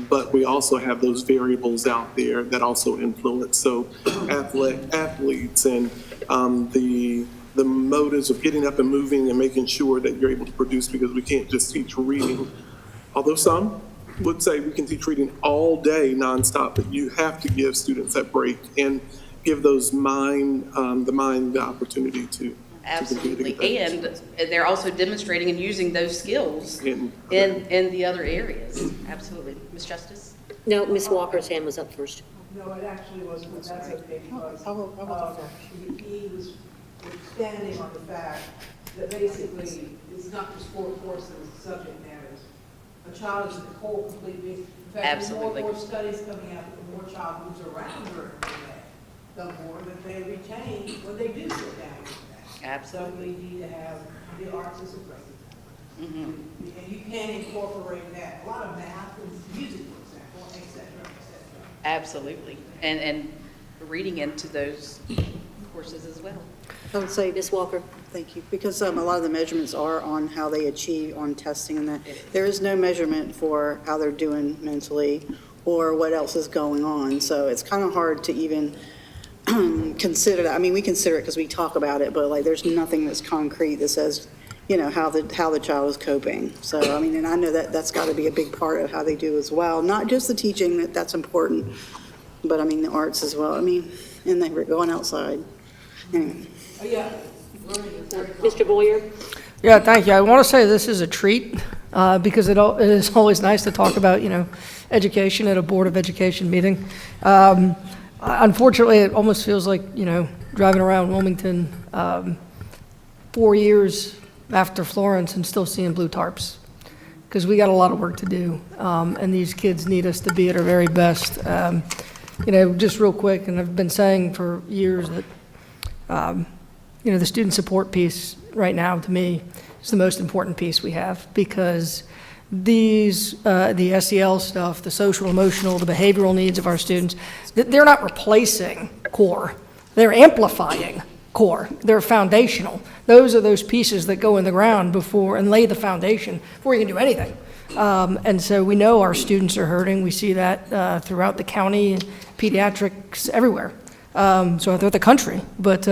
but we also have those variables out there that also influence. So athletes and the motives of getting up and moving and making sure that you're able to produce, because we can't just teach reading. Although some would say we can teach reading all day nonstop, but you have to give students that break and give those the mind the opportunity to Absolutely, and they're also demonstrating and using those skills in the other areas. Absolutely. Ms. Justice? No, Ms. Walker's hand was up first. No, it actually wasn't, but that's okay, because he was expanding on the fact that basically it's not just 4 courses, subject matters. A child is a whole complete being. In fact, Absolutely. the more studies coming out, the more child moves around during the day, the more that they retain when they do sit down with that. Absolutely. So we need to have the arts as a present. And you can incorporate that. A lot of math and music, for example, et cetera, et cetera. Absolutely. And reading into those courses as well. I would say, Ms. Walker? thank you, because a lot of the measurements are on how they achieve on testing and that. There is no measurement for how they're doing mentally or what else is going on. So it's kind of hard to even consider that. I mean, we consider it because we talk about it, but like there's nothing that's concrete that says, you know, how the child is coping. So, I mean, and I know that that's got to be a big part of how they do as well. Not just the teaching, that's important, but I mean, the arts as well. I mean, and they were going outside. Anyway. Mr. Boyer? Yeah, thank you. I want to say this is a treat because it is always nice to talk about, you know, education at a Board of Education meeting. Unfortunately, it almost feels like, you know, driving around Wilmington 4 years after Florence and still seeing blue tarps, because we got a lot of work to do, and these kids need us to be at our very best. You know, just real quick, and I've been saying for years that, you know, the student support piece right now, to me, is the most important piece we have, because these, the SEL stuff, the social, emotional, the behavioral needs of our students, they're not replacing core. They're amplifying core. They're foundational. Those are those pieces that go in the ground before and lay the foundation before you can do anything. And so we know our students are hurting. We see that throughout the county, pediatrics, everywhere. So throughout the country. But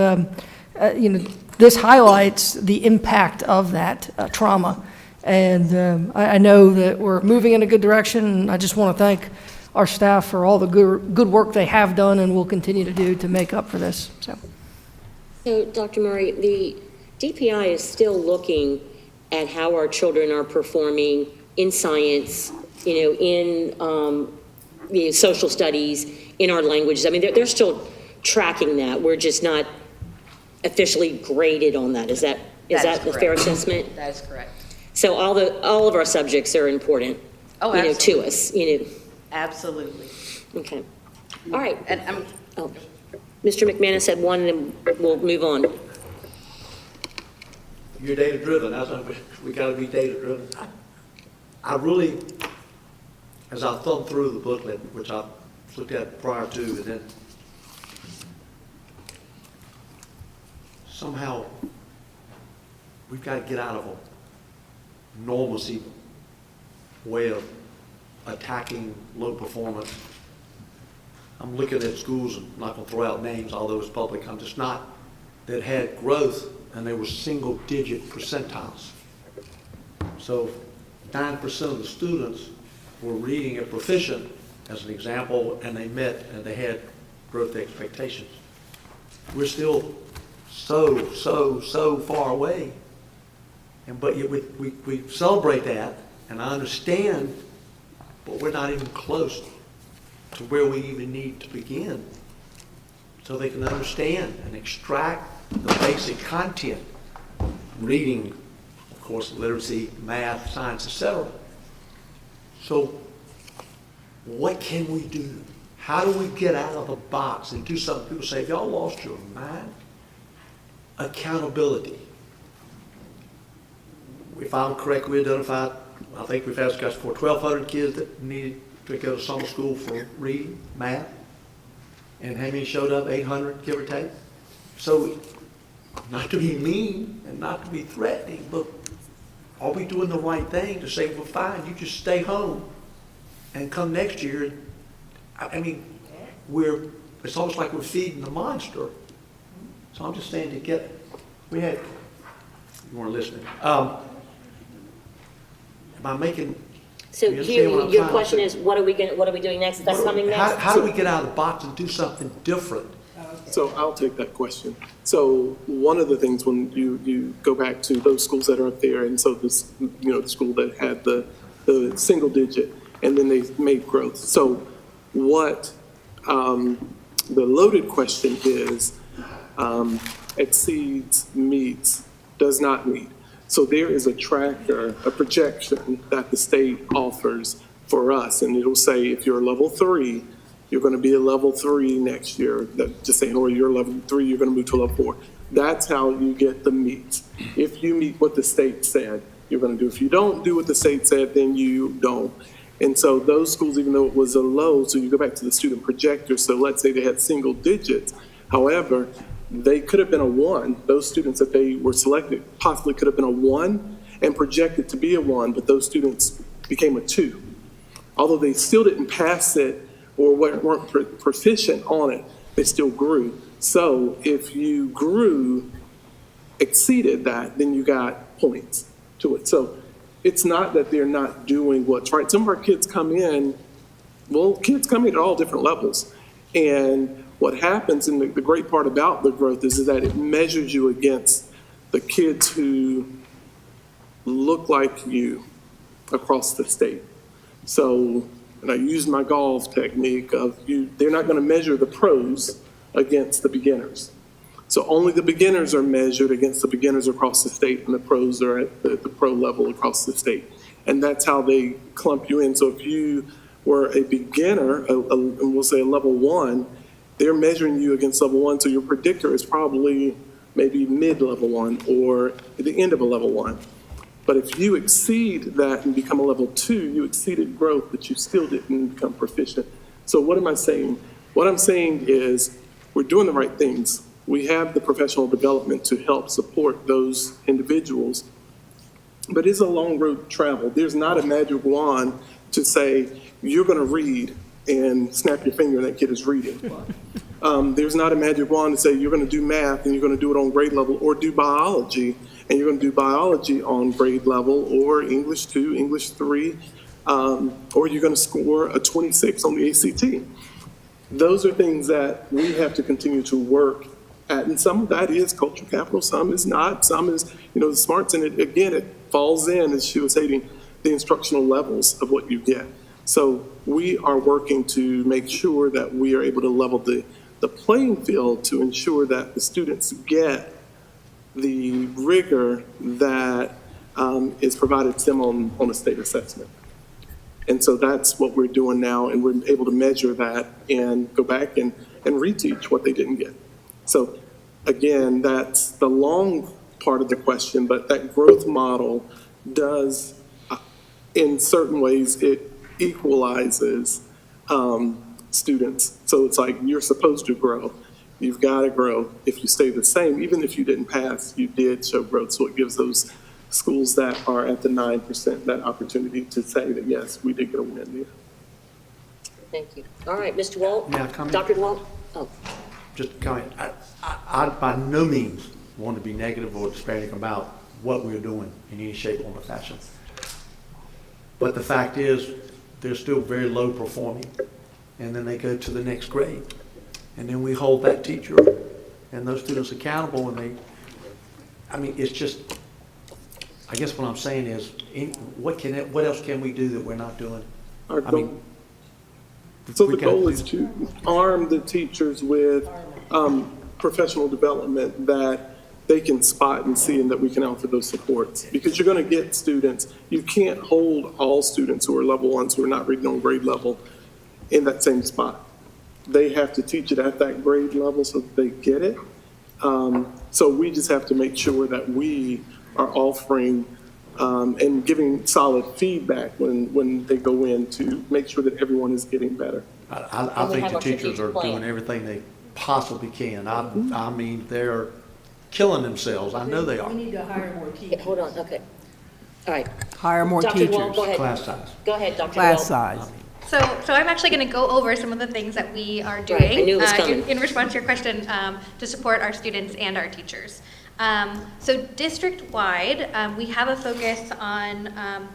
you know, this highlights the impact of that trauma. And I know that we're moving in a good direction. And I just want to thank our staff for all the good work they have done and will continue to do to make up for this. So, Dr. Murray, the DPI is still looking at how our children are performing in science, you know, in the social studies, in our languages. I mean, they're still tracking that. We're just not officially graded on that. Is that a fair assessment? That is correct. So all of our subjects are important, Oh, you know, absolutely. to us, you know. Absolutely. Okay. All right. And Mr. McManus had one, and then we'll move on. You're data driven. That's what we got to be data driven. I really, as I thumbed through the booklet, which I looked at prior to, and then somehow we've got to get out of a normalcy way of attacking low performance. I'm looking at schools, I'm not going to throw out names, although it's public, I'm just not, that had growth and they were single-digit percentiles. So 9% of the students were reading at proficient, as an example, and they met and they had growth expectations. We're still so far away, but yet we celebrate that, and I understand, but we're not even close to where we even need to begin, so they can understand and extract the basic content, reading, of course, literacy, math, science, etc. So what can we do? How do we get out of the box and do something? People say, have y'all lost your mind? Accountability. If I'm correct, we identified, I think we've had discussion for 1,200 kids that needed to go to summer school for reading, math, and how many showed up? 800, give or take. So, not to be mean and not to be threatening, but are we doing the right thing to say, well, fine, you just stay home And come next year, I mean, it's almost like we're feeding the monster. So I'm just saying you weren't listening. Am I making? So you understand what I'm your trying to question say? is, what are we doing next? That's coming next? How do we get out of the box and do something different? So I'll take that question. So one of the things when you go back to those schools that are up there, and so this, the school that had the single digit, and then they made growth. So what the loaded question is, exceeds, meets, does not meet. So there is a tracker, a projection that the state offers for us, and it'll say if you're a level 3, you're going to be a level 3 next year. Just saying, or you're level 3, you're going to move to a level 4. That's how you get the meets. If you meet what the state said, you're going to do. If you don't do what the state said, then you don't. And so those schools, even though it was a low, so you go back to the student projector. So let's say they had single digits. However, they could have been a 1. Those students that they were selected possibly could have been a 1 and projected to be a 1, but those students became a 2. Although they still didn't pass it or weren't proficient on it, they still grew. So if you exceeded that, then you got points to it. So it's not that they're not doing what's right. Some of our kids come in, kids come in at all different levels. And what happens, and the great part about the growth is that it measures you against the kids who look like you across the state. So, and I use my golf technique of they're not going to measure the pros against the beginners. So only the beginners are measured against the beginners across the state, and the pros are at the pro level across the state. And that's how they clump you in. So if you were a beginner, and we'll say a level 1, they're measuring you against level 1, so your predictor is probably maybe mid-level 1 or at the end of a level 1. But if you exceed that and become a level 2, you exceeded growth, but you still didn't become proficient. So what am I saying? What I'm saying is we're doing the right things. We have the professional development to help support those individuals, but it's a long road to travel. There's not a magic wand to say, you're going to read and snap your finger and that kid is reading. There's not a magic wand to say you're going to do math and you're going to do it on grade level, or do biology and you're going to do biology on grade level, or English 2, English 3, or you're going to score a 26 on the ACT. Those are things that we have to continue to work at, and some of that is cultural capital, some is not, some is, the smarts, and it falls in, as she was stating, the instructional levels of what you get. So we are working to make sure that we are able to level the playing field to ensure that the students get the rigor that is provided to them on a state assessment. And so that's what we're doing now, and we're able to measure that and go back and reteach what they didn't get. So again, that's the long part of the question, but that growth model does, in certain ways, it equalizes students. So it's like you're supposed to grow. You've got to grow. If you stay the same, even if you didn't pass, you did show growth. So it gives those schools that are at the 9% that opportunity to say that, yes, we did get a win there. Thank you. All right, Mr. Walt? May I comment? Dr. Walt? Oh. Just a comment. I by no means want to be negative or disparaging about what we're doing in any shape or fashion. But the fact is, they're still very low performing, and then they go to the next grade. And then we hold that teacher and those students accountable, and it's just, I guess what I'm saying is, what else can we do that we're not doing? So the goal is to arm the teachers with professional development that they can spot and see, and that we can offer those supports. Because you're going to get students, you can't hold all students who are level 1s who are not reading on grade level in that same spot. They have to teach it at that grade level so that they get it. So we just have to make sure that we are offering and giving solid feedback when they go in to make sure that everyone is getting better. I think the teachers are doing everything they possibly can. I mean, they're killing themselves. I know they are. We need to hire more teachers. Hold on, okay. All right. Hire more Dr. teachers. Walt, go ahead. Class size. Go ahead, Dr. Class Walt. size. So I'm actually going to go over some of the things that we are doing Right, I knew it was coming. in response to your question to support our students and our teachers. So district-wide, we have a focus on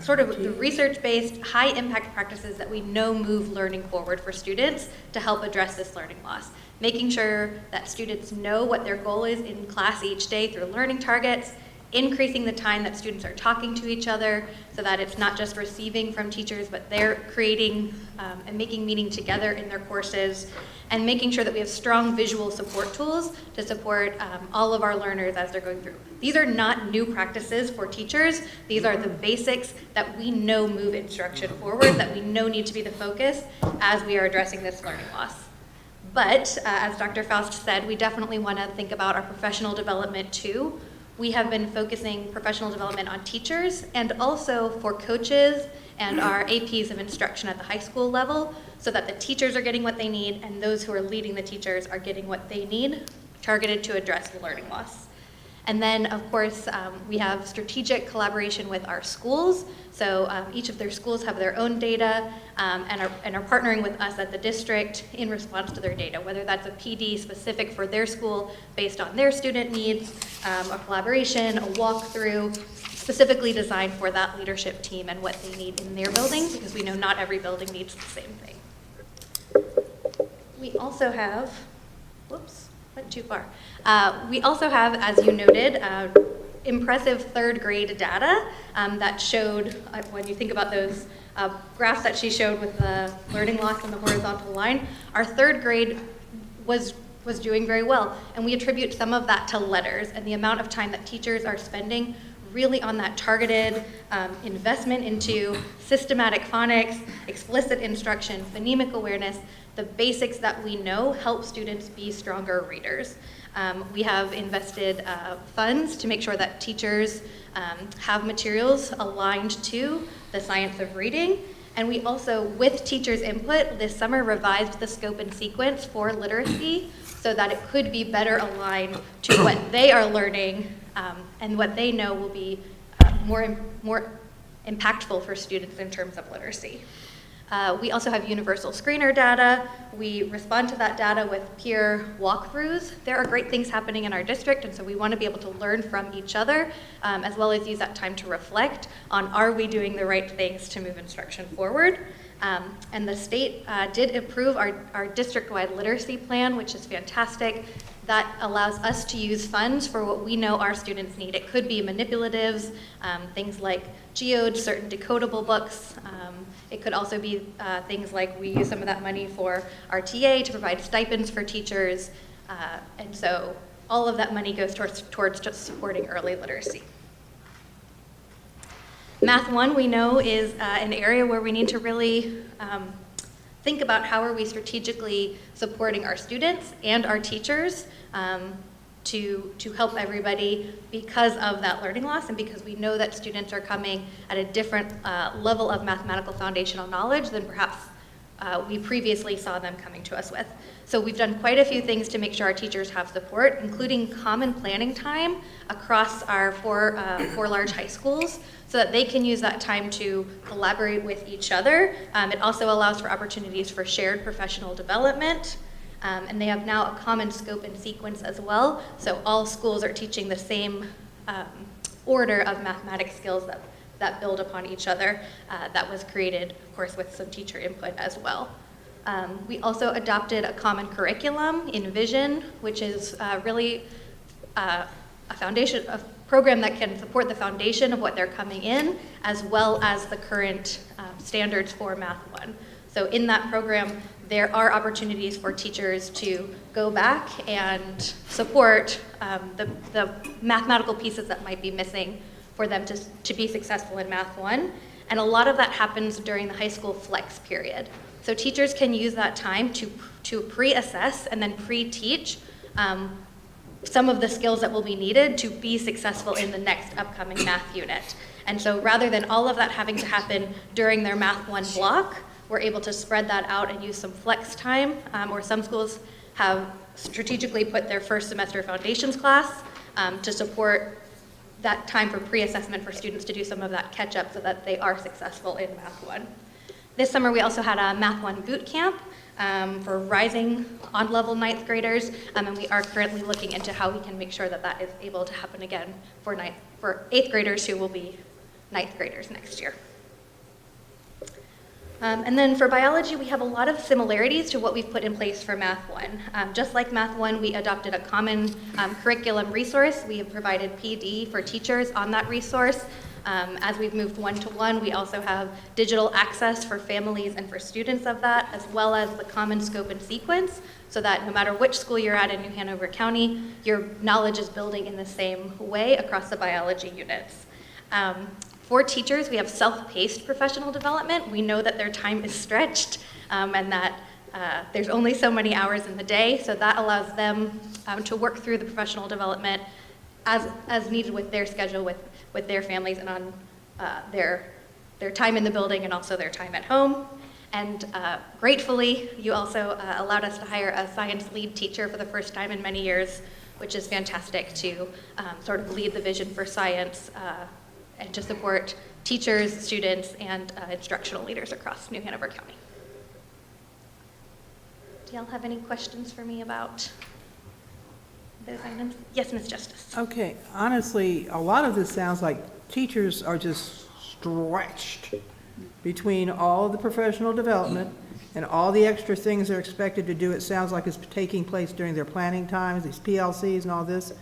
sort of the research-based, high-impact practices that we know move learning forward for students to help address this learning loss. Making sure that students know what their goal is in class each day through learning targets, increasing the time that students are talking to each other so that it's not just receiving from teachers, but they're creating and making meaning together in their courses, and making sure that we have strong visual support tools to support all of our learners as they're going through. These are not new practices for teachers. These are the basics that we know move instruction forward, that we know need to be the focus as we are addressing this learning loss. But as Dr. Faust said, we definitely want to think about our professional development too. We have been focusing professional development on teachers and also for coaches and our APs of instruction at the high school level so that the teachers are getting what they need and those who are leading the teachers are getting what they need, targeted to address the learning loss. And then, of course, we have strategic collaboration with our schools. So each of their schools have their own data and are partnering with us at the district in response to their data, whether that's a PD specific for their school based on their student needs, a collaboration, a walkthrough, specifically designed for that leadership team and what they need in their building, because we know not every building needs the same thing. We also have, whoops, went too far. We also have, as you noted, impressive third grade data that showed, when you think about those graphs that she showed with the learning loss and the horizontal line, our third grade was doing very well. And we attribute some of that to letters and the amount of time that teachers are spending really on that targeted investment into systematic phonics, explicit instruction, phonemic awareness, the basics that we know help students be stronger readers. We have invested funds to make sure that teachers have materials aligned to the science of reading. And we also, with teachers' input, this summer revised the scope and sequence for literacy so that it could be better aligned to what they are learning and what they know will be more impactful for students in terms of literacy. We also have universal screener data. We respond to that data with peer walkthroughs. There are great things happening in our district, and so we want to be able to learn from each other, as well as use that time to reflect on, are we doing the right things to move instruction forward? And the state did approve our district-wide literacy plan, which is fantastic. That allows us to use funds for what we know our students need. It could be manipulatives, things like geodes, certain decodable books. It could also be things like we use some of that money for our TA to provide stipends for teachers. And so all of that money goes towards just supporting early literacy. Math 1, we know, is an area where we need to really think about how are we strategically supporting our students and our teachers to help everybody because of that learning loss and because we know that students are coming at a different level of mathematical foundational knowledge than perhaps we previously saw them coming to us with. So we've done quite a few things to make sure our teachers have support, including common planning time across our four large high schools so that they can use that time to collaborate with each other. It also allows for opportunities for shared professional development. And they have now a common scope and sequence as well. So all schools are teaching the same order of mathematics skills that build upon each other. That was created, of course, with some teacher input as well. We also adopted a common curriculum in Vision, which is really a program that can support the foundation of what they're coming in, as well as the current standards for Math 1. So in that program, there are opportunities for teachers to go back and support the mathematical pieces that might be missing for them to be successful in Math 1. And a lot of that happens during the high school flex period. So teachers can use that time to pre-assess and then pre-teach some of the skills that will be needed to be successful in the next upcoming math unit. And so rather than all of that having to happen during their Math 1 block, we're able to spread that out and use some flex time, or some schools have strategically put their first semester foundations class to support that time for pre-assessment for students to do some of that catch-up so that they are successful in Math 1. This summer, we also had a Math 1 boot camp for rising on-level ninth graders, and we are currently looking into how we can make sure that that is able to happen again for eighth graders who will be ninth graders next year. And then for biology, we have a lot of similarities to what we've put in place for Math 1. Just like Math 1, we adopted a common curriculum resource. We have provided PD for teachers on that resource. As we've moved one-to-one, we also have digital access for families and for students of that, as well as the common scope and sequence, so that no matter which school you're at in New Hanover County, your knowledge is building in the same way across the biology units. For teachers, we have self-paced professional development. We know that their time is stretched and that there's only so many hours in the day, so that allows them to work through the professional development as needed with their schedule, with their families, and on their time in the building and also their time at home. And gratefully, you also allowed us to hire a science lead teacher for the first time in many years, which is fantastic to sort of lead the vision for science and to support teachers, students, and instructional leaders across New Hanover County. Do y'all have any questions for me about those items? Yes, Ms. Justice. Okay, honestly, a lot of this sounds like teachers are just stretched between all of the professional development and all the extra things they're expected to do. It sounds like it's taking place during their planning times, these PLCs and all this.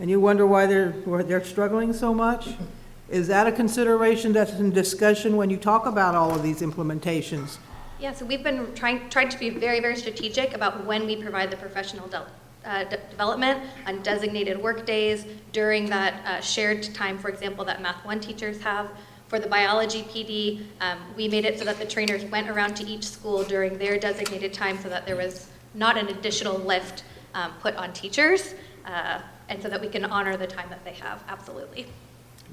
And you wonder why they're struggling so much? Is that a consideration that's in discussion when you talk about all of these implementations? Yeah, so we've been trying to be very, very strategic about when we provide the professional development on designated work days during that shared time, for example, that Math 1 teachers have. For the biology PD, we made it so that the trainers went around to each school during their designated time so that there was not an additional lift put on teachers, and so that we can honor the time that they have, absolutely.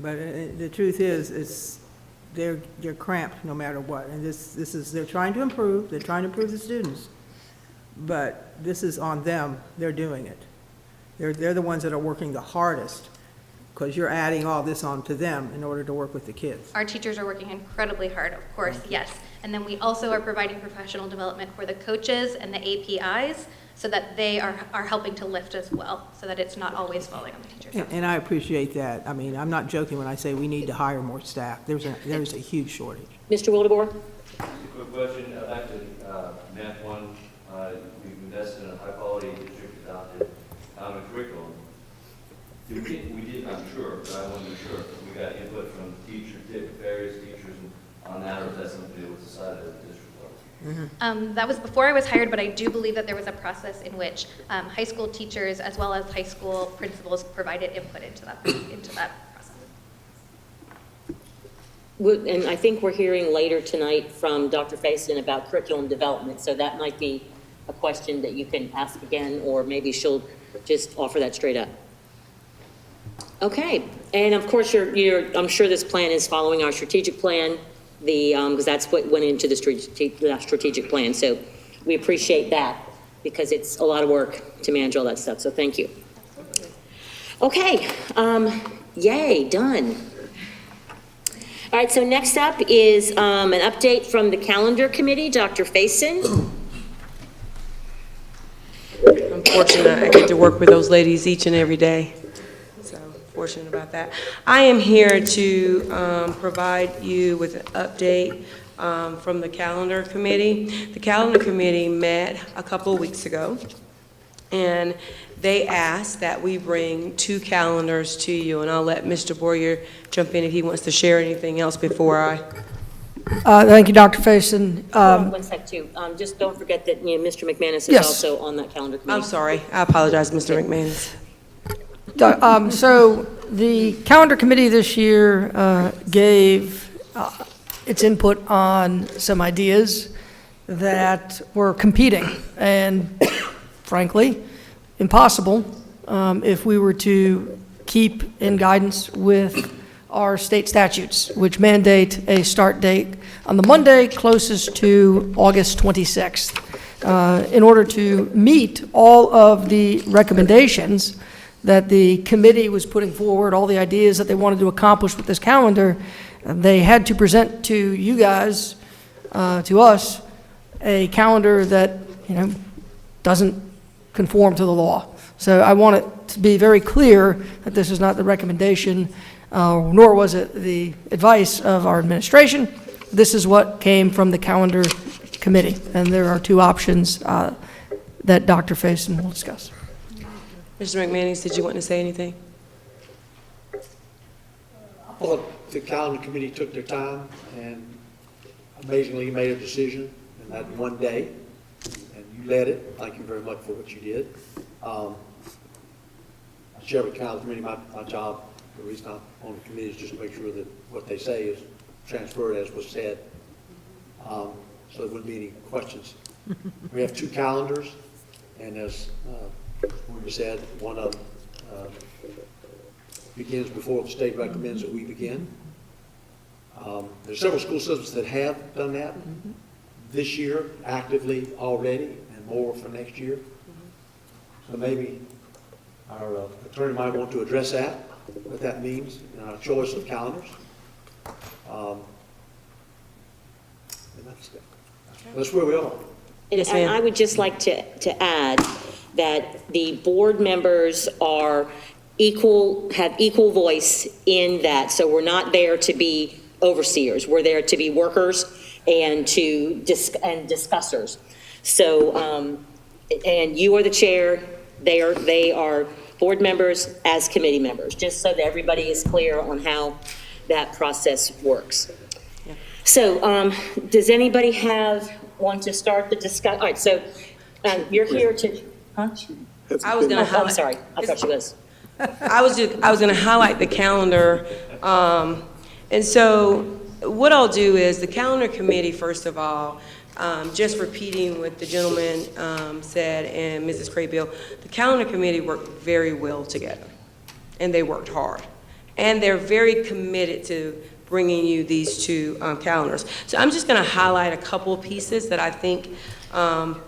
But the truth is they're cramped no matter what, and they're trying to improve. They're trying to improve the students, but this is on them. They're doing it. They're the ones that are working the hardest, because you're adding all this on to them in order to work with the kids. Our teachers are working incredibly hard, of course, yes. And then we also are providing professional development for the coaches and the APIs, so that they are helping to lift as well, so that it's not always falling on the teachers. And I appreciate that. I mean, I'm not joking when I say we need to hire more staff. There's a huge shortage. Mr. Wildebohr? Just a quick question, back to Math 1, we've invested in a high-quality district-adopted common curriculum. We did, I'm sure, but I wasn't sure, if we got input from various teachers on that, or is that something that was decided at the district level? That was before I was hired, but I do believe that there was a process in which high school teachers as well as high school principals provided input into that process. And I think we're hearing later tonight from Dr. Faison about curriculum development, so that might be a question that you can ask again, or maybe she'll just offer that straight up. Okay, and of course, I'm sure this plan is following our strategic plan, because that's what went into the strategic plan. So we appreciate that, because it's a lot of work to manage all that stuff. So thank you. Okay, yay, done. All right, so next up is an update from the calendar committee. Dr. Faison. I'm fortunate I get to work with those ladies each and every day. So fortunate about that. I am here to provide you with an update from the calendar committee. The calendar committee met a couple of weeks ago, and they asked that we bring 2 calendars to you, and I'll let Mr. Boyer jump in if he wants to share anything else before I. Thank you, Dr. Faison. One sec, too. Just don't forget that Mr. McManus is Yes. also on that calendar committee. I'm sorry. I apologize, Mr. McManus. So the calendar committee this year gave its input on some ideas that were competing and, frankly, impossible if we were to keep in guidance with our state statutes, which mandate a start date on the Monday closest to August 26th. In order to meet all of the recommendations that the committee was putting forward, all the ideas that they wanted to accomplish with this calendar, they had to present to you guys, to us, a calendar that, doesn't conform to the law. So I want it to be very clear that this is not the recommendation, nor was it the advice of our administration. This is what came from the calendar committee, and there are two options that Dr. Faison will discuss. Mr. McManus, did you want to say anything? Well, the calendar committee took their time and amazingly made a decision in that one day, and you led it. Thank you very much for what you did. Chair of the calendar committee, my job, the reason I'm on the committee is just to make sure that what they say is transferred as was said, so there wouldn't be any questions. We have two calendars, and as we said, one of them begins before the state recommends that we begin. There's several school systems that have done that this year actively already, and more for next year. So maybe our attorney might want to address that, what that means in our choice of calendars. And that's where we are. And I would just like to add that the board members are have equal voice in that. So we're not there to be overseers. We're there to be workers and discussers. So, and you are the chair. They are board members as committee members, just so that everybody is clear on how that process works. So, does anybody want to start the discussion? All right, so you're here to, huh? I was going to highlight. I'm sorry, I thought she was. I was going to highlight the calendar. And so what I'll do is the calendar committee, first of all, just repeating what the gentleman said and Mrs. Craybill, the calendar committee worked very well together, and they worked hard. And they're very committed to bringing you these two calendars. So I'm just going to highlight a couple of pieces that I think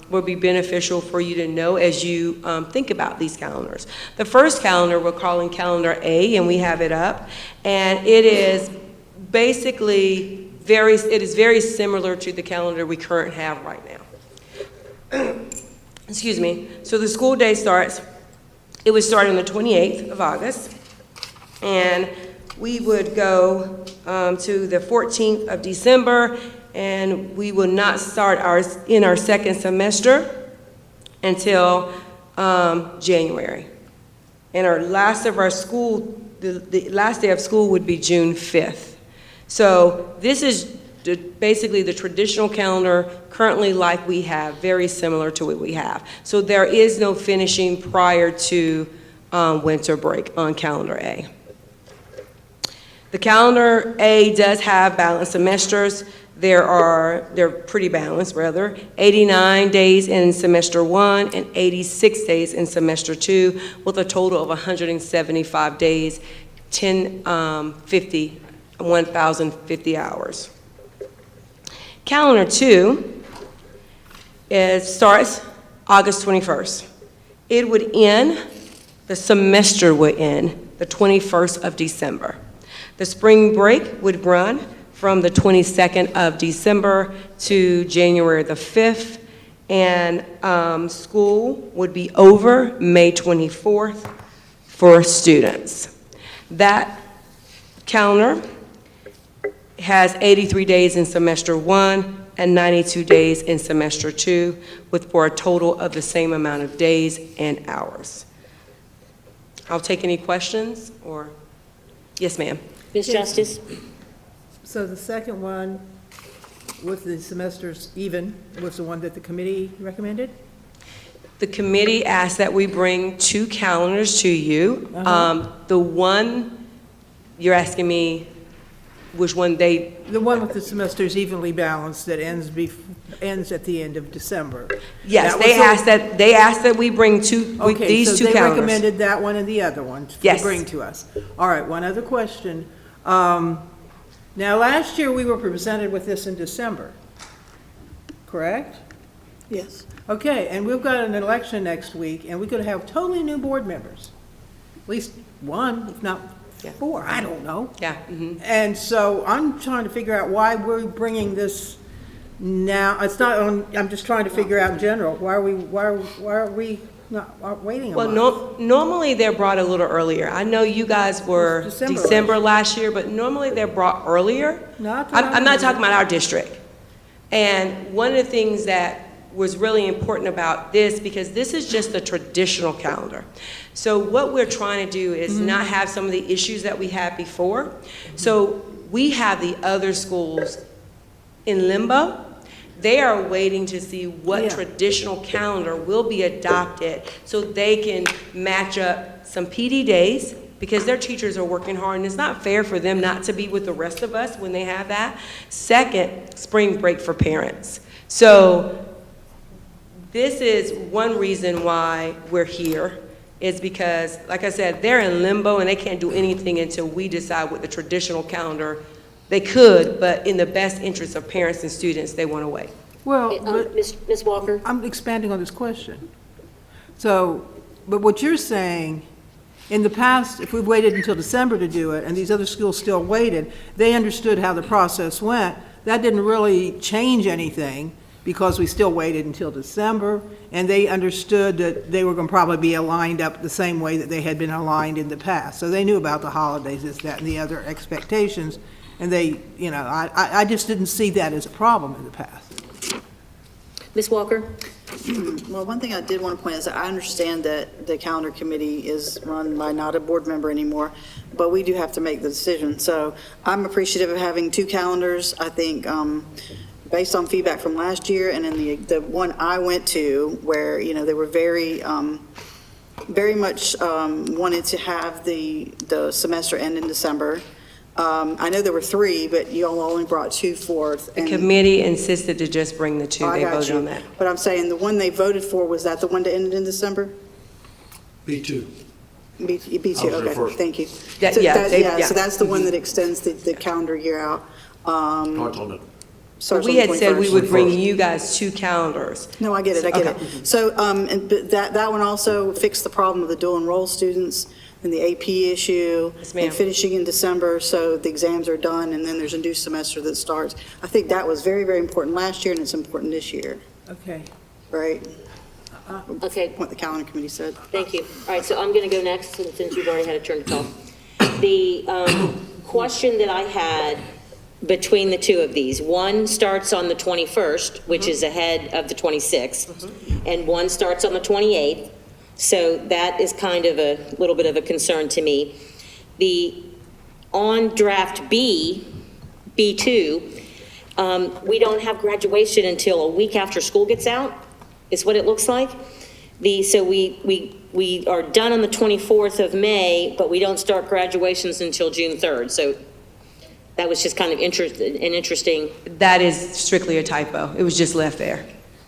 will be beneficial for you to know as you think about these calendars. The first calendar we're calling Calendar A, and we have it up, and it is basically very similar to the calendar we currently have right now. Excuse me. So the school day it would start on the 28th of August, and we would go to the 14th of December, and we will not start in our second semester until January. And our last the last day of school would be June 5th. So this is basically the traditional calendar currently like we have, very similar to what we have. So there is no finishing prior to winter break on Calendar A. The Calendar A does have balanced semesters. They're pretty balanced, rather. 89 days in semester 1 and 86 days in semester 2, with a total of 175 days, 1,050 hours. Calendar 2, it starts August 21st. It would end, the semester would end the 21st of December. The spring break would run from the 22nd of December to January the 5th, and school would be over May 24th for students. That calendar has 83 days in semester 1 and 92 days in semester 2, for a total of the same amount of days and hours. I'll take any questions, or, yes, ma'am. Ms. Justice? So the second one, with the semesters even, was the one that the committee recommended? The committee asked that we bring two calendars to you. The one, you're asking me which one they... The one with the semesters evenly balanced that ends at the end of December. Yes, they asked that we bring these two calendars. Okay, so they recommended that one and the other one Yes. to bring to us. All right, one other question. Now, last year, we were presented with this in December, correct? Yes. Okay, and we've got an election next week, and we're going to have totally new board members. At least one, if not 4, I don't know. Yeah. Mhm. And so I'm trying to figure out why we're bringing this now. It's not on, I'm just trying to figure out in general, why are we not waiting a Well, month? normally they're brought a little earlier. I know you guys were December December last year, but normally they're brought earlier. I'm not talking about our district. And one of the things that was really important about this, because this is just the traditional calendar. So what we're trying to do is not have some of the issues that we had before. So we have the other schools in limbo. They are waiting to see what traditional calendar will be adopted so they can match up some PD days, because their teachers are working hard, and it's not fair for them not to be with the rest of us when they have that. Second, spring break for parents. So this is one reason why we're here, is because, like I said, they're in limbo and they can't do anything until we decide what the traditional calendar. They could, but in the best interest of parents and students, they want to wait. Well, Ms. Walker? I'm expanding on this question. So, but what you're saying, in the past, if we've waited until December to do it, and these other schools still waited, they understood how the process went. That didn't really change anything, because we still waited until December, and they understood that they were going to probably be aligned up the same way that they had been aligned in the past. So they knew about the holidays, this, that, and the other expectations, and they, you know, I just didn't see that as a problem in the past. Ms. Walker? Well, one thing I did want to point out is that I understand that the calendar committee is run by not a board member anymore, but we do have to make the decision. So I'm appreciative of having 2 calendars. I think based on feedback from last year and in the one I went to, where, you know, they were very much wanted to have the semester end in December. I know there were 3, but you all only brought 2 forth. The committee insisted to just bring the 2. I They got voted you. on that. But I'm saying the one they voted for, was that the one that ended in December? B2. B2, I was okay, referring. thank you. Yeah, So yeah, so that's the one that extends the calendar year out. Starts on the Starts We on the had said we 21st. would bring you guys 2 calendars. No, I get it, I get Okay. it. So, but that one also fixed the problem of the dual enroll students and the AP issue. Yes, ma'am. And finishing in December, so the exams are done, and then there's a new semester that starts. I think that was very, very important last year, and it's important this year, Okay. right? Okay. What the calendar committee said. Thank you. All right, so I'm going to go next, since you've already had a turn to talk. The question that I had between the 2 of these, one starts on the 21st, which is ahead of the 26th, and one starts on the 28th. So that is kind of a little bit of a concern to me. On draft B, B2, we don't have graduation until a week after school gets out, is what it looks like. So we are done on the 24th of May, but we don't start graduations until June 3rd. So that was just kind of interesting. That is strictly a typo. It was just left there.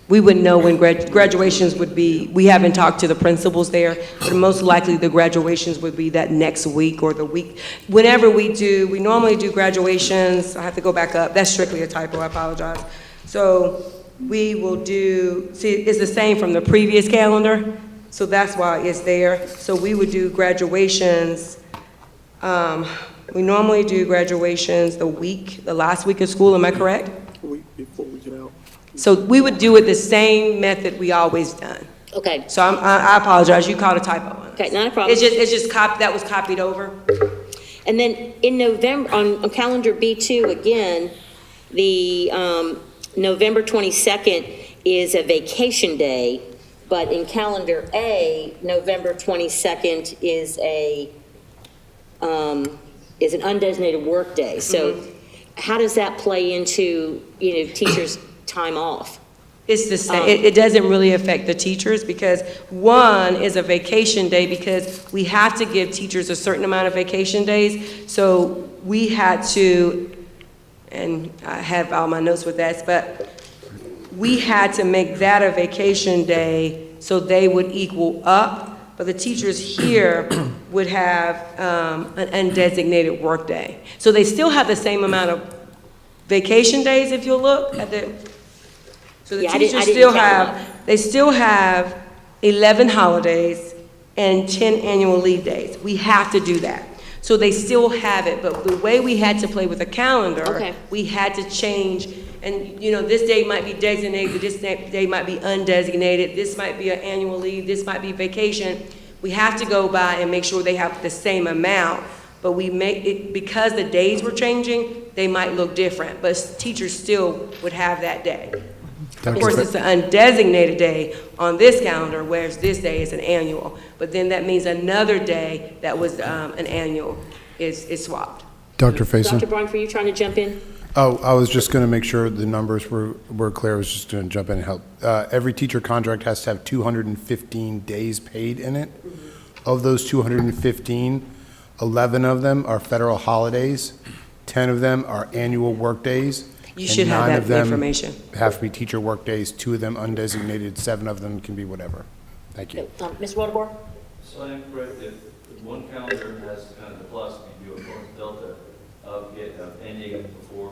We wouldn't know when graduations would be. We haven't talked to the principals there, but most likely the graduations would be that next week or the week. Whenever we normally do graduations. I have to go back up. That's strictly a typo, I apologize. So we will do, see, it's the same from the previous calendar, so that's why it's there. So we would do graduations, we normally do graduations the last week of school, am I correct? A week before we get out. So we would do it the same method we always done. Okay. So I apologize, you caught a typo on it. Okay, not a problem. It's just that was copied over. And then in November, on calendar B2, again, the November 22nd is a vacation day, but in calendar A, November 22nd is an undesignated work day. So how does that play into, teachers' time off? It's the same. It doesn't really affect the teachers, because one is a vacation day, because we have to give teachers a certain amount of vacation days. So we had to, and I have all my notes with that, but we had to make that a vacation day so they would equal up, but the teachers here would have an undesignated work day. So they still have the same amount of vacation days, if you'll look at the. So the teachers still have 11 holidays and 10 annual leave days. We have to do that. So they still have it, but the way we had to play with the calendar, Okay. we had to change. And, you know, this day might be designated, this day might be undesignated, this might be an annual leave, this might be vacation. We have to go by and make sure they have the same amount, but we make it, because the days were changing, they might look different, but teachers still would have that day. Of course, it's an undesignated day on this calendar, whereas this day is an annual. But then that means another day that was an annual is swapped. Dr. Faison? Dr. Barnes, were you trying to jump in? Oh, I was just going to make sure the numbers were clear. I was just going to jump in and help. Every teacher contract has to have 215 days paid in it. Of those 215, 11 of them are federal holidays, 10 of them are annual work days. You should have that information. Have to be teacher work days, 2 of them undesignated, 7 of them can be whatever. Thank you. Mr. Waterboard? So I'm correct, if one calendar has kind of the plus, you do a fourth delta of ending before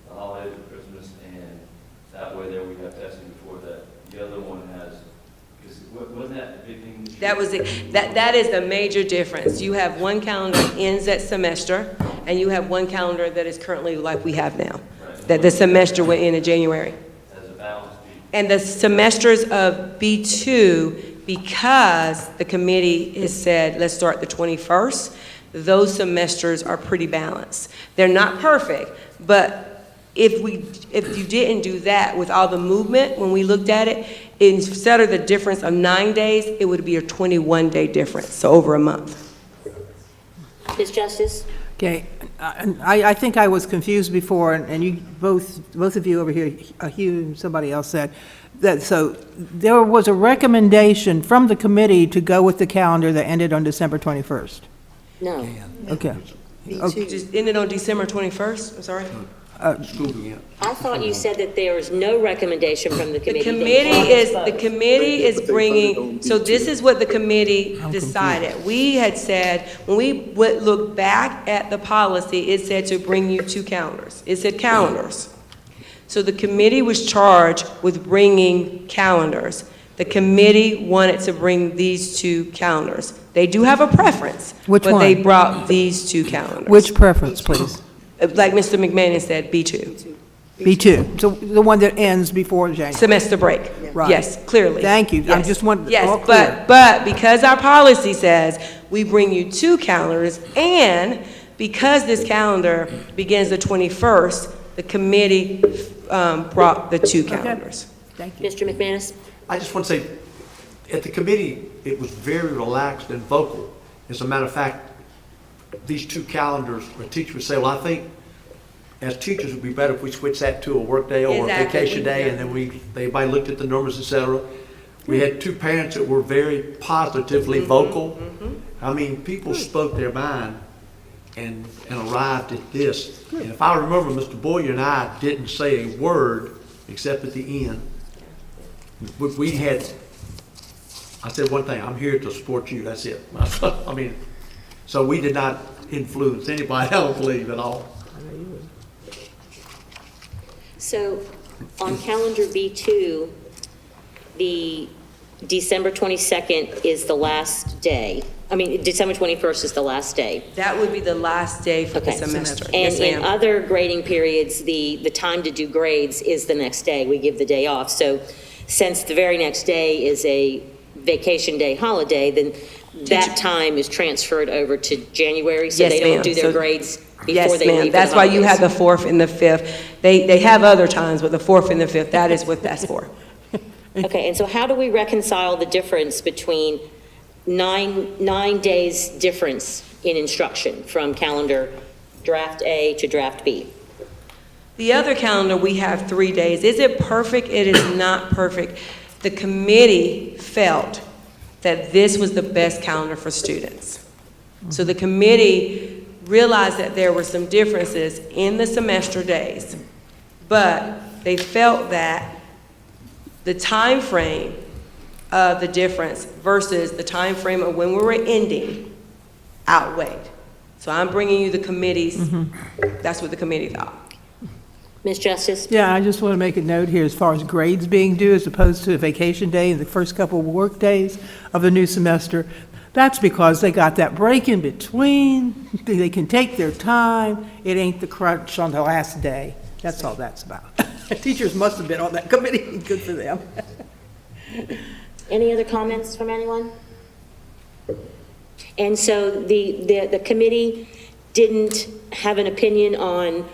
the holidays or Christmas, and that way there we have testing before that. The other one has, because wasn't that the big thing? That was it. That is the major difference. You have one calendar that ends that semester, and you have one calendar that is currently like we have now. That the semester went in January. As a balance. And the semesters of B2, because the committee has said, let's start the 21st, those semesters are pretty balanced. They're not perfect, but if you didn't do that with all the movement, when we looked at it, instead of the difference of 9 days, it would be a 21-day difference, so over a month. Ms. Justice? Okay, I think I was confused before, and you, both of you over here, Hugh and somebody else said, that so there was a recommendation from the committee to go with the calendar that ended on December 21st. No. Okay. Just ended on December 21st, I'm sorry? I thought you said that there was no recommendation from the committee. The committee is bringing, so this is what the committee decided. We had said, when we would look back at the policy, it said to bring you 2 calendars. It said calendars. So the committee was charged with bringing calendars. The committee wanted to bring these 2 calendars. They do have a preference. Which but one? they brought these 2 calendars. Which preference, please? Like Mr. McManus said, B2. B2, so the one that ends before January. Semester break. Right. Yes, clearly. Thank you. I Yes. just want all Yes, clear. but because our policy says we bring you 2 calendars, and because this calendar begins the 21st, the committee brought the 2 calendars. Thank you. Mr. McManus? I just want to say, at the committee, it was very relaxed and vocal. As a matter of fact, these 2 calendars, where teachers would say, well, I think as teachers, it would be better if we switch that to a work day or a Exactly. vacation day, and then everybody looked at the numbers, et cetera. We had 2 parents that were very positively vocal. I mean, people spoke their mind and arrived at this. And if I remember, Mr. Boyer and I didn't say a word except at the end. We had, I said one thing, I'm here to support you, that's it. I mean, so we did not influence anybody, I don't believe, at all. So on calendar B2, the December 22nd is the last day. I mean, December 21st is the last day. That would be the last day for the Okay. semester. And Yes, in ma'am. other grading periods, the time to do grades is the next day. We give the day off. So since the very next day is a vacation day holiday, then that time is transferred over to January, so Yes, they don't ma'am. do their So- grades Yes, before they ma'am. leave for That's the why you have holidays. the 4th and the 5th. They have other times, but the 4th and the 5th, that is what that's for. Okay, and so how do we reconcile the difference between nine days difference in instruction from calendar draft A to draft B? The other calendar, we have 3 days. Is it perfect? It is not perfect. The committee felt that this was the best calendar for students. So the committee realized that there were some differences in the semester days, but they felt that the time frame of the difference versus the time frame of when we were ending outweighed. So I'm bringing you the committees. That's what the committee thought. Ms. Justice? Yeah, I just want to make a note here as far as grades being due as opposed to a vacation day and the first couple of work days of the new semester. That's because they got that break in between. They can take their time. It ain't the crunch on the last day. That's all that's about. Teachers must have been on that committee. Good for them. Any other comments from anyone? And so the committee didn't have an opinion on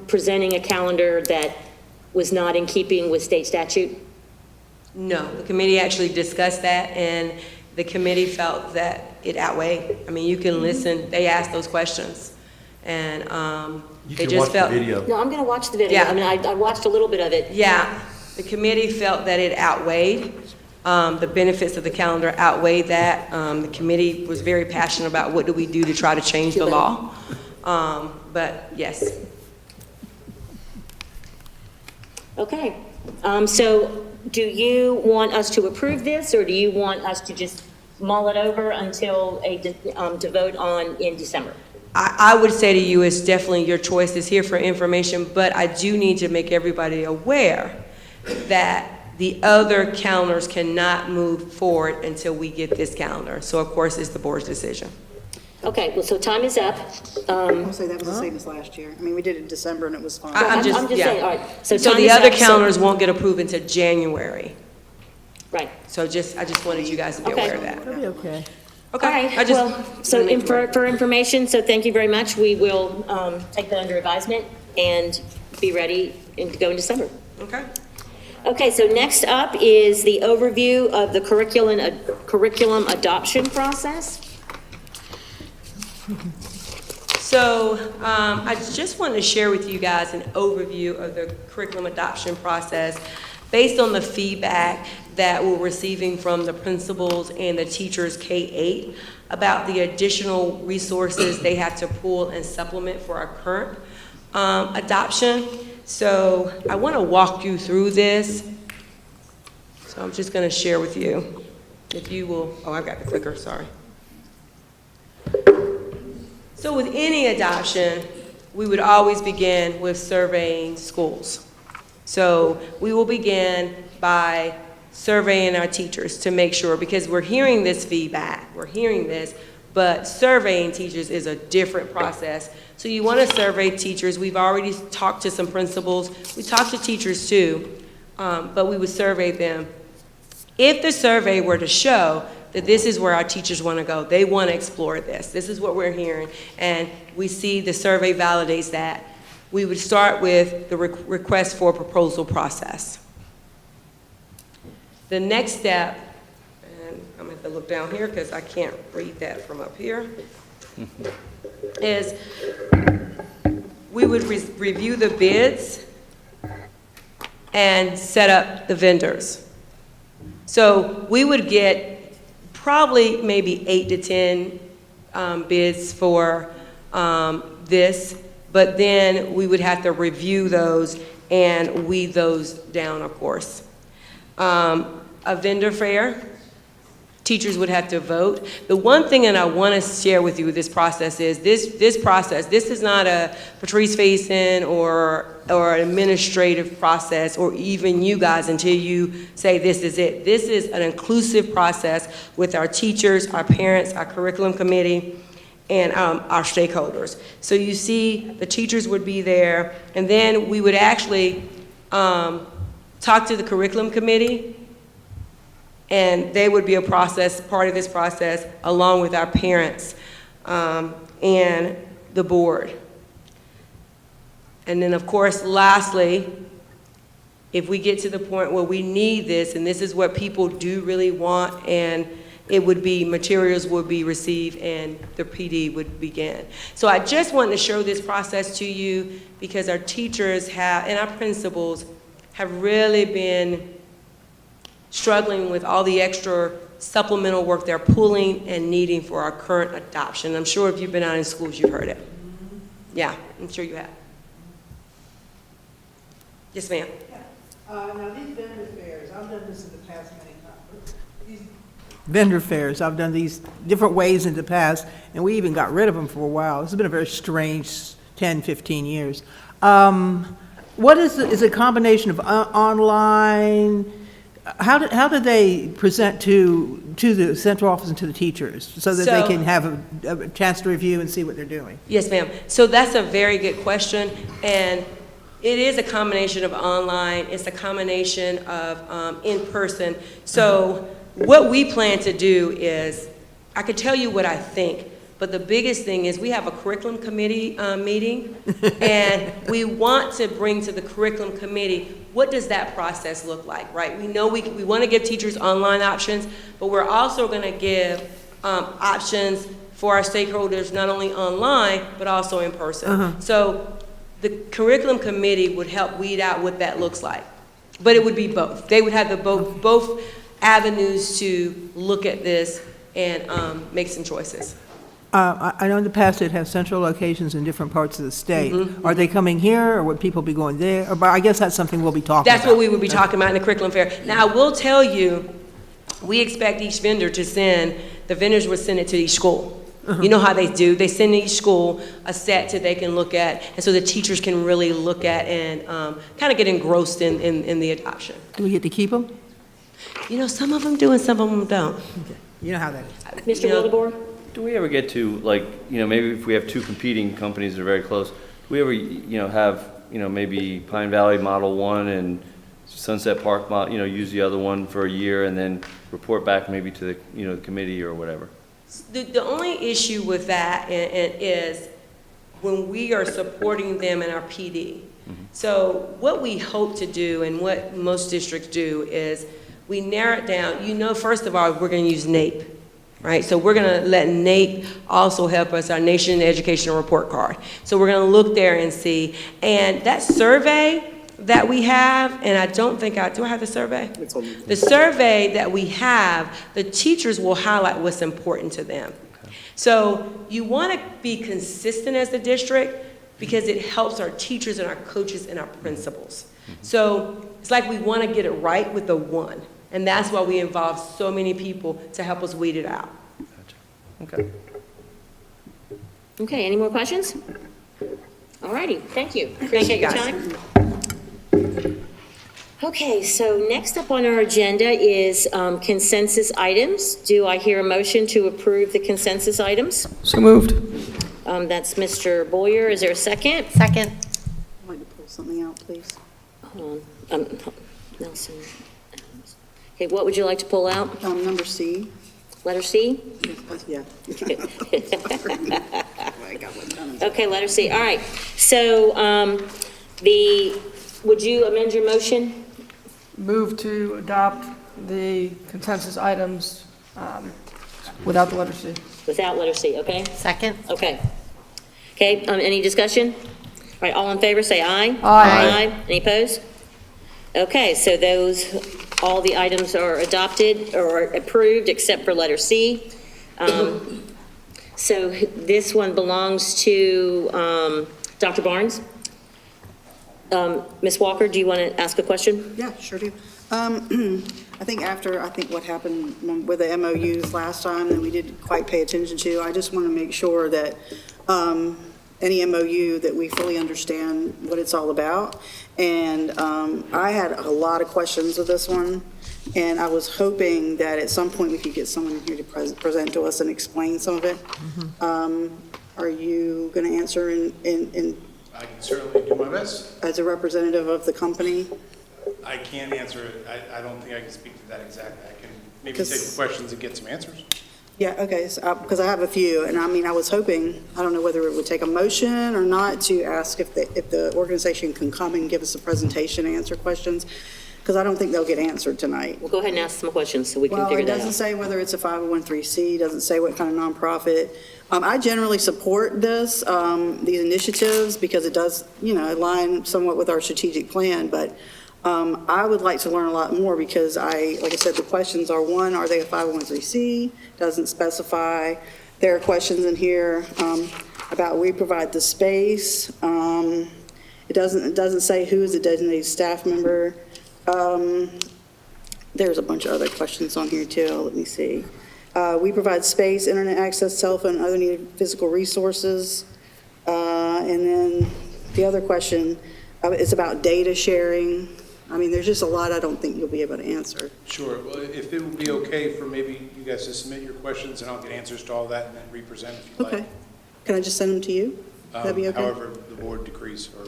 presenting a calendar that was not in keeping with state statute? No, the committee actually discussed that, and the committee felt that it outweighed. I mean, you can listen, they asked those questions, and they just felt. No, I'm gonna watch the video. Yeah. I mean, I watched a little bit of it. Yeah, the committee felt that it outweighed. The benefits of the calendar outweighed that. The committee was very passionate about what do we do to try to change the law. But yes. Okay, so do you want us to approve this, or do you want us to just mull it over until to vote on in December? I would say to you, it's definitely your choice. It's here for information, but I do need to make everybody aware that the other calendars cannot move forward until we get this calendar. So of course, it's the board's decision. Okay, well, so time is up. I'll say that was the same as last year. I mean, we did it in December and it was fine. I'm just saying, all right. So So time the is other up, so- calendars won't get approved until January. Right. So I just wanted you guys to be Okay. aware of that. It'll be okay. All right, well, so for information, so thank you very much. We will take that under advisement and be ready to go in December. Okay. Okay, so next up is the overview of the curriculum adoption process. So I just wanted to share with you guys an overview of the curriculum adoption process based on the feedback that we're receiving from the principals and the teachers K-8 about the additional resources they have to pull and supplement for our current adoption. So I want to walk you through this. So I'm just going to share with you, if you will, oh, I've got the clicker, sorry. So with any adoption, we would always begin with surveying schools. So we will begin by surveying our teachers to make sure, because we're hearing this feedback, we're hearing this, but surveying teachers is a different process. So you want to survey teachers. We've already talked to some principals. We talked to teachers too, but we would survey them. If the survey were to show that this is where our teachers want to go, they want to explore this is what we're hearing, and we see the survey validates that, we would start with the request for proposal process. The next step, and I'm going to have to look down here because I can't read that from up here, is we would review the bids and set up the vendors. So we would get probably maybe 8 to 10 bids for this, but then we would have to review those and weed those down, of course. A vendor fair, teachers would have to vote. The one thing that I want to share with you with this process is this process, this is not a Patrice Faison or an administrative process, or even you guys until you say this is it. This is an inclusive process with our teachers, our parents, our curriculum committee, and our stakeholders. So you see the teachers would be there, and then we would actually talk to the curriculum committee, and they would be a process, part of this process, along with our parents and the board. And then, of course, lastly, if we get to the point where we need this, and this is what people do really want, and it would be, materials would be received and the PD would begin. So I just wanted to show this process to you because our teachers have, and our principals have really been struggling with all the extra supplemental work they're pulling and needing for our current adoption. I'm sure if you've been out in schools, you've heard it. Yeah, I'm sure you have. Yes, ma'am. Now, these vendor fairs, I've done this in the past many times. These vendor fairs, I've done these different ways in the past, and we even got rid of them for a while. This has been a very strange 10, 15 years. What is it a combination of online, How did they present to the central office and to the teachers so that they So- can have a chance to review and see what they're doing? Yes, ma'am. So that's a very good question, and it is a combination of online, it's a combination of in-person. So what we plan to do is, I could tell you what I think, but the biggest thing is we have a curriculum committee meeting, and we want to bring to the curriculum committee, what does that process look like, right? We know we want to give teachers online options, but we're also going to give options for our stakeholders, not only online, but also in person. So the curriculum committee would help weed out what that looks like. But it would be both. They would have the both avenues to look at this and make some choices. I know in the past it has central locations in different parts of the state. Are they coming here, or would people be going there? Or, but I guess that's something we'll be talking about. That's what we would be talking about in the curriculum fair. Now, I will tell you, we expect each vendor to the vendors would send it to each school. You know how they do. They send each school a set that they can look at, and so the teachers can really look at and kind of get engrossed in the adoption. Do we get to keep them? You know, some of them do and some of them don't. You know how that is. Mr. Wildebohr? Do we ever get to, like, maybe if we have two competing companies that are very close, do we ever, have, maybe Pine Valley Model 1 and Sunset Park, use the other one for a year and then report back maybe to the, the committee or whatever? The only issue with that is when we are supporting them in our PD. So what we hope to do and what most districts do is we narrow it down. First of all, we're going to use NAEP, right? So we're going to let NAEP also help us, our Nation Educational Report Card. So we're going to look there and see. And that survey that we have, and I don't think do I have the survey? The survey that we have, the teachers will highlight what's important to them. So you want to be consistent as the district because it helps our teachers and our coaches and our principals. So it's like we want to get it right with the one. And that's why we involve so many people to help us weed it out. Okay. Okay, any more questions? All righty, thank you. Thank you, Appreciate your guys. time. Okay, so next up on our agenda is consensus items. Do I hear a motion to approve the consensus items? So moved. That's Mr. Boyer. Is there a second? Second. I'd like to pull something out, please. Hold on. Nelson. Okay, what would you like to pull out? Number C. Letter C? Yeah. Okay, letter C. All right. So would you amend your motion? Move to adopt the consensus items without the letter C. Without letter C, okay? Second. Okay. Okay, any discussion? All right, all in favor, say aye. Aye. Any opposed? Okay, so all the items are adopted or approved except for letter C. So this one belongs to Dr. Barnes. Ms. Walker, do you want to ask a question? Yeah, sure do. I think what happened with the MOUs last time that we didn't quite pay attention to, I just want to make sure that any MOU that we fully understand what it's all about. And I had a lot of questions with this one, and I was hoping that at some point we could get someone here to present to us and explain some of it. Are you going to answer I can certainly do my best. as a representative of the company? I can't answer it. I don't think I can speak to that exactly. I can maybe take 'Cause- the questions and get some answers. Yeah, okay, so, because I have a few, and I was hoping, I don't know whether it would take a motion or not, to ask if the organization can come and give us a presentation and answer questions, because I don't think they'll get answered tonight. Well, go ahead and ask some questions so we can Well, figure it that doesn't out. say whether it's a 501(c), doesn't say what kind of nonprofit. I generally support these initiatives, because it does, align somewhat with our strategic plan, but I would like to learn a lot more, because like I said, the questions are, one, are they a 501(c)? Doesn't specify. There are questions in here about we provide the space. It doesn't say who is a designated staff member. There's a bunch of other questions on here too. Let me see. We provide space, internet access, telephone, and other needed physical resources. And then the other question is about data sharing. I mean, there's just a lot I don't think you'll be able to answer. Sure, well, if it would be okay for maybe you guys to submit your questions, and I'll get answers to all that and then re-present if you like. Okay. Can I just send them to you? That'd be okay? However, the board decrees, or,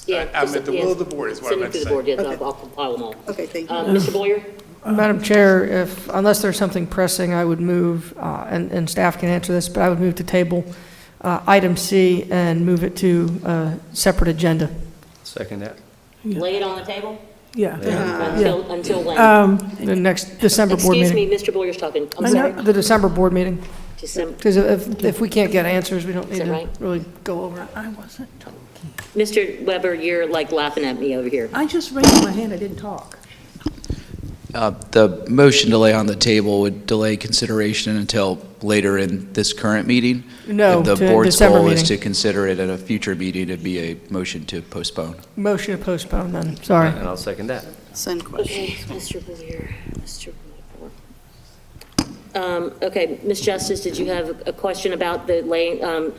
Yeah, I'm at the will of the board, is what I Send meant it to to the board, say. yes, Okay. I'll compile them all. Okay, thank you. Mr. Boyer? Madam Chair, unless there's something pressing, I would move, and staff can answer this, but I would move to table item C and move it to a separate agenda. Second that. Lay it on the table? Yeah. Until when? The next December board Excuse me, meeting. Mr. Boyer's talking. I'm sorry. The December board meeting. December. Because if we can't get answers, we don't Is need that to right? really go over it. I wasn't talking. Mr. Weber, you're like laughing at me over here. I just raised my hand, I didn't talk. The motion to lay on the table would delay consideration until later in this current meeting. No, If the to board's December goal is meeting. to consider it at a future meeting, it'd be a motion to postpone. Motion to postpone then, sorry. And I'll second that. Send Okay, questions. Mr. Boyer, Mr. Boyer. Okay, Ms. Justice, did you have a question about the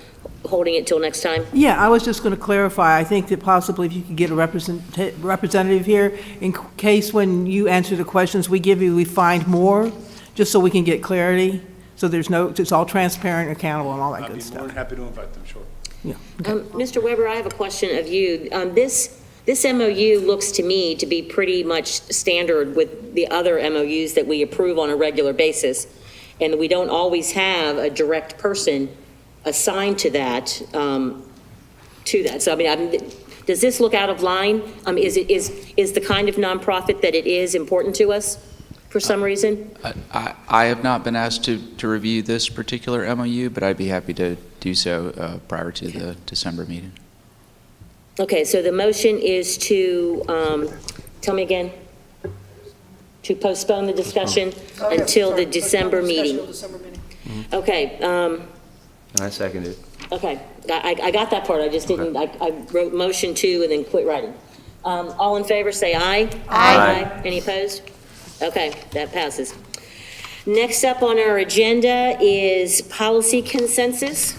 holding it till next time? Yeah, I was just going to clarify, I think that possibly if you could get a representative here, in case when you answer the questions we give you, we find more, just so we can get clarity, so there's no, it's all transparent, accountable, and all that I'd good be more stuff. than happy to invite them, sure. Yeah. Mr. Weber, I have a question of you. This MOU looks to me to be pretty much standard with the other MOUs that we approve on a regular basis, and we don't always have a direct person assigned to that. So, I mean, does this look out of line? Is the kind of nonprofit that it is important to us for some reason? I have not been asked to review this particular MOU, but I'd be happy to do so prior to the December meeting. Okay, so the motion is to, tell me again, to postpone the discussion until the December meeting. Okay, And I second it. okay, I got that part, I just didn't, I wrote motion to and then quit writing. All in favor, say aye. Aye. Any opposed? Okay, that passes. Next up on our agenda is policy consensus.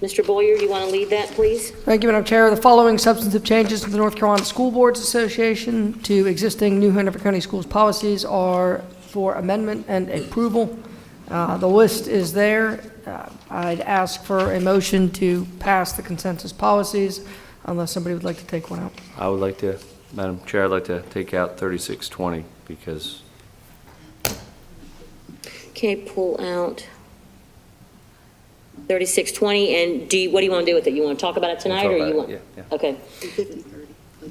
Mr. Boyer, you want to lead that, please? Thank you, Madam Chair. The following substantive changes to the North Carolina School Boards Association to existing New Hanover County Schools policies are for amendment and approval. The list is there. I'd ask for a motion to pass the consensus policies unless somebody would like to take one out. I would like to, Madam Chair, I'd like to take out 3620 because Okay, pull out 3620, and what do you want to do with it? You want to talk about it tonight, or you want? Yeah. Okay. 50-30.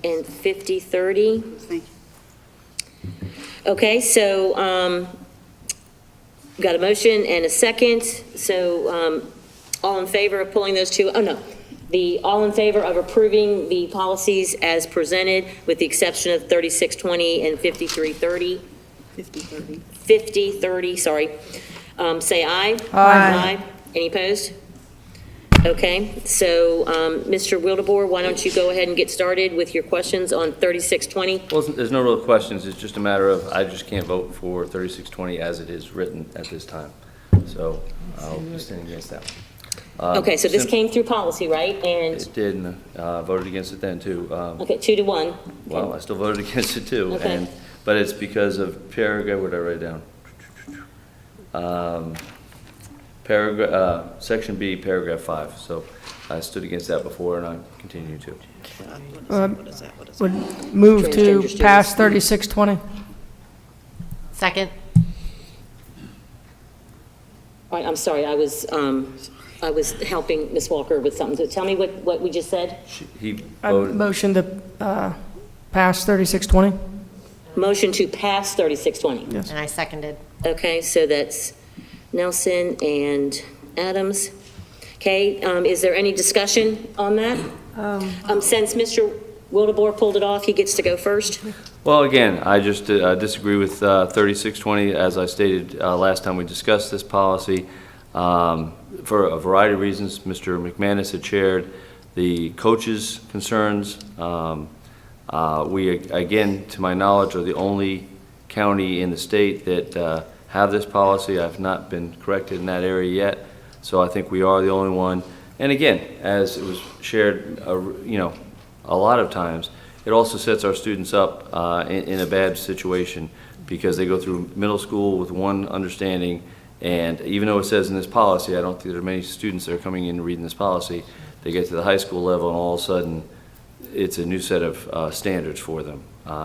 And 50-30? Thank you. Okay, so, got a motion and a second, so, all in favor of pulling those two, all in favor of approving the policies as presented, with the exception of 3620 and 5330? 50-30. 50-30, sorry. Say aye. Aye. Any opposed? Okay, so, Mr. Wildebohr, why don't you go ahead and get started with your questions on 3620? well, there's no real questions. It's just a matter of I just can't vote for 3620 as it is written at this time. So I'll be standing against that. Okay, so this came through policy, right? And, It did, and voted against it then too. okay, 2-1. Well, I still voted against it too. Okay. But it's because of paragraph, what did I write down? Section B, paragraph 5. So I stood against that before and I continue to. Would move to Transgender pass students. 3620. Second. All right, I'm sorry, I was helping Ms. Walker with something. So tell me what we just said. He I voted, motion to pass 3620. Motion to pass 3620. Yes. And I seconded. Okay, so that's Nelson and Adams. Okay, is there any discussion on that? Since Mr. Wildebohr pulled it off, he gets to go first. well, again, I just disagree with 3620. As I stated last time we discussed this policy, for a variety of reasons. Mr. McManus had shared the coaches' concerns. We, again, to my knowledge, are the only county in the state that have this policy. I've not been corrected in that area yet, so I think we are the only one. And again, as it was shared, a lot of times, it also sets our students up in a bad situation because they go through middle school with one understanding, and even though it says in this policy, I don't think there are many students that are coming in and reading this policy, they get to the high school level and all of a sudden it's a new set of standards for them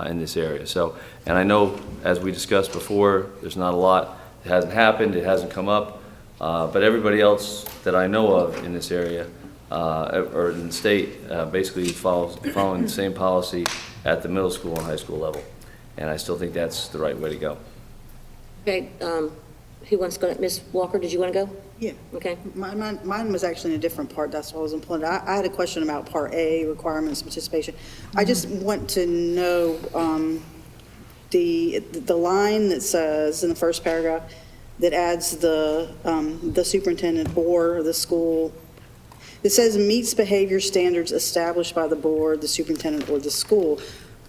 in this area. So, and I know, as we discussed before, there's not a lot. It hasn't happened, it hasn't come up, but everybody else that I know of in this area or in the state basically following the same policy at the middle school and high school level. And I still think that's the right way to go. Okay, who wants to go? Ms. Walker, did you want to go? Yeah. Okay. Mine was actually in a different part, that's why I was employed. I had a question about Part A, requirements, participation. I just want to know the line that says in the first paragraph that adds the superintendent or the school. It says meets behavior standards established by the board, the superintendent, or the school.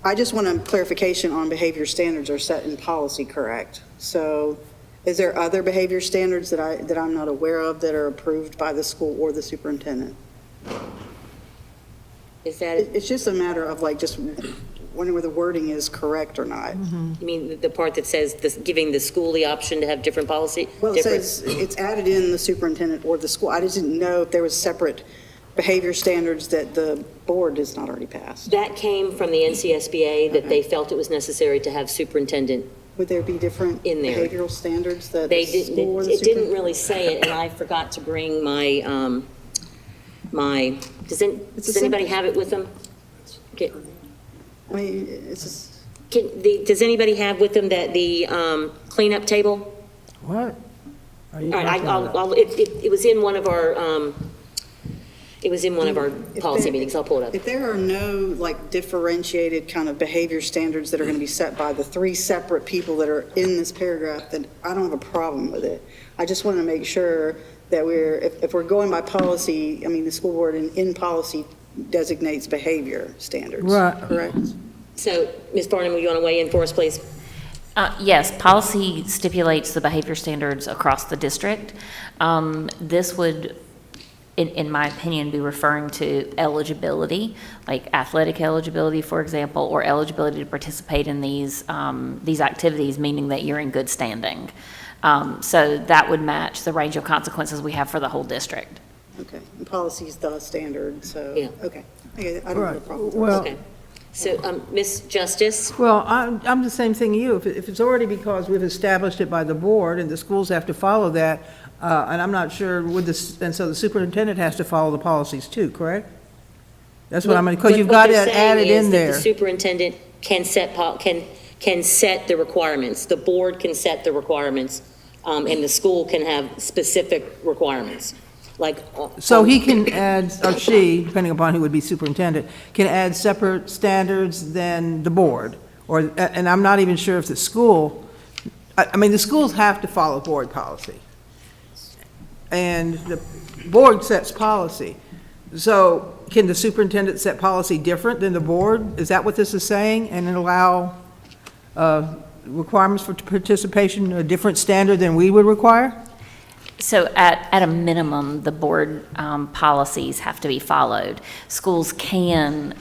I just want a clarification on behavior standards are set in policy, correct? So is there other behavior standards that I'm not aware of that are approved by the school or the superintendent? Is that? It's just a matter of like just wondering whether the wording is correct or not. You mean the part that says giving the school the option to have different policy? Well, it says it's added in the superintendent or the school. I just didn't know if there was separate behavior standards that the board has not already passed. That came from the NCSBA, that they felt it was necessary to have superintendent. Would there be different in there behavioral standards that they the school or the it didn't really say it, and I forgot to bring my does anybody have it with them? Okay. I mean, it's just. Does anybody have with them that the cleanup table? What? Are you All right, talking about? it was in one of our policy meetings. I'll pull it up. If there are no like differentiated kind of behavior standards that are going to be set by the three separate people that are in this paragraph, then I don't have a problem with it. I just want to make sure that if we're going by policy, I mean, the school board in policy designates behavior standards. Right. Correct? So, Ms. Barnum, will you want to weigh in for us, please? Yes, policy stipulates the behavior standards across the district. This would, in my opinion, be referring to eligibility, like athletic eligibility, for example, or eligibility to participate in these activities, meaning that you're in good standing. So that would match the range of consequences we have for the whole district. Okay. And policy is the standard, so, Yeah. okay. I don't have a problem with that. Well, Okay. So, Ms. Justice? Well, I'm the same thing you. If it's already because we've established it by the board and the schools have to follow that, and I'm not sure and so the superintendent has to follow the policies too, correct? That's what I'm going to, because you've got it added in there. The superintendent can set the requirements. The board can set the requirements, and the school can have specific requirements. So he can add, or she, depending upon who would be superintendent, can add separate standards than the board, and I'm not even sure if the school, I mean, the schools have to follow board policy. And the board sets policy. So can the superintendent set policy different than the board? Is that what this is saying? And then allow requirements for participation, a different standard than we would require? So at a minimum, the board policies have to be followed. Schools can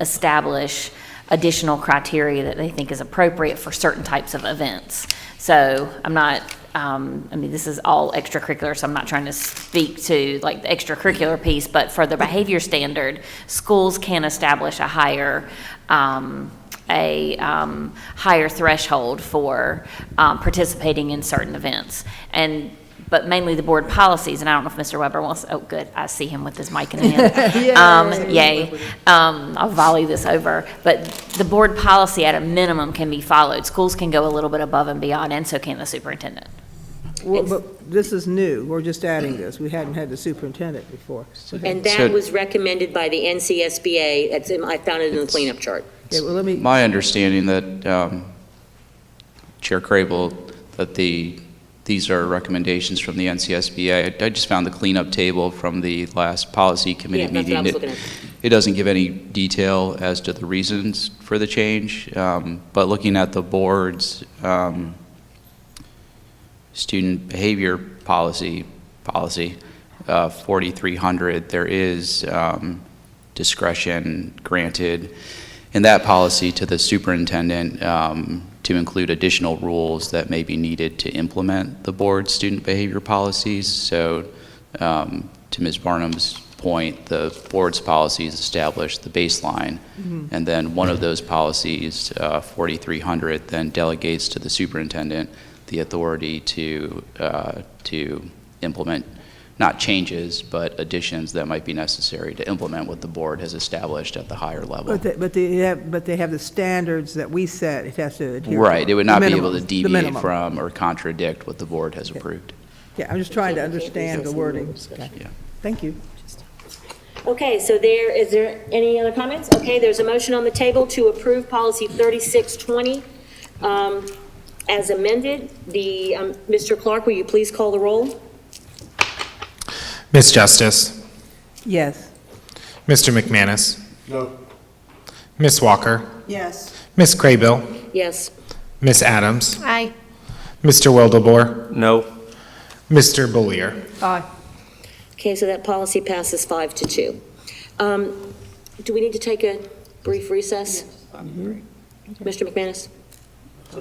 establish additional criteria that they think is appropriate for certain types of events. So I'm not, I mean, this is all extracurricular, so I'm not trying to speak to like the extracurricular piece, but for the behavior standard, schools can establish a higher threshold for participating in certain events. But mainly the board policies, and I don't know if Mr. Weber wants, oh, good, I see him with his mic in hand. Yay. I'll volley this over. But the board policy at a minimum can be followed. Schools can go a little bit above and beyond, and so can the superintendent. Well, but this is new. We're just adding this. We hadn't had the superintendent before. And that was recommended by the NCSBA. I found it in the cleanup chart. Yeah, well, My understanding that, Chair Crable, that these are recommendations from the NCSBA. I just found the cleanup table from the last policy committee meeting. That's what I was looking at. It doesn't give any detail as to the reasons for the change, but looking at the board's student behavior policy 4300, there is discretion granted in that policy to the superintendent to include additional rules that may be needed to implement the board's student behavior policies. So to Ms. Barnum's point, the board's policies establish the baseline, and then one of those policies, 4300, then delegates to the superintendent the authority to implement not changes, but additions that might be necessary to implement what the board has established at the higher level. But they have the standards that we set, it has to adhere to. Right, it would not be able to The deviate minimum. from or contradict what the board has approved. Yeah, I'm just trying to understand the wording. Yeah. Thank you. Okay, so is there any other comments? Okay, there's a motion on the table to approve policy 3620 as amended. Mr. Clark, will you please call the roll? Ms. Justice, Yes. Mr. McManus, No. Ms. Walker, Yes. Ms. Craybill, Yes. Ms. Adams, Aye. Mr. Wildebohr, No. Mr. Bullier. Aye. Okay, so that policy passes 5-2. Do we need to take a brief recess? Mr. McManus? I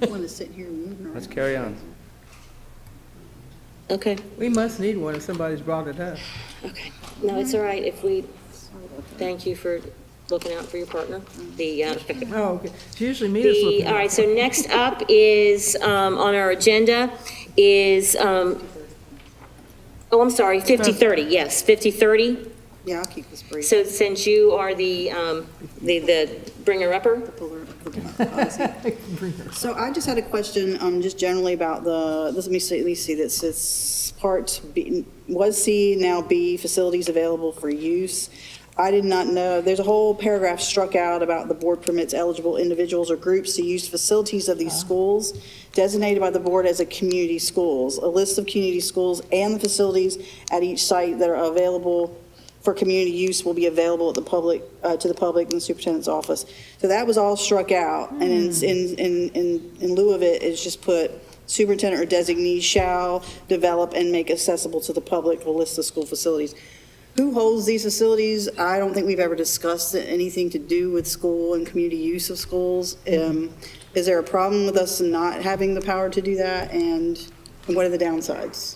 want to sit here and move around. Let's carry on. Okay, We must need one if somebody's brought it up. okay. No, it's all right if thank you for looking out for your partner. Oh, okay. It's usually me that's looking. All right, so next up is, on our agenda is, I'm sorry, 5030, yes, 5030. Yeah, I'll keep this brief. So since you are the bringer-upper? So I just had a question, just generally about let me see, this is part B, was C, now B, facilities available for use. I did not know, there's a whole paragraph struck out about the board permits eligible individuals or groups to use facilities of these schools designated by the board as a community schools. A list of community schools and the facilities at each site that are available for community use will be available at the public, to the public in the superintendent's office. So that was all struck out, and in lieu of it, it's just put superintendent or designee shall develop and make accessible to the public a list of school facilities. Who holds these facilities? I don't think we've ever discussed anything to do with school and community use of schools. Is there a problem with us not having the power to do that, and what are the downsides?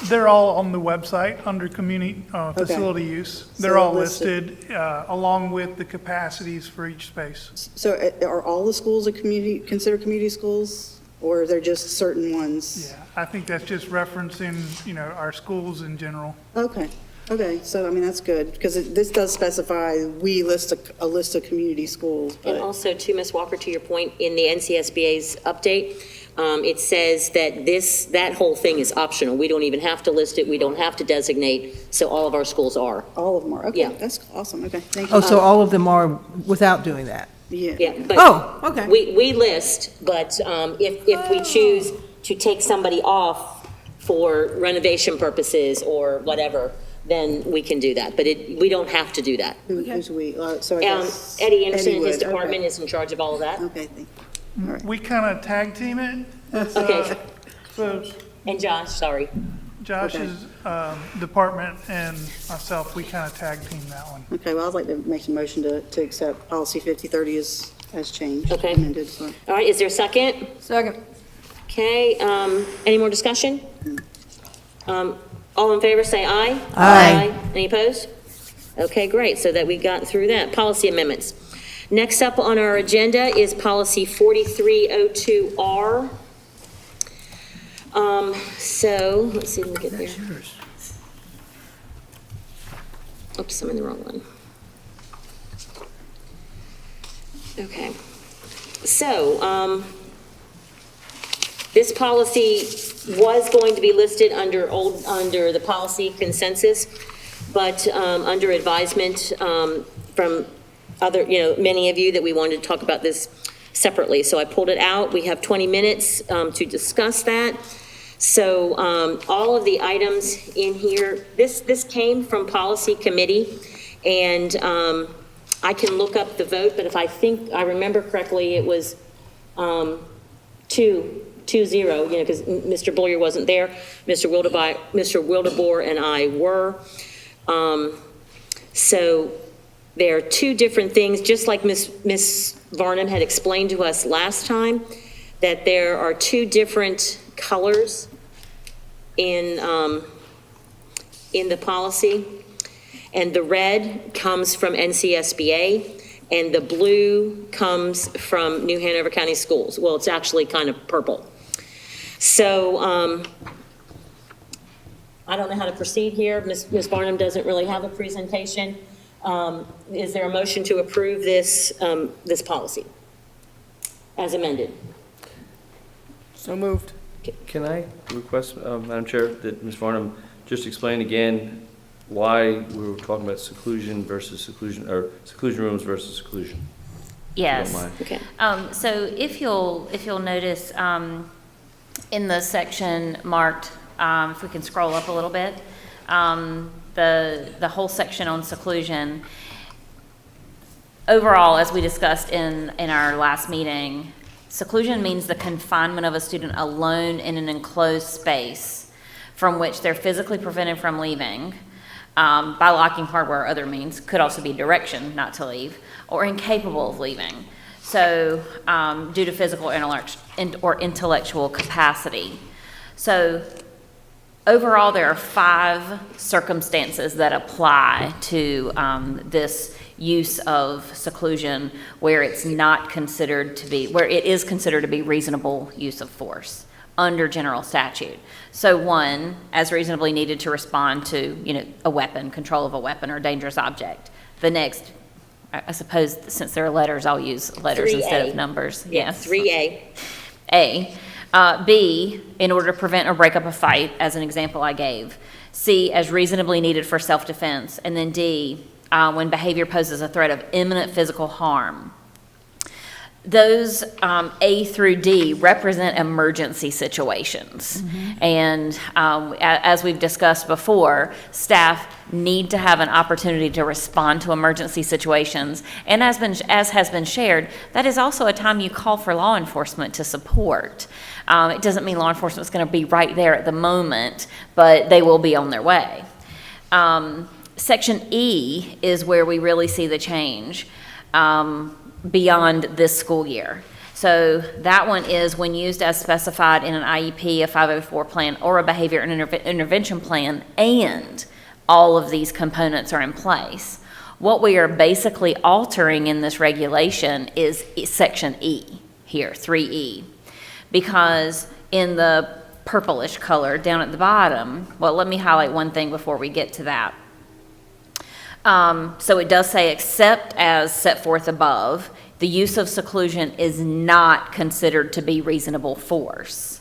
They're all on the website under community facility use. They're all listed along with the capacities for each space. So are all the schools considered community schools, or are there just certain ones? Yeah, I think that's just referencing, our schools in general. Okay, so I mean, that's good, because this does specify, we list a list of community schools. And also, to Ms. Walker, to your point, in the NCSBA's update, it says that that whole thing is optional. We don't even have to list it, we don't have to designate, so all of our schools are. All of them are, okay, Yeah. that's awesome, okay, thank you. Oh, so all of them are without doing that? Yeah. But okay. We list, but if we choose to take somebody off for renovation purposes or whatever, then we can do that, but we don't have to do that. Who's we? So I guess Eddie Anderson and his would, okay. department is in charge of all of that. Okay, thank you. We kind of tag team it. Okay. So And Josh, sorry. Josh's department and myself, we kind of tag team that one. Okay, well, I'd like to make a motion to accept policy 5030 as changed. Okay. Amended, so. All right, is there a second? Second. Okay, any more discussion? All in favor, say aye. Aye. Any opposed? Okay, great, so that we got through that. Policy amendments. Next up on our agenda is policy 4302R. So, let's see if we can get there. Oops, I'm in the wrong one. Okay. So, this policy was going to be listed under the policy consensus, but under advisement from other, many of you, that we wanted to talk about this separately. So I pulled it out. We have 20 minutes to discuss that. So all of the items in here, this came from policy committee, and I can look up the vote, but if I remember correctly, it was 2-0, because Mr. Bullier wasn't there. Mr. Wildebohr and I were. So there are two different things, just like Ms. Varnum had explained to us last time, that there are two different colors in the policy. And the red comes from NCSBA, and the blue comes from New Hanover County Schools. Well, it's actually kind of purple. So I don't know how to proceed here. Ms. Barnum doesn't really have a presentation. Is there a motion to approve this, this policy as amended? So moved. Can I request, Madam Chair, that Ms. Varnum just explain again why we were talking about seclusion versus seclusion, or seclusion rooms versus seclusion? If you don't Yes. mind. Okay. So if you'll notice, in the section marked, if we can scroll up a little bit, the whole section on seclusion, overall, as we discussed in our last meeting, seclusion means the confinement of a student alone in an enclosed space from which they're physically prevented from leaving, by locking hardware or other means, could also be direction not to leave, or incapable of leaving. So due to physical or intellectual capacity. So overall, there are 5 circumstances that apply to this use of seclusion where it's not considered to be, where it is considered to be reasonable use of force under general statute. So 1, as reasonably needed to respond to, a weapon, control of a weapon or dangerous object. The next, I suppose, since there are letters, I'll use letters 3A. Instead of numbers. Yeah, Yes. 3A. A. B, in order to prevent or break up a fight, as an example I gave. C, as reasonably needed for self-defense. And then D, when behavior poses a threat of imminent physical harm. Those A through D represent emergency situations. And as we've discussed before, staff need to have an opportunity to respond to emergency situations. And as has been shared, that is also a time you call for law enforcement to support. It doesn't mean law enforcement is going to be right there at the moment, but they will be on their way. Section E is where we really see the change beyond this school year. So that one is when used as specified in an IEP, a 504 plan, or a behavior and intervention plan, and all of these components are in place. What we are basically altering in this regulation is section E here, 3E, because in the purplish color down at the bottom, well, let me highlight one thing before we get to that. So it does say, except as set forth above, the use of seclusion is not considered to be reasonable force,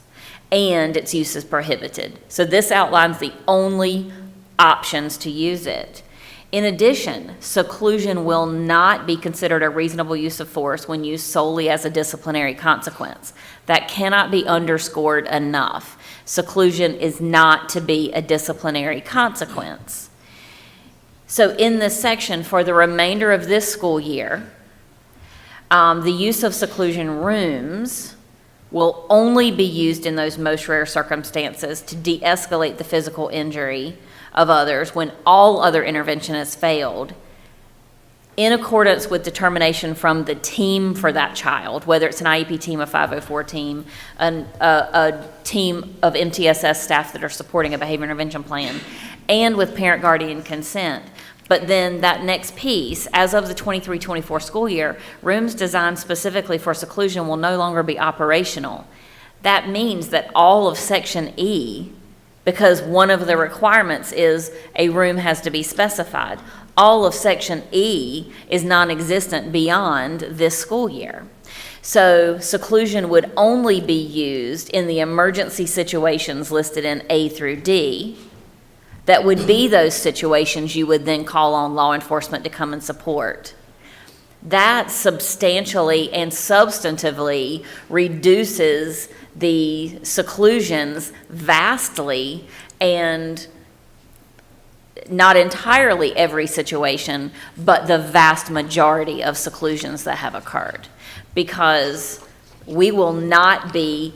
and its use is prohibited. So this outlines the only options to use it. In addition, seclusion will not be considered a reasonable use of force when used solely as a disciplinary consequence. That cannot be underscored enough. Seclusion is not to be a disciplinary consequence. So in this section, for the remainder of this school year, the use of seclusion rooms will only be used in those most rare circumstances to de-escalate the physical injury of others when all other intervention has failed, in accordance with determination from the team for that child, whether it's an IEP team, a 504 team, a team of MTSS staff that are supporting a behavior intervention plan, and with parent guardian consent. But then that next piece, as of the 23-24 school year, rooms designed specifically for seclusion will no longer be operational. That means that all of section E, because one of the requirements is a room has to be specified, all of section E is non-existent beyond this school year. So seclusion would only be used in the emergency situations listed in A through D. That would be those situations you would then call on law enforcement to come and support. That substantially and substantively reduces the seclusions vastly, and not entirely every situation, but the vast majority of seclusions that have occurred. Because we will not be,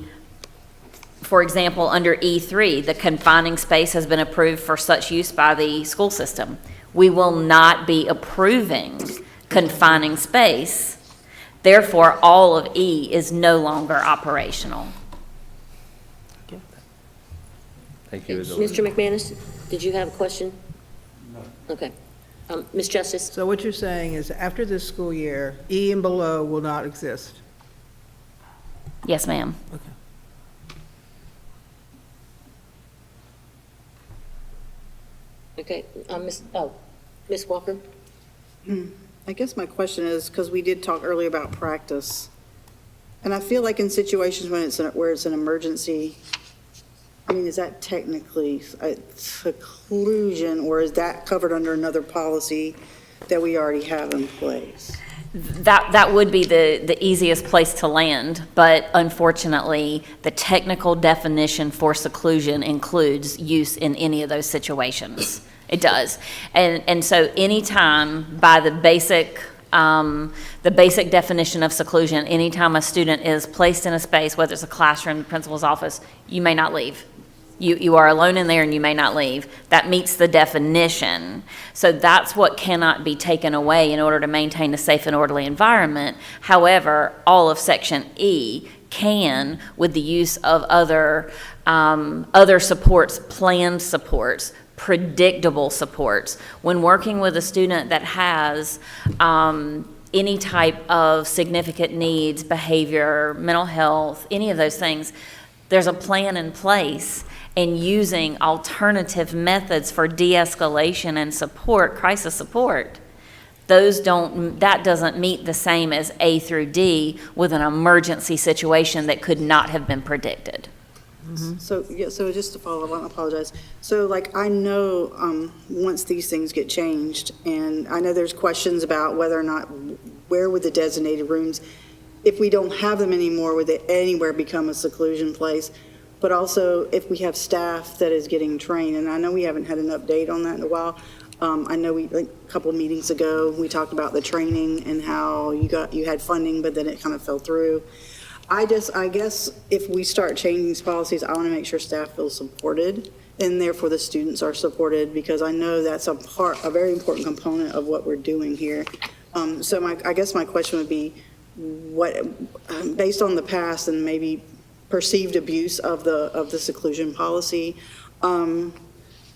for example, under E3, the confining space has been approved for such use by the school system. we will not be approving confining space. Therefore, all of E is no longer operational. Thank you. Mr. McManus, did you have a question? No. Okay. Ms. Justice? So what you're saying is after this school year, E and below will not exist? Yes, ma'am. Okay, Ms. Walker? I guess my question is, because we did talk earlier about practice, and I feel like in situations when where it's an emergency, I mean, is that technically a seclusion, or is that covered under another policy that we already have in place? That would be the easiest place to land, but unfortunately, the technical definition for seclusion includes use in any of those situations. It does. And so anytime by the basic definition of seclusion, anytime a student is placed in a space, whether it's a classroom, the principal's office, you may not leave. You are alone in there and you may not leave. That meets the definition. So that's what cannot be taken away in order to maintain a safe and orderly environment. However, all of Section E can, with the use of other supports, planned supports, predictable supports. When working with a student that has any type of significant needs, behavior, mental health, any of those things, there's a plan in place. And using alternative methods for de-escalation and support, crisis support, that doesn't meet the same as A through D with an emergency situation that could not have been predicted. So, yeah, so just to follow up, I apologize. So like, I know, once these things get changed, and I know there's questions about whether or not, where would the designated rooms, if we don't have them anymore, would they anywhere become a seclusion place? But also, if we have staff that is getting trained, and I know we haven't had an update on that in a while. I know like a couple of meetings ago, we talked about the training and how you had funding, but then it kind of fell through. I guess if we start changing these policies, I want to make sure staff feels supported, and therefore the students are supported, because I know that's a very important component of what we're doing here. So I guess my question would be, based on the past and maybe perceived abuse of the seclusion policy,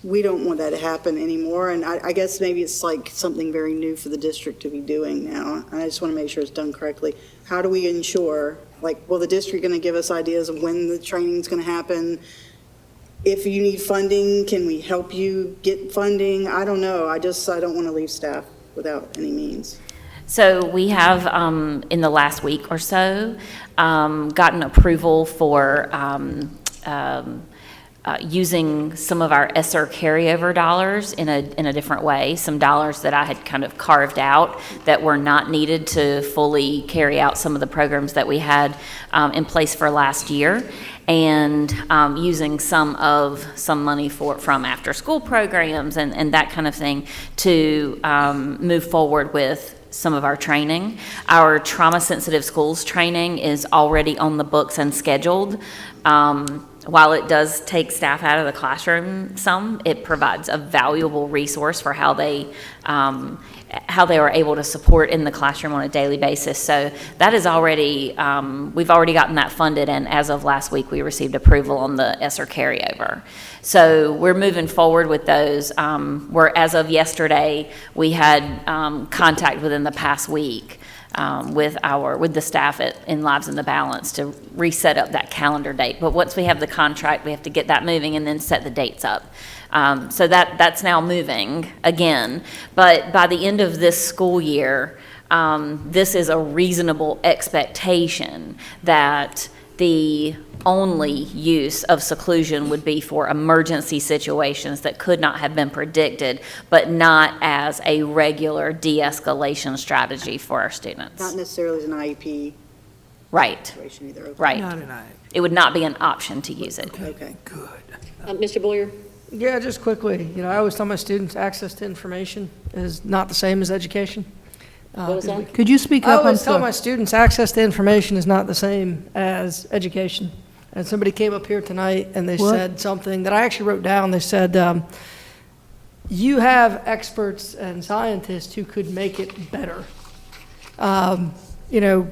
we don't want that to happen anymore. And I guess maybe it's like something very new for the district to be doing now. I just want to make sure it's done correctly. How do we ensure, like, well, the district going to give us ideas of when the training's going to happen? If you need funding, can we help you get funding? I don't know. I don't want to leave staff without any means. So we have, in the last week or so, gotten approval for using some of our ESSER carryover dollars in a different way, some dollars that I had kind of carved out that were not needed to fully carry out some of the programs that we had in place for last year, and using some money from after-school programs and that kind of thing to move forward with some of our training. Our trauma-sensitive schools training is already on the books and scheduled. While it does take staff out of the classroom some, it provides a valuable resource for how they are able to support in the classroom on a daily basis. So that is already, we've already gotten that funded, and as of last week, we received approval on the ESSER carryover. So we're moving forward with those. As of yesterday, we had contact within the past week with the staff in Lives in the Balance to reset up that calendar date. But once we have the contract, we have to get that moving and then set the dates up. So that's now moving again. But by the end of this school year, this is a reasonable expectation that the only use of seclusion would be for emergency situations that could not have been predicted, but not as a regular de-escalation strategy for our students. Not necessarily as an IEP right. situation either. Okay. Right. Not an IEP. It would not be an option to use it. Okay. Good. Mr. Boyer? Yeah, just quickly, I always tell my students access to information is not the same as education. What was that? Could you speak I up? always tell my students access to information is not the same as education. And somebody came up here tonight and they said something that I actually wrote down. They said, you have experts and scientists who could make it better. You know,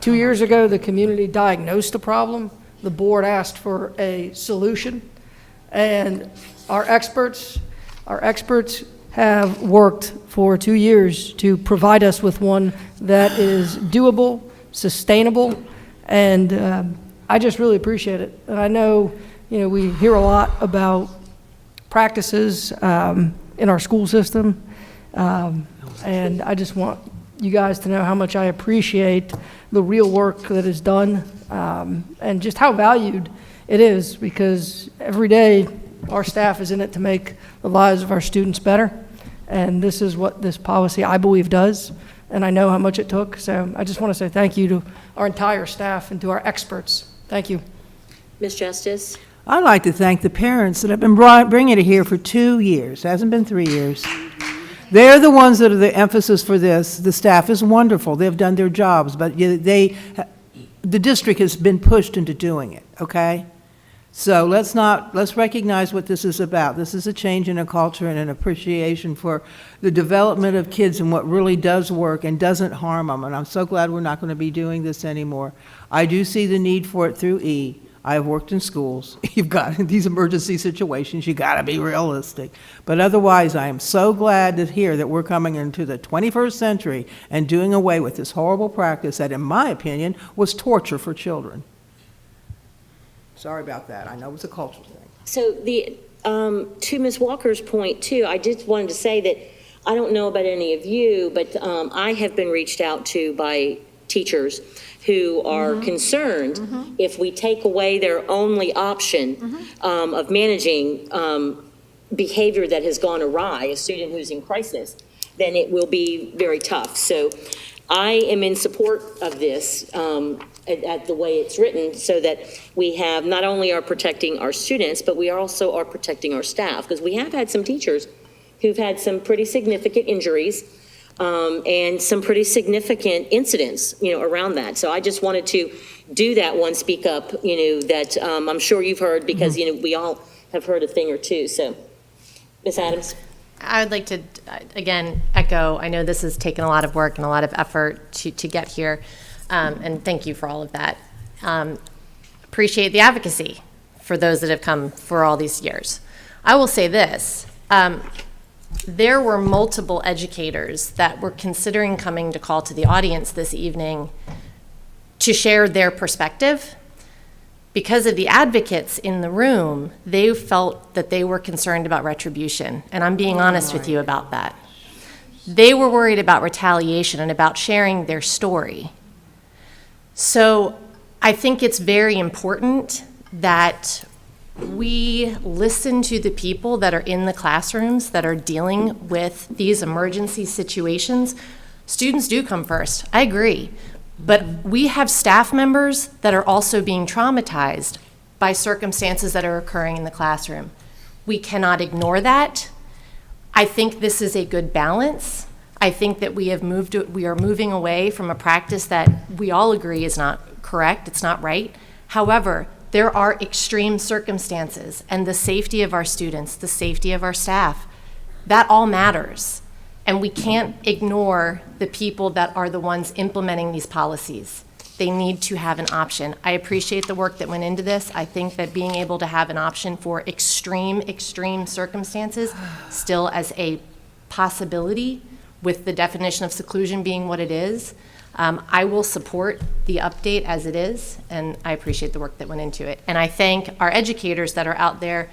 2 years ago, the community diagnosed a problem. The board asked for a solution, and our experts have worked for 2 years to provide us with one that is doable, sustainable, and I just really appreciate it. And I know, you know, we hear a lot about practices in our school system, and I just want you guys to know how much I appreciate the real work that is done, and just how valued it is, because every day our staff is in it to make the lives of our students better, and this is what this policy, I believe, does, and I know how much it took. So I just want to say thank you to our entire staff and to our experts. Thank you. Ms. Justice? I'd like to thank the parents that have been bringing it here for 2 years. It hasn't been 3 years. They're the ones that are the emphasis for this. The staff is wonderful. They've done their jobs, but the district has been pushed into doing it, okay? So let's recognize what this is about. This is a change in a culture and an appreciation for the development of kids and what really does work and doesn't harm them. And I'm so glad we're not going to be doing this anymore. I do see the need for it through E. I have worked in schools. You've got these emergency situations, you got to be realistic. But otherwise, I am so glad to hear that we're coming into the 21st century and doing away with this horrible practice that, in my opinion, was torture for children. Sorry about that. I know it's a cultural thing. So to Ms. Walker's point too, I just wanted to say that I don't know about any of you, but I have been reached out to by teachers who are concerned if we take away their only option of managing behavior that has gone awry, a student who's in crisis, then it will be very tough. So I am in support of this at the way it's written, so that we have not only are protecting our students, but we also are protecting our staff, because we have had some teachers who've had some pretty significant injuries and some pretty significant incidents, you know, around that. So I just wanted to do that one speak up, you know, that I'm sure you've heard, because, you know, we all have heard a thing or two. So, Ms. Adams. I would like to, again, echo, I know this has taken a lot of work and a lot of effort to get here, and thank you for all of that. Appreciate the advocacy for those that have come for all these years. I will say this. There were multiple educators that were considering coming to call to the audience this evening to share their perspective. Because of the advocates in the room, they felt that they were concerned about retribution, and I'm being honest with you about that. They were worried about retaliation and about sharing their story. So I think it's very important that we listen to the people that are in the classrooms that are dealing with these emergency situations. Students do come first, I agree. But we have staff members that are also being traumatized by circumstances that are occurring in the classroom. We cannot ignore that. I think this is a good balance. I think that we are moving away from a practice that we all agree is not correct, it's not right. However, there are extreme circumstances, and the safety of our students, the safety of our staff, that all matters. And we can't ignore the people that are the ones implementing these policies. They need to have an option. I appreciate the work that went into this. I think that being able to have an option for extreme circumstances still as a possibility, with the definition of seclusion being what it is, I will support the update as it is, and I appreciate the work that went into it. And I thank our educators that are out there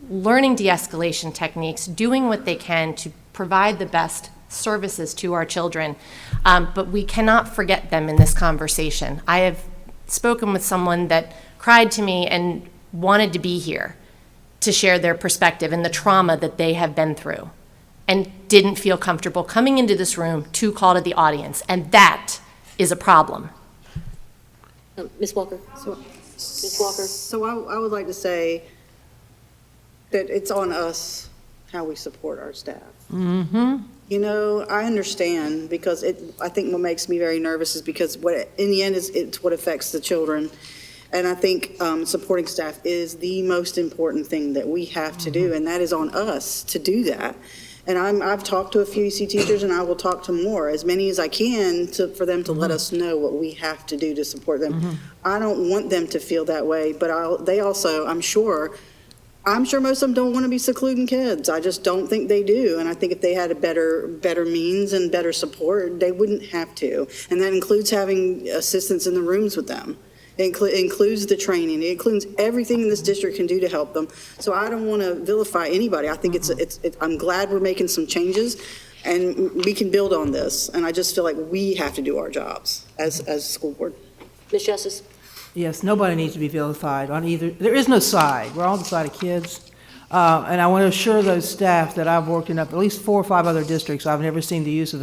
learning de-escalation techniques, doing what they can to provide the best services to our children, but we cannot forget them in this conversation. I have spoken with someone that cried to me and wanted to be here to share their perspective and the trauma that they have been through, and didn't feel comfortable coming into this room to call to the audience, and that is a problem. Ms. Walker. Ms. Walker. So I would like to say that it's on us how we support our staff. Mm-hmm. You know, I understand, because I think what makes me very nervous is because in the end it's what affects the children. And I think supporting staff is the most important thing that we have to do, and that is on us to do that. And I've talked to a few EC teachers, and I will talk to more, as many as I can, for them to let us know what we have to do to support them. I don't want them to feel that way, but they also, I'm sure most of them don't want to be secluding kids. I just don't think they do. And I think if they had a better means and better support, they wouldn't have to. And that includes having assistants in the rooms with them. It includes the training. It includes everything this district can do to help them. So I don't want to vilify anybody. I think I'm glad we're making some changes, and we can build on this. And I just feel like we have to do our jobs as a school board. Ms. Justice? Yes, nobody needs to be vilified on either. There is no side. We're all on the side of kids. And I want to assure those staff that I've worked in at least 4 or 5 other districts. I've never seen the use of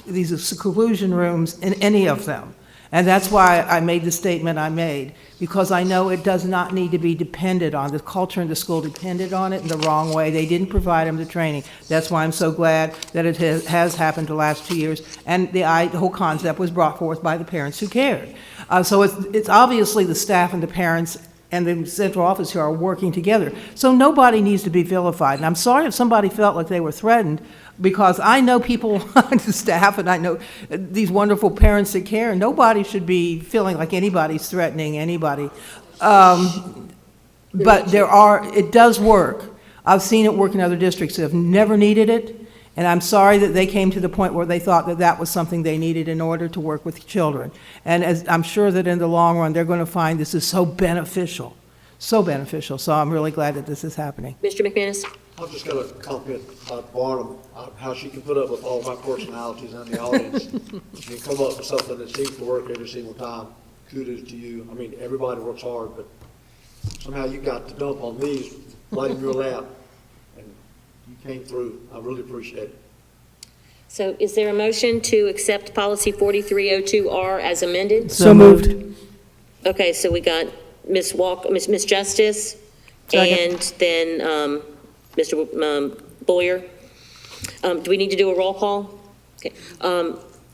these seclusion rooms in any of them. And that's why I made the statement I made, because I know it does not need to be dependent on, the culture in the school depended on it in the wrong way. They didn't provide them the training. That's why I'm so glad that it has happened the last 2 years. And the whole concept was brought forth by the parents who cared. So it's obviously the staff and the parents and the central office who are working together. So nobody needs to be vilified. And I'm sorry if somebody felt like they were threatened, because I know people on the staff, and I know these wonderful parents that care, and nobody should be feeling like anybody's threatening anybody. But it does work. I've seen it work in other districts that have never needed it, and I'm sorry that they came to the point where they thought that that was something they needed in order to work with children. And I'm sure that in the long run, they're going to find this is so beneficial. So beneficial. So I'm really glad that this is happening. Mr. McManus? I'm just going to compliment Barnum on how she can put up with all my personalities in the audience and come up with something that seems to work every single time. Kudos to you. I mean, everybody works hard, but somehow you got to dump on me right in your lap, and you came through. I really appreciate it. So is there a motion to accept policy 4302R as amended? So moved. Okay, so we got Ms. Ms. Justice, Second. and then Mr. Boyer. Do we need to do a roll call? Okay.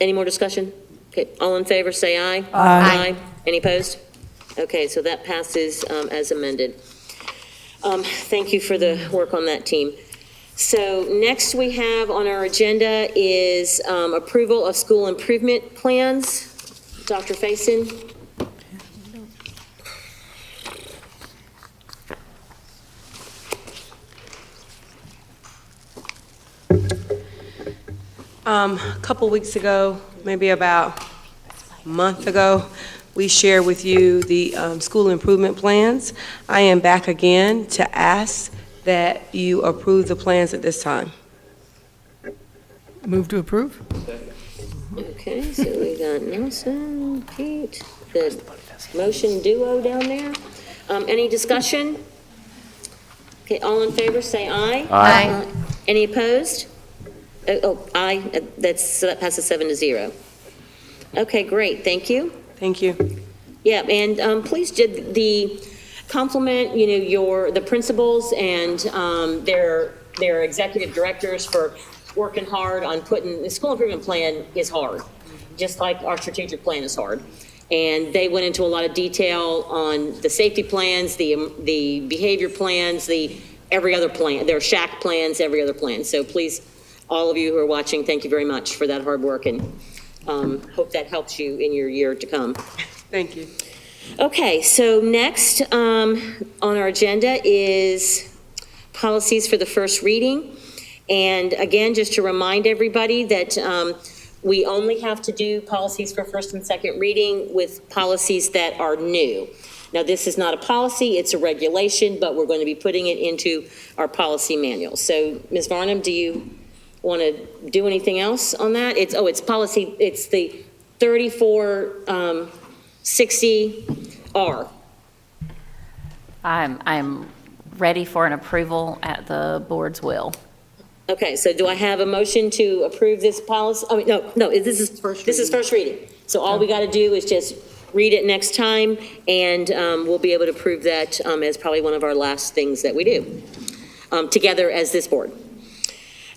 Any more discussion? Okay, all in favor, say aye. Aye. Any opposed? Okay, so that passes as amended. Thank you for the work on that team. So next we have on our agenda is approval of school improvement plans. Dr. Faison. A couple weeks ago, maybe about a month ago, we shared with you the school improvement plans. I am back again to ask that you approve the plans at this time. Move to approve? Okay, so we got Nelson, Pete, the motion duo down there. Any discussion? Okay, all in favor, say aye. Aye. Any opposed? Aye, so that passes 7-0. Okay, great, thank you. Thank you. Yeah, and please compliment, the principals and their executive directors for working hard on the school improvement plan is hard, just like our strategic plan is hard. And they went into a lot of detail on the safety plans, the behavior plans, every other plan, their shack plans, every other plan. So please, all of you who are watching, thank you very much for that hard work, and hope that helps you in your year to come. Thank you. Okay, so next on our agenda is policies for the first reading. And again, just to remind everybody that we only have to do policies for first and second reading with policies that are new. Now, this is not a policy, it's a regulation, but we're going to be putting it into our policy manual. So, Ms. Varnum, do you want to do anything else on that? It's policy, it's the 3460R. I'm ready for an approval at the board's will. Okay, so do I have a motion to approve this policy? I mean, no, this is first reading. So all we got to do is just read it next time, and we'll be able to approve that as probably one of our last things that we do together as this board.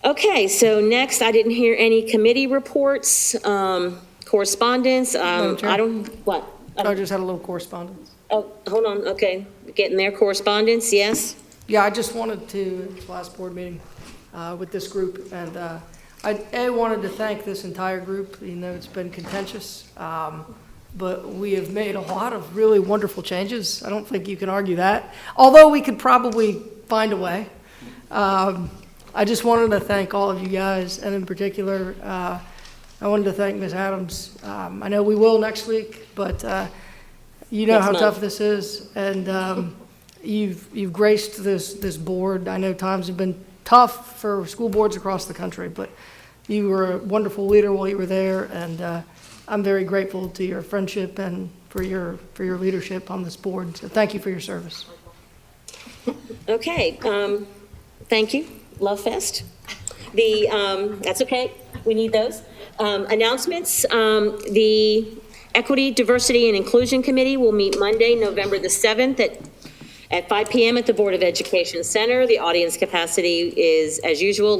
Okay, so next, I didn't hear any committee reports, correspondence. I don't, what? I just had a little correspondence. Oh, hold on, okay. Getting their correspondence, yes? Yeah, I just wanted to, last board meeting with this group, and I wanted to thank this entire group. You know, it's been contentious, but we have made a lot of really wonderful changes. I don't think you can argue that, although we could probably find a way. I just wanted to thank all of you guys, and in particular, I wanted to thank Ms. Adams. I know we will next week, but you know Next how month. tough this is, and you've graced this board. I know times have been tough for school boards across the country, but you were a wonderful leader while you were there, and I'm very grateful to your friendship and for your leadership on this board. So thank you for your service. Okay, thank you, Love Fest. That's okay, we need those. Announcements, the Equity, Diversity, and Inclusion Committee will meet Monday, November the 7th at 5 p.m. at the Board of Education Center. The audience capacity is, as usual,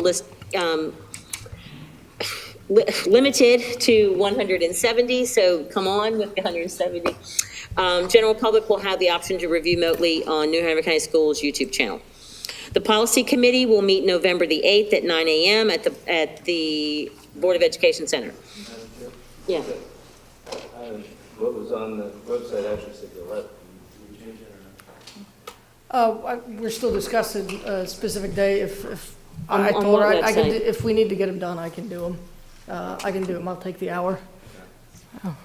limited to 170, so come on with the 170. General public will have the option to review remotely on New Hanover County Schools YouTube channel. The Policy Committee will meet November the 8th at 9 a.m. at the Board of Education Center. Yeah. What was on the website actually said the 11th. Did you change it or not? We're still discussing a specific day. If I On told her what I can, website? if we need to get them done, I can do them. I can do them. I'll take the hour. Oh.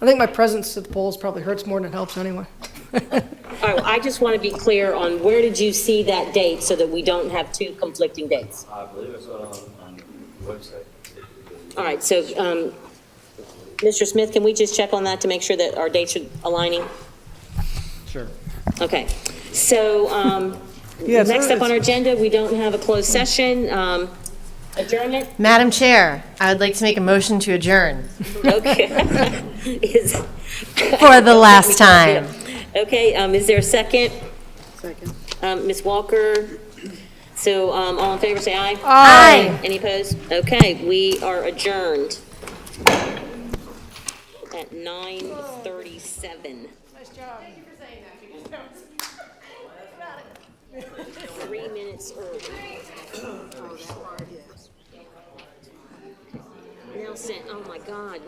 I think my presence at the polls probably hurts more than it helps anyway. All right, well, I just want to be clear on where did you see that date so that we don't have two conflicting dates? I believe I saw it on the website. All right, so, Mr. Smith, can we just check on that to make sure that our dates are aligning? Sure. Okay, so, Yeah, next so up on our agenda, we don't have a closed session. Adjournment? Madam Chair, I would like to make a motion to adjourn Okay. for the last time. Okay, is there a second? Second. Ms. Walker? So, all in favor, say aye. Aye. Any opposed? Okay, we are adjourned at 9:37. Nice job. 3 minutes early. Nelson, oh my God.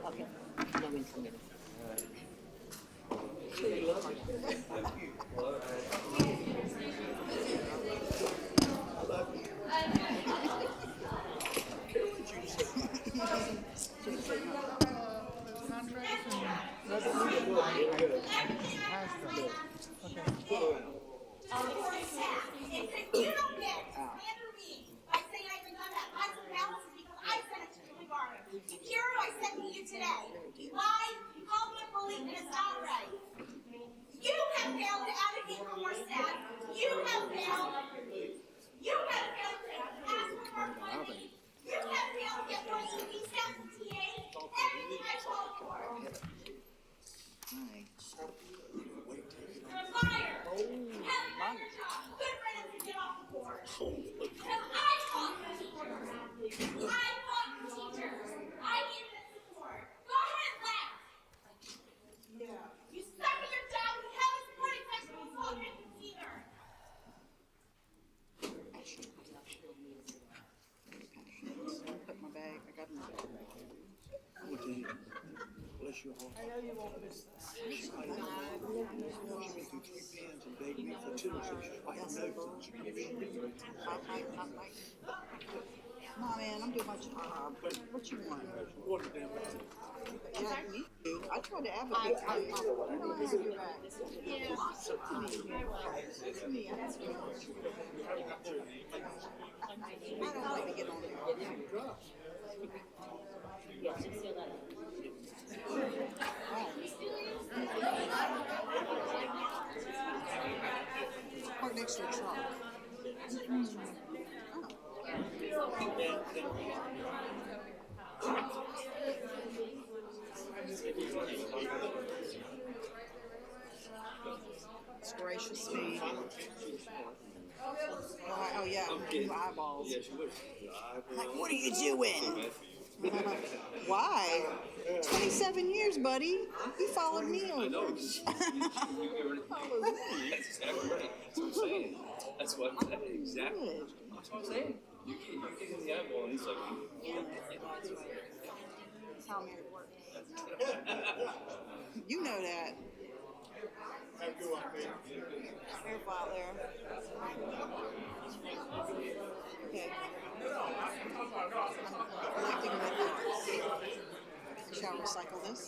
Okay. No information. Bless your heart. I know you won't miss this. I know. She went through 3 pans and begged me for 2, so I have no food. Come on, man, I'm doing my job. What you want? Water down. Yeah, me too. I tried to advocate for you. You know I have your back. Yeah. It's me. I have to. I don't like to get on there. Yes, you feel that. Park next to a truck. It's gracious me. Oh, yeah. Yes, you would. Like, what are you doing? Why? 27 years, buddy. You followed me over. I know. That's exactly right. That's what I'm saying. That's what I'm saying. Exactly. That's what I'm saying. You get him the eyeball, and he's like, That's how marriage works. You know that. Careful out there. Okay. Collecting my thoughts. I shall recycle this.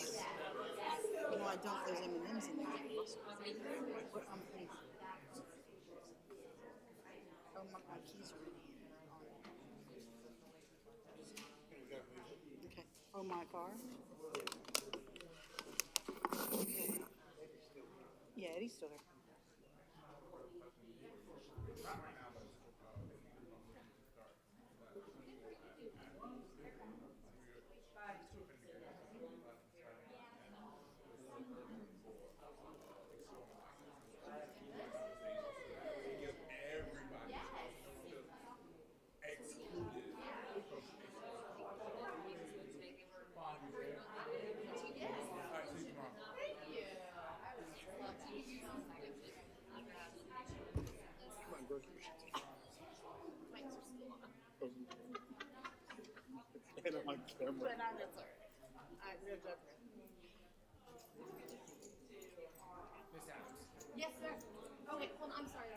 You know, I dumped those M&Ms in there. What, oh, my keys are in here. Okay. Oh, my car. Okay. Yeah, Eddie's still there. And I'm on camera. But I'm not sorry. No judgment. Miss Adams. Yes, sir. Oh, wait, hold on, I'm sorry.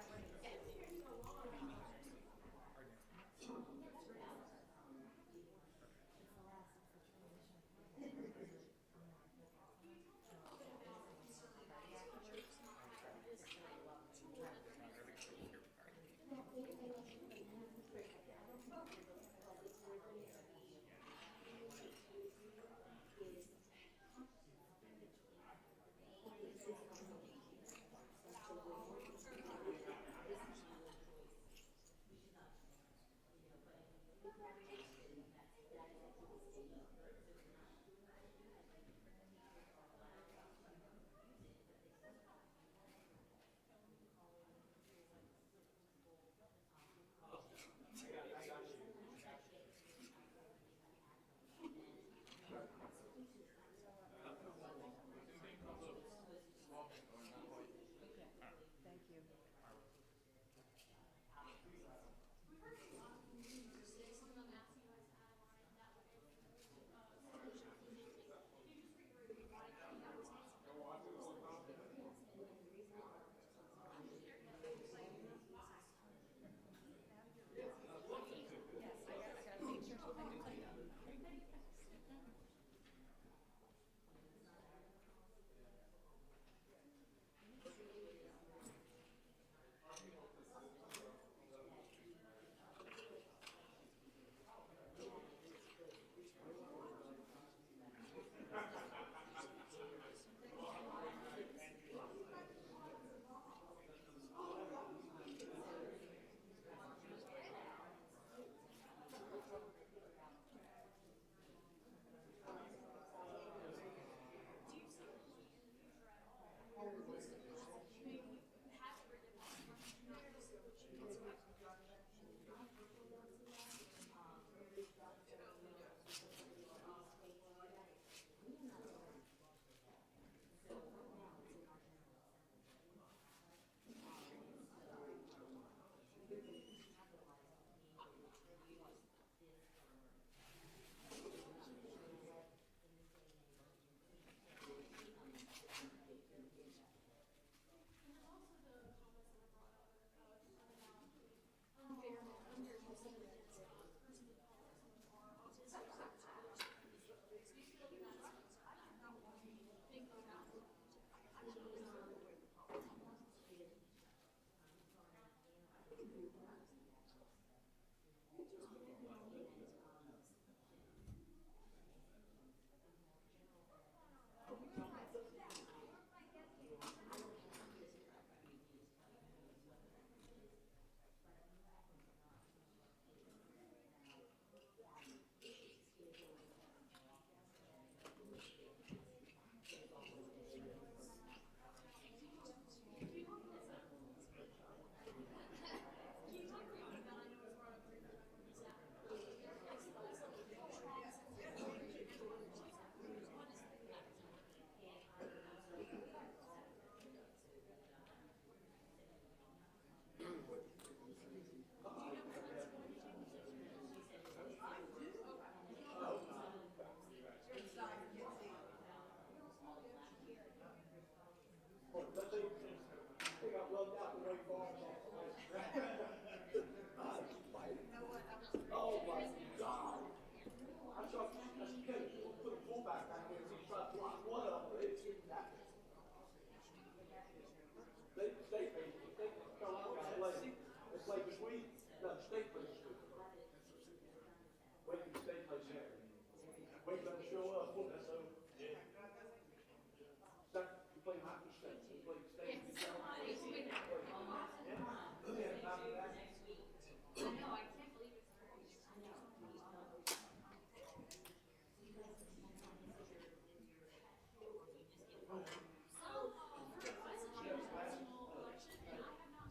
Wait for them to show up, won't that so? Yeah. You play hockey sticks, you play stakes. Next week. I know, I can't believe it's So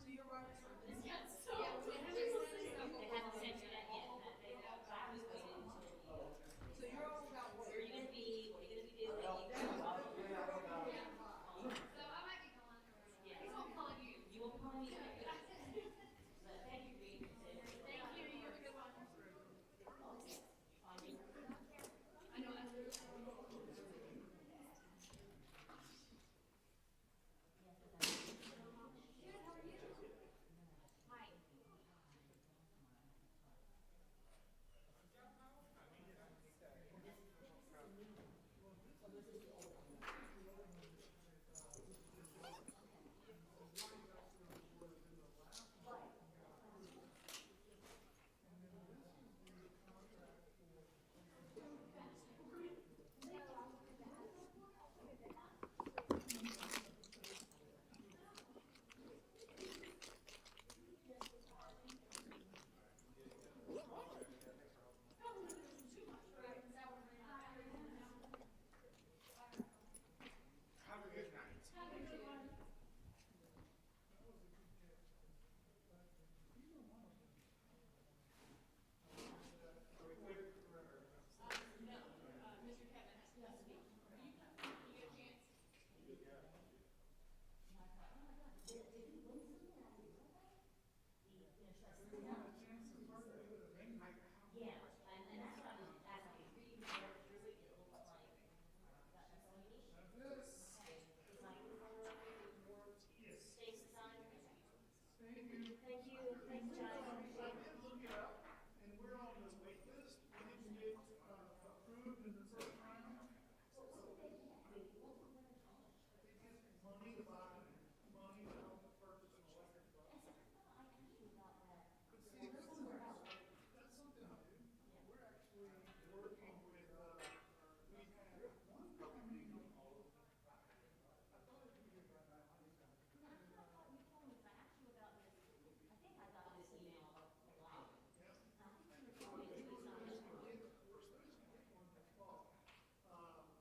you're right. Yes, so. They haven't sent you that yet. So you're all about what? Where are you gonna be, what are you gonna be doing? So I might be calling her. Yeah. I won't call you. You won't call me? But thank you for being here. Thank you, you have a good one. I know. Hi. Have a good night. Mr. Kevin has to speak. You get a chance. Yeah, and that's what I was asking, reading there, really, it looks like, that's all you need. It's like, Yes. stays aside. Thank you. Thank you, thanks, John. I did look it up, and we're on the wait list. We didn't get approved in the first round. Money to buy, money to help purchase an electric bus. But see, that's something I do. We're actually working with, we had one company all over. I thought it would be a good idea. I think I got this email a lot.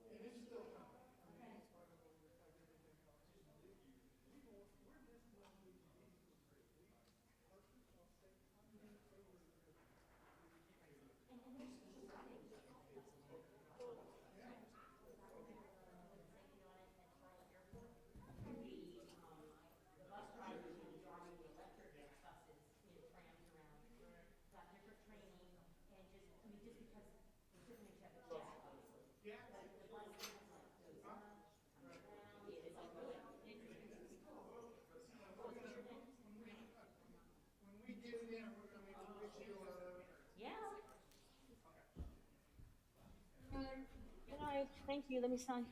And it's still coming. I mean, it's part of what we're like everything else. We're just not moving easy. The bus drivers will be driving the electric buses, trams around, got different training, and just, I mean, just because they certainly have a check, obviously. Yeah. But the bus has like, goes up, comes down, it's like really interesting. When we get it in, we're gonna make a big deal out of it. Yeah. Good night, thank you, let me sign.